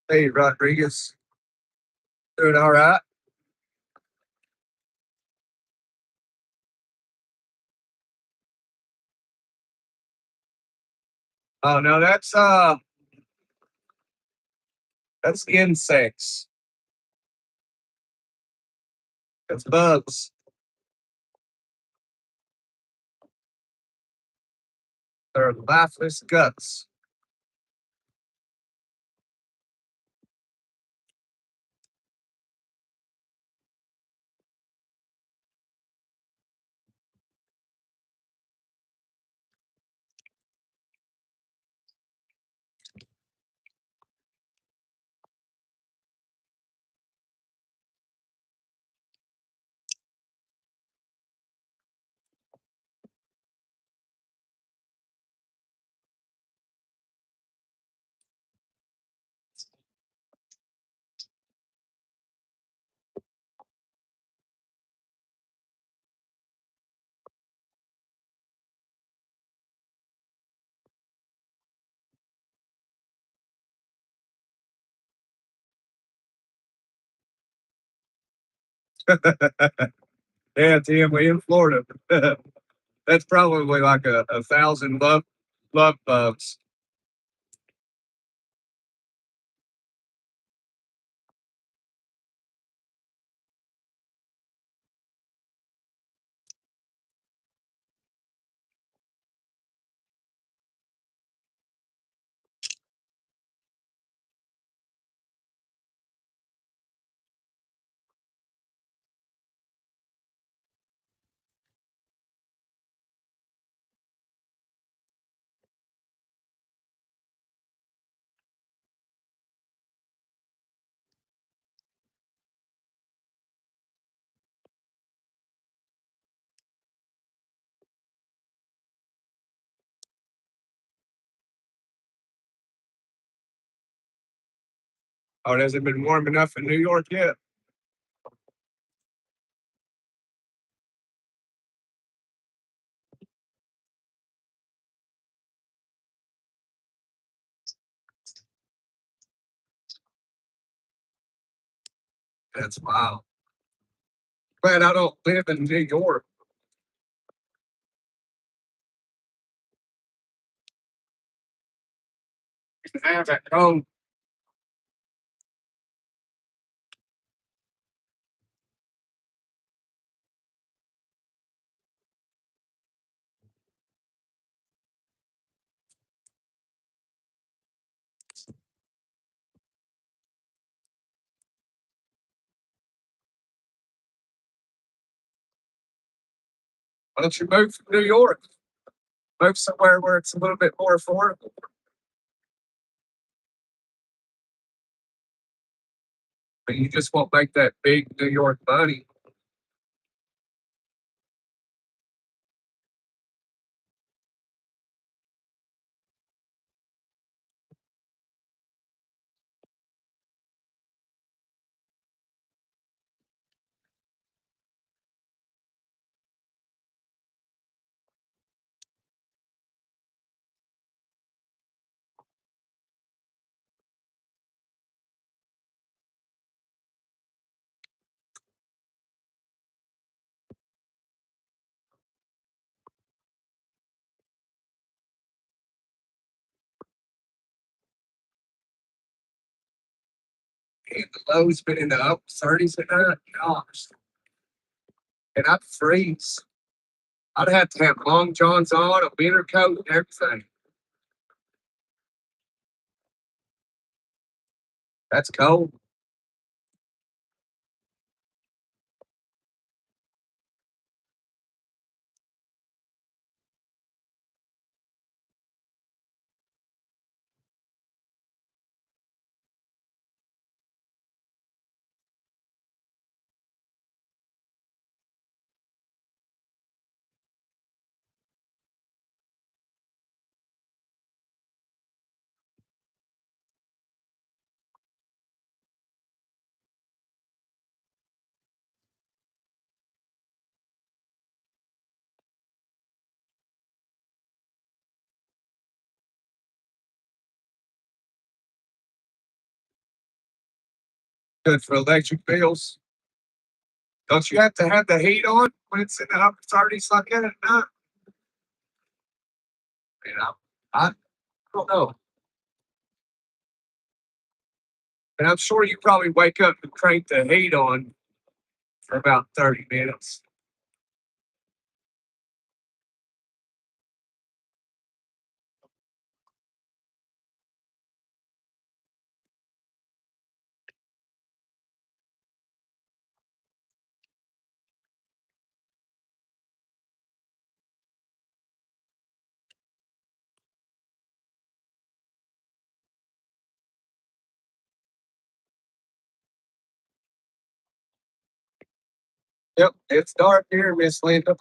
Hey, Rodriguez, doing all right? Oh no, that's insects. That's bugs. They're lifeless guts. Yeah, Tim, we in Florida. That's probably like a thousand love bugs. Oh, has it been warm enough in New York yet? That's wild. Glad I don't live in New York. I have at home. Why don't you move from New York? Move somewhere where it's a little bit more affordable. But you just won't make that big New York money. And the low's been in the up 30s at night. Gosh. And I'd freeze. I'd have to have long johns on, a winter coat, and everything. That's cold. Good for electric bills. Don't you have to have the heat on when it's in the upper 30s like that at night? You know, I don't know. And I'm sure you probably wake up and crank the heat on for about 30 minutes. Yep, it's dark here, Miss Linda.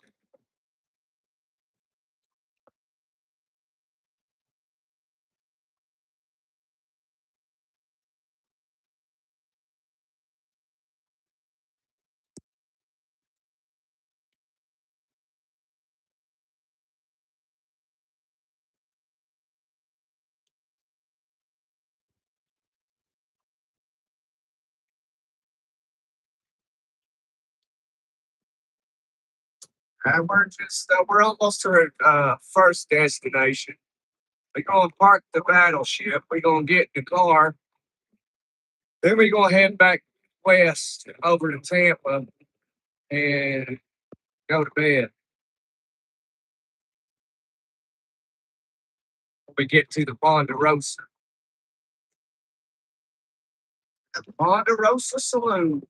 We're almost to our first destination. We're gonna park the battleship. We're gonna get in the car. Then we're gonna head back west over to Tampa and go to bed. When we get to the Ponderosa Saloon.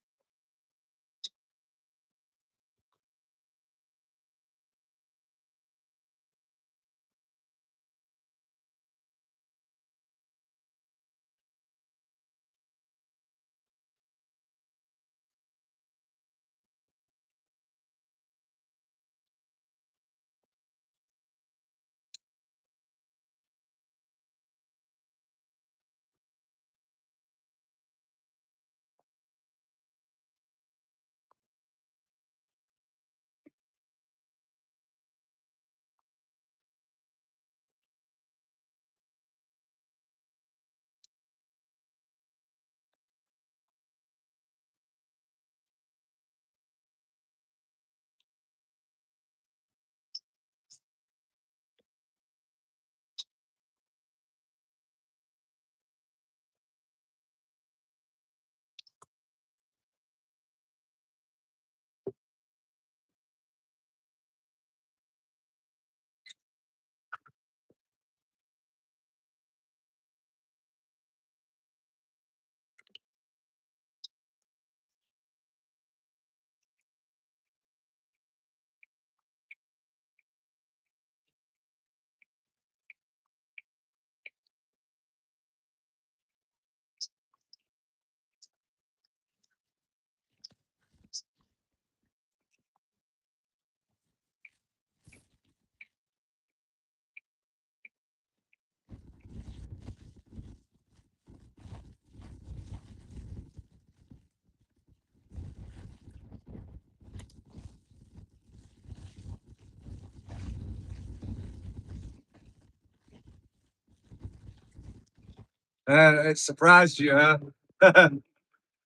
It surprised you, huh?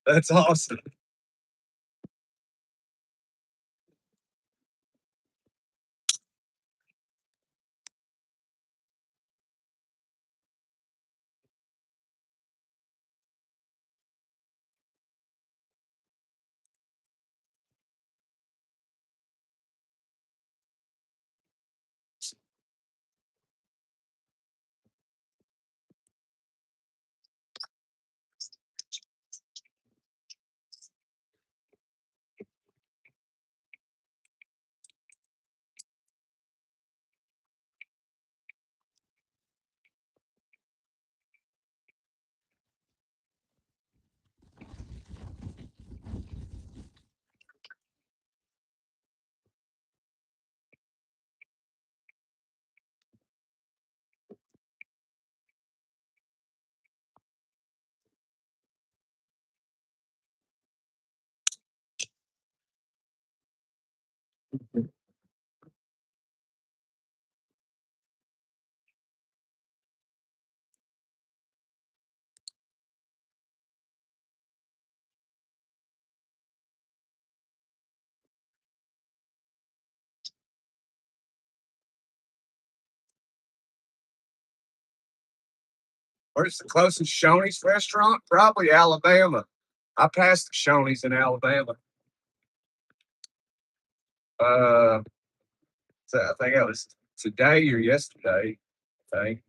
That's awesome. Where's the closest Shoney's restaurant? Probably Alabama. I passed the Shoney's in Alabama. Uh, so I think that was today or yesterday. I think.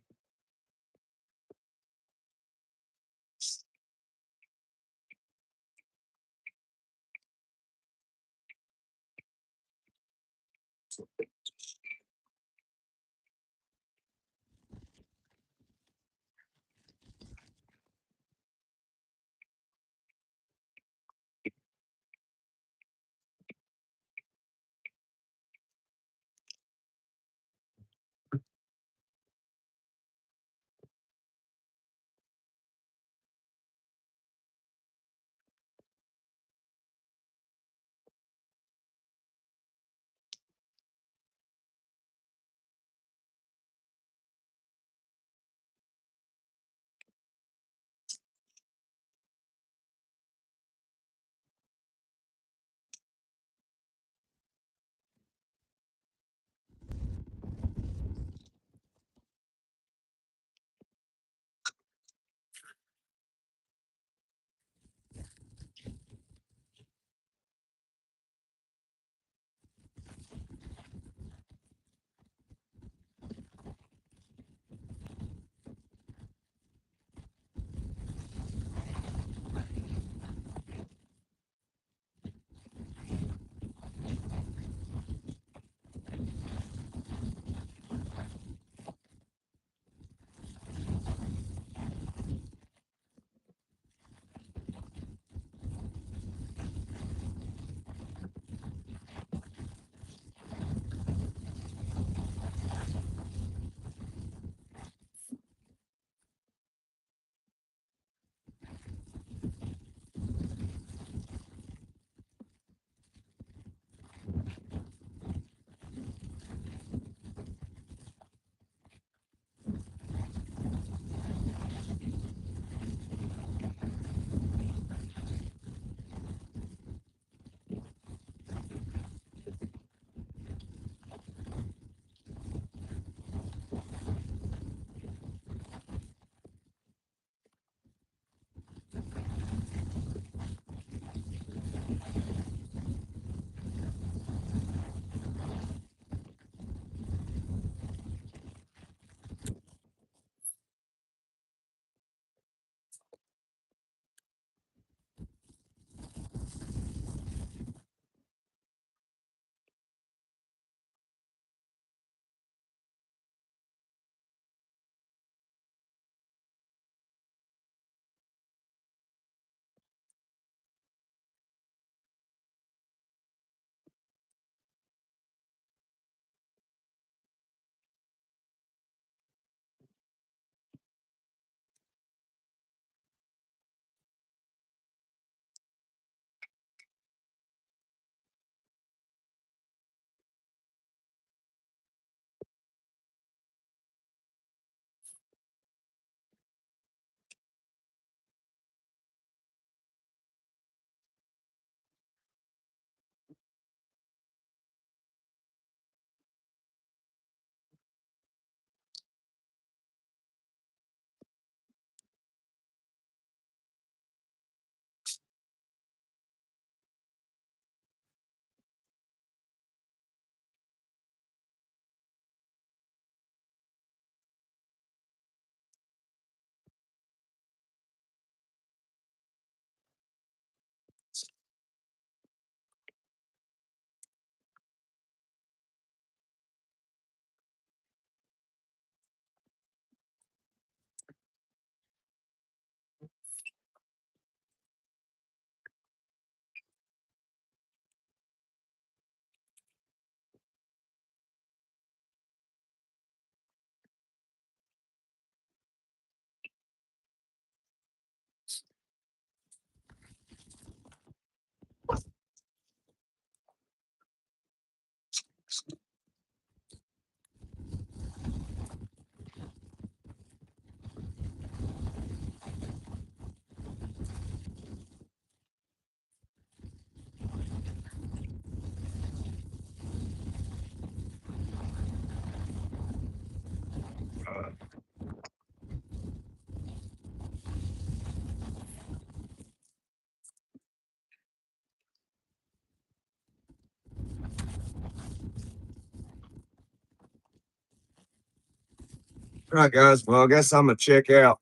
All right, guys. Well, I guess I'm gonna check out.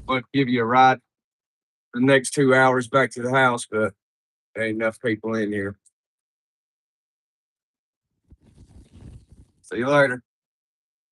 I'll give you a ride the next 2 hours back to the house, but there ain't enough people in here. See you later.